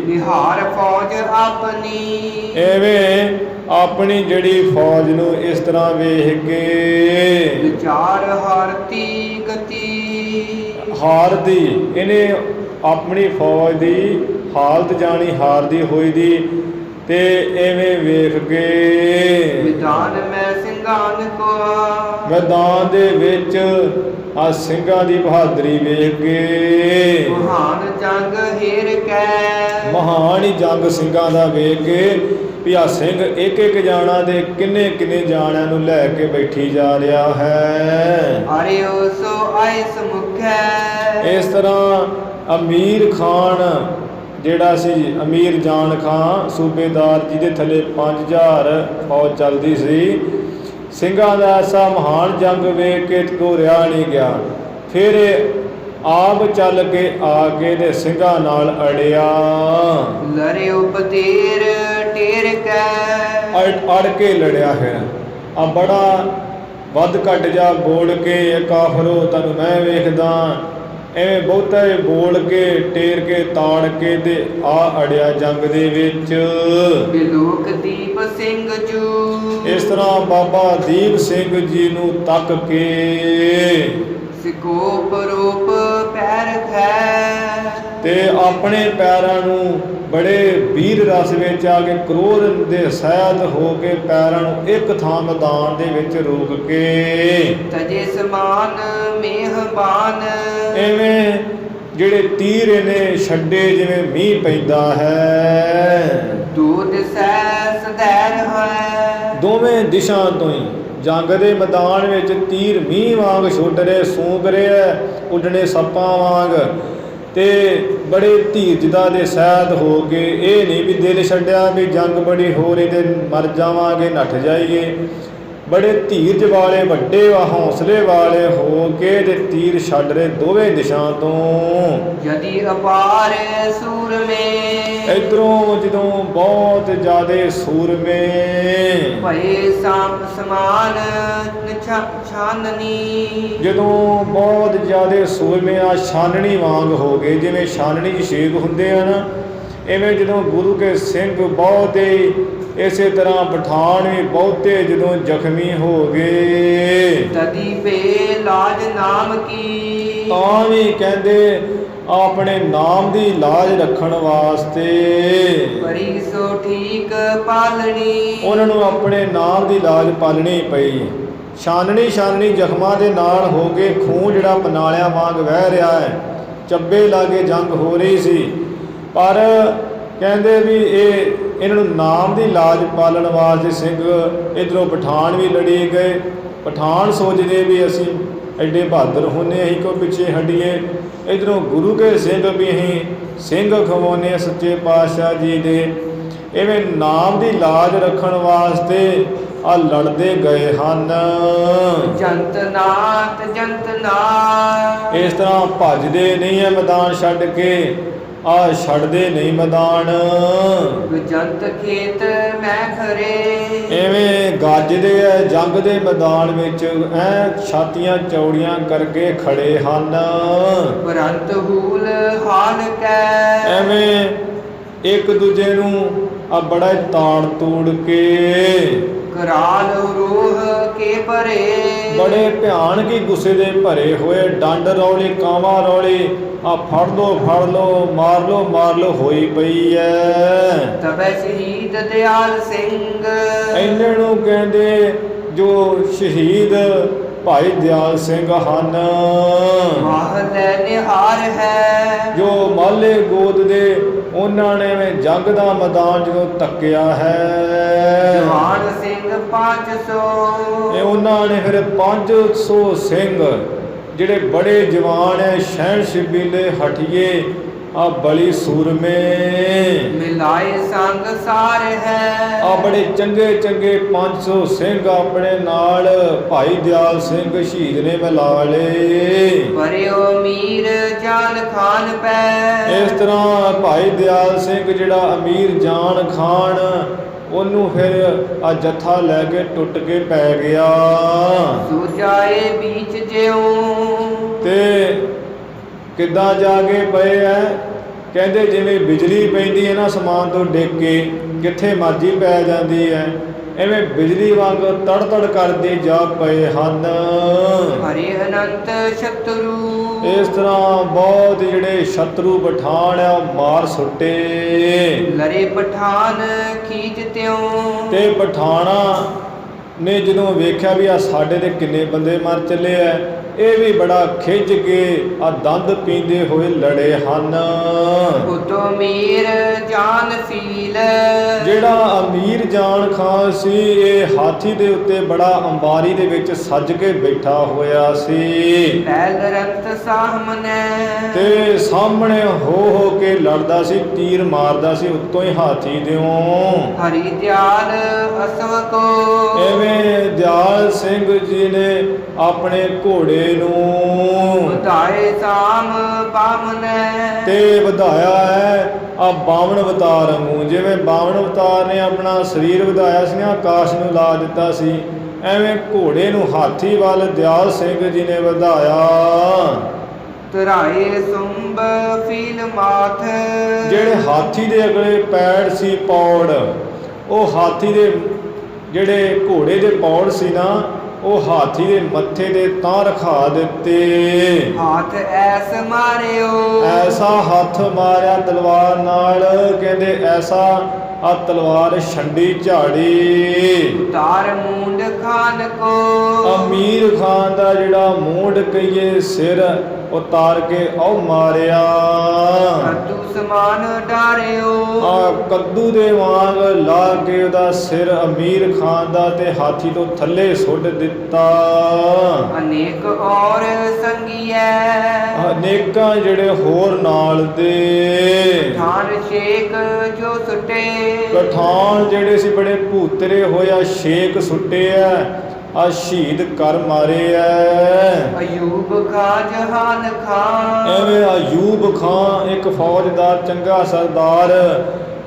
ਬਿਹਾਰ ਫੌਜ ਆਪਣੀ, ਐਵੇਂ ਆਪਣੀ ਜਿਹੜੀ ਫੌਜ ਨੂੰ ਇਸ ਤਰ੍ਹਾਂ ਵੇਖ ਕੇ ਵਿਚਾਰ ਹਾਰਤੀ ਗਤੀ। ਹਾਰਦੀ, ਇਹਨੇ ਆਪਣੀ ਫੌਜ ਦੀ ਹਾਲਤ ਜਾਣੀ ਹਾਰਦੀ ਹੋਈ ਦੀ, ਤੇ ਐਵੇਂ ਵੇਖ ਕੇ ਮੈਦਾਨ ਮੈਂ ਸਿੰਘਾਂ ਕੋ, ਮੈਦਾਨ ਦੇ ਵਿੱਚ ਆ ਸਿੰਘਾਂ ਦੀ ਬਹਾਦਰੀ ਵੇਖ ਕੇ ਮਹਾਨ ਜੰਗ ਹੇਰ ਕੈ। ਮਹਾਨ ਹੀ ਜੰਗ ਸਿੰਘਾਂ ਦਾ ਵੇਖ ਕੇ ਵੀ ਆ ਸਿੰਘ ਇੱਕ ਇੱਕ ਜਾਣਾ ਦੇ ਕਿੰਨੇ ਕਿੰਨੇ ਜਾਣਿਆਂ ਨੂੰ ਲੈ ਕੇ ਬੈਠੀ ਜਾ ਰਿਹਾ ਹੈ। ਅਰੇ ਓ ਸੋ ਆਇਸ ਮੁਖੈ। ਇਸ ਤਰ੍ਹਾਂ ਅਮੀਰ ਖਾਨ ਜਿਹੜਾ ਸੀ, ਅਮੀਰ ਜਾਨ ਖਾਨ ਸੂਬੇਦਾਰ, ਜਿਹਦੇ ਥੱਲੇ 5000 ਫੌਜ ਚੱਲਦੀ ਸੀ, ਸਿੰਘਾਂ ਦਾ ਐਸਾ ਮਹਾਨ ਜੰਗ ਵੇਖ ਕੇ ਤੋਂ ਰਿਹਾ ਨਹੀਂ ਗਿਆ। ਫਿਰ ਆਪ ਚੱਲ ਕੇ ਆ ਕੇ ਦੇ ਸਿੰਘਾਂ ਨਾਲ ਅੜਿਆ। ਲਰਿਓ ਬਤੇਰ ਟੇਰ ਕੈ। ਅੜ ਕੇ ਲੜਿਆ ਹੈ। ਆ ਬੜਾ ਵੱਧ ਘੱਟ ਜਾ ਬੋਲ ਕੇ, ਕਾਫਰੋ ਤੈਨੂੰ ਮੈਂ ਵੇਖਦਾ, ਐਵੇਂ ਬਹੁਤਾ ਬੋਲ ਕੇ ਟੇਰ ਕੇ ਤਾੜ ਕੇ ਤੇ ਆ ਅੜਿਆ ਜੰਗ ਦੇ ਵਿੱਚ। ਬਿਲੋਕ ਦੀਪ ਸਿੰਘ ਜੂ। ਇਸ ਤਰ੍ਹਾਂ ਬਾਬਾ ਦੀਪ ਸਿੰਘ ਜੀ ਨੂੰ ਤੱਕ ਕੇ ਸਿਕੋਪ ਰੂਪ ਪੈਰ ਖੈ। ਤੇ ਆਪਣੇ ਪੈਰਾਂ ਨੂੰ ਬੜੇ ਵੀਰ ਰਸ ਵਿੱਚ ਆ ਕੇ ਕ੍ਰੋਧ ਦੇ ਸਹਿਤ ਹੋ ਕੇ ਪੈਰਾਂ ਨੂੰ ਇੱਕ ਥਾਂ ਮੈਦਾਨ ਦੇ ਵਿੱਚ ਰੋਕ ਕੇ ਤਜੇ ਸਮਾਨ ਮਿਹਰਬਾਨ। ਐਵੇਂ ਜਿਹੜੇ ਤੀਰ ਇਹਨੇ ਛੱਡੇ ਜਿਵੇਂ ਮੀਂਹ ਪੈਂਦਾ ਹੈ। ਦੂਧ ਸੈ ਸਦੈਰ ਹੈ। ਦੋਵੇਂ ਦਿਸ਼ਾ ਤੋਂ ਹੀ ਜੰਗ ਦੇ ਮੈਦਾਨ ਵਿੱਚ ਤੀਰ ਮੀਂਹ ਵਾਂਗ ਛੁੱਟ ਰਹੇ, ਸੂਕ ਰਹੇ, ਉੱਡਣੇ ਸੱਪਾਂ ਵਾਂਗ, ਤੇ ਬੜੇ ਧੀਰਜਤਾ ਦੇ ਸਹਿਤ ਹੋ ਕੇ ਇਹ ਨਹੀਂ ਵੀ ਦਿਲ ਛੱਡਿਆ ਵੀ ਜੰਗ ਬੜੀ ਹੋ ਰਹੀ ਤੇ ਮਰ ਜਾਵਾਂਗੇ ਨੱਠ ਜਾਈਏ। ਬੜੇ ਧੀਰਜ ਵਾਲੇ, ਵੱਡੇ ਹੌਸਲੇ ਵਾਲੇ ਹੋ ਕੇ ਤੇ ਤੀਰ ਛੱਡ ਰਹੇ ਦੋਵੇਂ ਦਿਸ਼ਾ ਤੋਂ। ਜਦੀ ਅਪਾਰ ਸੂਰਮੇ। ਇਧਰੋਂ ਜਦੋਂ ਬਹੁਤ ਜ਼ਿਆਦੇ ਸੂਰਮੇ ਭਏ ਸਾਪ ਸਮਾਨ ਛਾਨਣੀ। ਜਦੋਂ ਬਹੁਤ ਜ਼ਿਆਦੇ ਸੂਰਮੇ ਆ ਛਾਨਣੀ ਵਾਂਗ ਹੋ ਗਏ, ਜਿਵੇਂ ਛਾਨਣੀ 'ਚ ਛੇਕ ਹੁੰਦੇ ਹਨ, ਇਵੇਂ ਜਦੋਂ ਗੁਰੂ ਕੇ ਸਿੰਘ ਬਹੁਤੇ, ਇਸੇ ਤਰ੍ਹਾਂ ਪਠਾਨ ਵੀ ਬਹੁਤੇ ਜਦੋਂ ਜ਼ਖਮੀ ਹੋ ਗਏ। ਤਦੀ ਬੇ ਲਾਜ ਨਾਮ ਕੀ। ਤਾਂ ਵੀ ਕਹਿੰਦੇ ਆਪਣੇ ਨਾਮ ਦੀ ਲਾਜ ਰੱਖਣ ਵਾਸਤੇ ਬੜੀ ਸੋ ਠੀਕ ਪਾਲਣੀ। ਉਹਨਾਂ ਨੂੰ ਆਪਣੇ ਨਾਮ ਦੀ ਲਾਜ ਪਾਲਣੀ ਪਈ। ਛਾਨਣੀ ਛਾਨਣੀ ਜ਼ਖਮਾਂ ਦੇ ਨਾਲ ਹੋ ਕੇ ਖੂਨ ਜਿਹੜਾ ਪਨਾਲਿਆਂ ਵਾਂਗ ਵਹਿ ਰਿਹਾ ਹੈ। ਚੱਬੇ ਲਾਗੇ ਜੰਗ ਹੋ ਰਹੀ ਸੀ, ਪਰ ਕਹਿੰਦੇ ਵੀ ਇਹਨਾਂ ਨੂੰ ਨਾਮ ਦੀ ਲਾਜ ਪਾਲਣ ਵਾਸਤੇ ਸਿੰਘ ਇੱਧਰੋਂ ਪਠਾਨ ਵੀ ਲੜੀ ਗਏ। ਪਠਾਨ ਸੋਚਦੇ ਵੀ ਅਸੀਂ ਐਡੇ ਬਹਾਦਰ ਹੁੰਦੇ, ਅਸੀਂ ਕੋ ਪਿੱਛੇ ਹਟੀਏ। ਇੱਧਰੋਂ ਗੁਰੂ ਕੇ ਸਿੰਘ ਵੀ ਅਸੀਂ ਸਿੰਘ ਖਵਾਉਂਦੇ ਸੱਚੇ ਪਾਤਸ਼ਾਹ ਜੀ ਦੇ। ਇਵੇਂ ਨਾਮ ਦੀ ਲਾਜ ਰੱਖਣ ਵਾਸਤੇ ਆ ਲੜਦੇ ਗਏ ਹਨ। ਜੰਤ ਨਾਥ ਜੰਤ ਨਾਥ। ਇਸ ਤਰ੍ਹਾਂ ਭੱਜਦੇ ਨਹੀਂ ਹੈ ਮੈਦਾਨ ਛੱਡ ਕੇ, ਆ ਛੱਡਦੇ ਨਹੀਂ ਮੈਦਾਨ। ਜੰਤ ਖੇਤ ਮੈਂ ਖਰੇ। ਐਵੇਂ ਗੱਜਦੇ ਐ ਜੰਗ ਦੇ ਮੈਦਾਨ ਵਿੱਚ, ਐ ਛਾਤੀਆਂ ਚੌੜੀਆਂ ਕਰਕੇ ਖੜੇ ਹਨ। ਪਰੰਤ ਹੂਲ ਹਾਲ ਕੈ। ਐਵੇਂ ਇੱਕ ਦੂਜੇ ਨੂੰ ਆ ਬੜਾ ਤਾੜ ਤੋੜ ਕੇ ਕਰਾਲ ਰੂਹ ਕੇ ਭਰੇ। ਬੜੇ ਭਿਆਨਕ ਹੀ ਗੁੱਸੇ ਦੇ ਭਰੇ ਹੋਏ, ਡੰਡ ਰੌਲੀ ਕਾਵਾਂ ਰੌਲੀ, ਆ ਫੜ ਲੋ ਮਾਰ ਲੋ ਹੋਈ ਪਈ ਐ। ਤਬੈ ਸ਼ਹੀਦ ਦਿਆਲ ਸਿੰਘ। ਇਹਨਾਂ ਨੂੰ ਕਹਿੰਦੇ ਜੋ ਸ਼ਹੀਦ ਭਾਈ ਦਿਆਲ ਸਿੰਘ ਹਨ, ਮਹਲੇ ਨਿਹਾਰ ਹੈ। ਜੋ ਮਾਲੇ ਗੋਦ ਦੇ ਉਹਨਾਂ ਨੇ ਐਵੇਂ ਜੰਗ ਦਾ ਮੈਦਾਨ ਜਦੋਂ ਤੱਕਿਆ ਹੈ, ਜਵਾਨ ਸਿੰਘ 500 ਇਹ ਉਹਨਾਂ ਨੇ ਫਿਰ 500 ਸਿੰਘ ਜਿਹੜੇ ਬੜੇ ਜਵਾਨ ਹੈ, ਸ਼ਹਿਨ ਸ਼ਬੀਲੇ ਹਠੀਏ ਆ ਬਲੀ ਸੂਰਮੇ, ਮਿਲਾਏ ਸੰਗ ਸਾਰ ਹੈ। ਆ ਬੜੇ ਚੰਗੇ ਚੰਗੇ 500 ਸਿੰਘ ਆਪਣੇ ਨਾਲ ਭਾਈ ਦਿਆਲ ਸਿੰਘ ਸ਼ਹੀਦ ਨੇ ਮਿਲਾ ਲਏ। ਭਰਿਓ ਮੀਰ ਜਾਨ ਖਾਨ ਪੈ। ਇਸ ਤਰ੍ਹਾਂ ਭਾਈ ਦਿਆਲ ਸਿੰਘ ਜਿਹੜਾ ਅਮੀਰ ਜਾਨ ਖਾਨ, ਉਹਨੂੰ ਫਿਰ ਆ ਜੱਥਾ ਲੈ ਕੇ ਟੁੱਟ ਕੇ ਪੈ ਗਿਆ। ਸੁਜਾਏ ਬੀਚ ਜਿਉ ਤੇ ਕਿੱਦਾਂ ਜਾ ਕੇ ਪਏ ਐ, ਕਹਿੰਦੇ ਜਿਵੇਂ ਬਿਜਲੀ ਪੈਂਦੀ ਹੈ ਨਾ ਅਸਮਾਨ ਤੋਂ ਡਿੱਗ ਕੇ, ਕਿੱਥੇ ਮਰਜੀ ਪੈ ਜਾਂਦੀ ਹੈ, ਐਵੇਂ ਬਿਜਲੀ ਵਾਂਗ ਤੜ ਤੜ ਕਰਦੇ ਜਾ ਪਏ ਹਨ। ਹਰਿ ਅਨੰਤ ਸ਼ਤਰੂ। ਇਸ ਤਰ੍ਹਾਂ ਬਹੁਤ ਜਿਹੜੇ ਸ਼ਤਰੂ ਪਠਾਨ ਆ ਉਹ ਮਾਰ ਸੁੱਟੇ। ਲਰੇ ਪਠਾਨ ਖੀਚ ਤਿਉ। ਤੇ ਪਠਾਣਾ ਨੇ ਜਦੋਂ ਵੇਖਿਆ ਵੀ ਆ ਸਾਡੇ ਤੇ ਕਿੰਨੇ ਬੰਦੇ ਮਰ ਚੱਲੇ ਐ, ਇਹ ਵੀ ਬੜਾ ਖਿੱਚ ਕੇ ਆ ਦੰਦ ਪੀਂਦੇ ਹੋਏ ਲੜੇ ਹਨ। ਉਤੋ ਮੀਰ ਜਾਨ ਫੀਲ। ਜਿਹੜਾ ਅਮੀਰ ਜਾਨ ਖਾਨ ਸੀ, ਇਹ ਹਾਥੀ ਦੇ ਉੱਤੇ ਬੜਾ ਅੰਬਾਰੀ ਦੇ ਵਿੱਚ ਸੱਜ ਕੇ ਬੈਠਾ ਹੋਇਆ ਸੀ, ਲੈਲ ਰੰਤ ਸਾਹਮਣੇ। ਤੇ ਸਾਹਮਣੇ ਹੋ ਕੇ ਲੜਦਾ ਸੀ, ਤੀਰ ਮਾਰਦਾ ਸੀ ਉੱਤੋਂ ਹੀ ਹਾਥੀ ਦਿਓ। ਹਰੀ ਦਿਆਲ ਅਸਵ ਕੋ। ਐਵੇਂ ਦਿਆਲ ਸਿੰਘ ਜੀ ਨੇ ਆਪਣੇ ਘੋੜੇ ਨੂੰ ਵਧਾਏ ਸਾਮ ਬਾਮਨੇ। ਤੇ ਵਧਾਇਆ ਹੈ ਆ ਬਾਵਨ ਅਵਤਾਰ ਨੂੰ, ਜਿਵੇਂ ਬਾਵਨ ਅਵਤਾਰ ਨੇ ਆਪਣਾ ਸਰੀਰ ਵਧਾਇਆ ਸੀ ਨਾ, ਆਕਾਸ਼ ਨੂੰ ਲਾ ਦਿੱਤਾ ਸੀ, ਐਵੇਂ ਘੋੜੇ ਨੂੰ ਹਾਥੀ ਵੱਲ ਦਿਆਲ ਸਿੰਘ ਜੀ ਨੇ ਵਧਾਇਆ। ਤਰਾਏ ਸੁੰਬ ਫੀਲ ਮਾਥ। ਜਿਹੜੇ ਹਾਥੀ ਦੇ ਅਗਲੇ ਪੈੜ ਸੀ ਪੌੜ, ਉਹ ਹਾਥੀ ਦੇ ਜਿਹੜੇ ਘੋੜੇ ਦੇ ਪੌੜ ਸੀ ਨਾ, ਉਹ ਹਾਥੀ ਦੇ ਮੱਥੇ ਦੇ ਤਾਂ ਰਖਾ ਦਿੱਤੇ। ਹੱਥ ਐਸ ਮਾਰਿਓ। ਐਸਾ ਹੱਥ ਮਾਰਿਆ ਤਲਵਾਰ ਨਾਲ, ਕਹਿੰਦੇ ਐਸਾ ਆ ਤਲਵਾਰ ਛੰਡੀ ਝਾੜੀ। ਉਤਾਰ ਮੂੰਡ ਖਾਨ ਕੋ। ਅਮੀਰ ਖਾਨ ਦਾ ਜਿਹੜਾ ਮੂੰਡ ਕਹੀਏ ਸਿਰ ਉਤਾਰ ਕੇ ਉਹ ਮਾਰਿਆ। ਕੱਦੂ ਸਮਾਨ ਡਾਰਿਓ। ਆ ਕੱਦੂ ਦੇ ਵਾਂਗ ਲਾ ਕੇ ਉਹਦਾ ਸਿਰ ਅਮੀਰ ਖਾਨ ਦਾ ਤੇ ਹਾਥੀ ਤੋਂ ਥੱਲੇ ਸੁੱਟ ਦਿੱਤਾ। ਅਨੇਕ ਔਰ ਸੰਗੀਐ। ਅਨੇਕਾਂ ਜਿਹੜੇ ਹੋਰ ਨਾਲ ਦੇ ਠਾਨ ਸ਼ੇਖ ਜੋ ਸੁਟੇ। ਪਠਾਨ ਜਿਹੜੇ ਸੀ ਬੜੇ ਭੂਤਰੇ ਹੋਇਆ, ਸ਼ੇਕ ਸੁੱਟੇ ਆ ਸ਼ਹੀਦ ਕਰ ਮਾਰੇ ਐ। ਅਯੂਬ ਖਾਂ ਜਹਾਨ ਖਾਂ। ਐਵੇਂ ਅਯੂਬ ਖਾਂ ਇੱਕ ਫੌਜ ਦਾ ਚੰਗਾ ਸਰਦਾਰ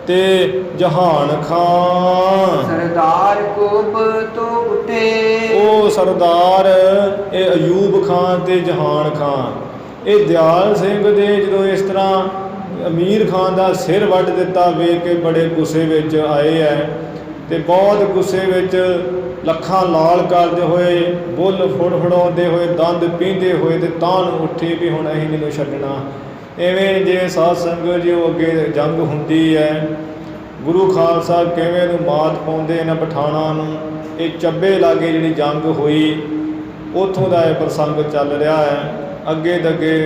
ਤੇ ਜਹਾਨ ਖਾਂ ਸਰਦਾਰ ਕੋਪ ਤੋਂ ਉਠੇ। ਉਹ ਸਰਦਾਰ ਇਹ ਅਯੂਬ ਖਾਂ ਤੇ ਜਹਾਨ ਖਾਂ, ਇਹ ਦਿਆਲ ਸਿੰਘ ਦੇ ਜਦੋਂ ਇਸ ਤਰ੍ਹਾਂ ਅਮੀਰ ਖਾਨ ਦਾ ਸਿਰ ਵੱਢ ਦਿੱਤਾ ਵੇਖ ਕੇ ਬੜੇ ਗੁੱਸੇ ਵਿੱਚ ਆਏ ਐ, ਤੇ ਬਹੁਤ ਗੁੱਸੇ ਵਿੱਚ ਲੱਖਾਂ ਲਾਲ ਕਰਦੇ ਹੋਏ, ਬੁੱਲ ਫੁੜਫੁੜਾਉਂਦੇ ਹੋਏ, ਦੰਦ ਪੀਂਦੇ ਹੋਏ ਤੇ ਤਾਂ ਨੂੰ ਉੱਠੇ ਵੀ ਹੁਣ ਅਸੀਂ ਇਹਨੂੰ ਛੱਡਣਾ। ਐਵੇਂ ਜਿਵੇਂ ਸਾਧ ਸੰਗਤ ਜੀ ਉਹ ਅੱਗੇ ਜੰਗ ਹੁੰਦੀ ਹੈ, ਗੁਰੂ ਖਾਲਸਾ ਕਿਵੇਂ ਨੂੰ ਮਾਤ ਪਾਉਂਦੇ ਇਹਨਾਂ ਪਠਾਣਾਂ ਨੂੰ। ਇਹ ਚੱਬੇ ਲਾਗੇ ਜਿਹੜੀ ਜੰਗ ਹੋਈ, ਉੱਥੋਂ ਦਾ ਇਹ ਪ੍ਰਸੰਗ ਚੱਲ ਰਿਹਾ ਹੈ। ਅੱਗੇ ਦਗੇ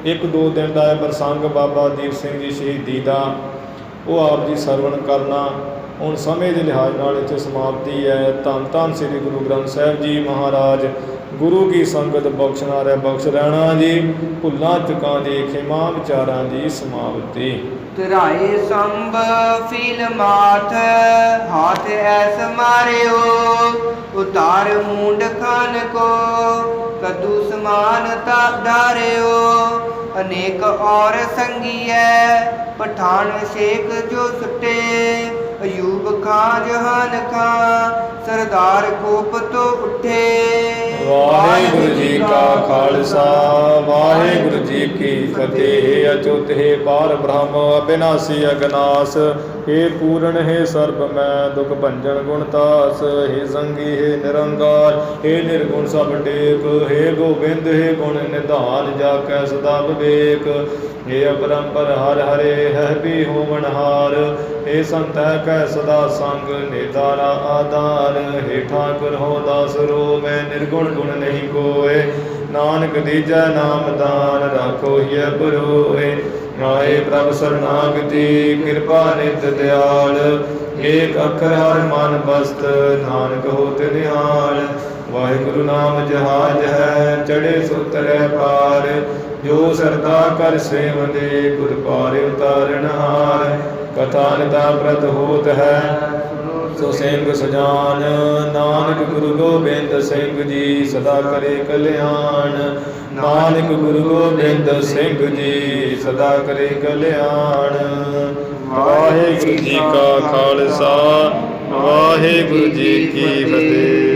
1-2 ਦਿਨ ਦਾ ਇਹ ਪ੍ਰਸੰਗ ਬਾਬਾ ਦੀਪ ਸਿੰਘ ਜੀ ਸ਼ਹੀਦੀ ਦਾ, ਉਹ ਆਪ ਜੀ ਸਰਵਣ ਕਰਨਾ। ਹੁਣ ਸਮੇਂ ਦੇ ਲਿਹਾਜ਼ ਨਾਲ ਇੱਥੇ ਸਮਾਪਤੀ ਹੈ। ਧੰਨ ਧੰਨ ਸ੍ਰੀ ਗੁਰੂ ਗ੍ਰੰਥ ਸਾਹਿਬ ਜੀ ਮਹਾਰਾਜ ਗੁਰੂ ਕੀ ਸੰਗਤ ਬਖਸ਼ਣਾ ਰਹਿ ਬਖਸ਼ ਰਹਿਣਾ ਜੀ। ਭੁੱਲਾਂ ਚੁੱਕਾਂ ਦੀ ਖਿਮਾ ਵਿਚਾਰਾਂ ਦੀ ਸਮਾਪਤੀ। ਤਰਾਏ ਸੰਭ ਫੀਲ ਮਾਥ। ਹਾਥ ਐਸ ਮਾਰਿਓ। ਉਤਾਰ ਮੂੰਡ ਖਾਨ ਕੋ। ਕਦੂ ਸਮਾਨ ਤਾ ਡਾਰਿਓ। ਅਨੇਕ ਔਰ ਸੰਗੀਐ। ਪਠਾਨ ਸ਼ੇਖ ਜੋ ਸੁੱਟੇ। ਅਯੂਬ ਖਾਂ ਜਹਾਨ ਖਾਂ। ਸਰਦਾਰ ਕੋਪ ਤੋਂ ਉੱਠੇ। ਵਾਹਿਗੁਰੂ ਜੀ ਕਾ ਖਾਲਸਾ ਵਾਹਿਗੁਰੂ ਜੀ ਕੀ ਫਤਿਹ। ਅਚੁੱਤ ਹੈ ਪਾਰ ਬ੍ਰਹਮ ਅਬਿਨਾਸੀ ਅਗਨਾਸ, हे पूर्ण हे सर्ब मैं दुख भंजन गुणतास, हे संगी हे निरंकार, हे निर्गुण सब टेक, हे गोबिंद हे गुण निधान, जाकै सदा विवेक, हे अपरंपर हर हरे है भी होवन हार, हे संत है कै सदा संग नितारा आधार, हे ठाकुर हो दास रो मैं निर्गुण गुण नहीं कोय, नानक दीजै नाम दान राखो हिय पुरोय, आए प्रभ शरणागति कृपा नित दयाल, एक अखर हर मन बस्त नानक होत निहाल, वाहिगुरु नाम जहाज है चढ़े सुतरै पार, जो सरदा कर सेवदे गुर पार उतारन हार, कथा निता प्रत होत है सो सिंह सजान, नानक गुरु गोबिंद सिंह जी सदा करे कल्याण, नानक गुरु गोबिंद सिंह जी सदा करे कल्याण। वाहिगुरु जी का खालसा वाहिगुरु जी की फतेह।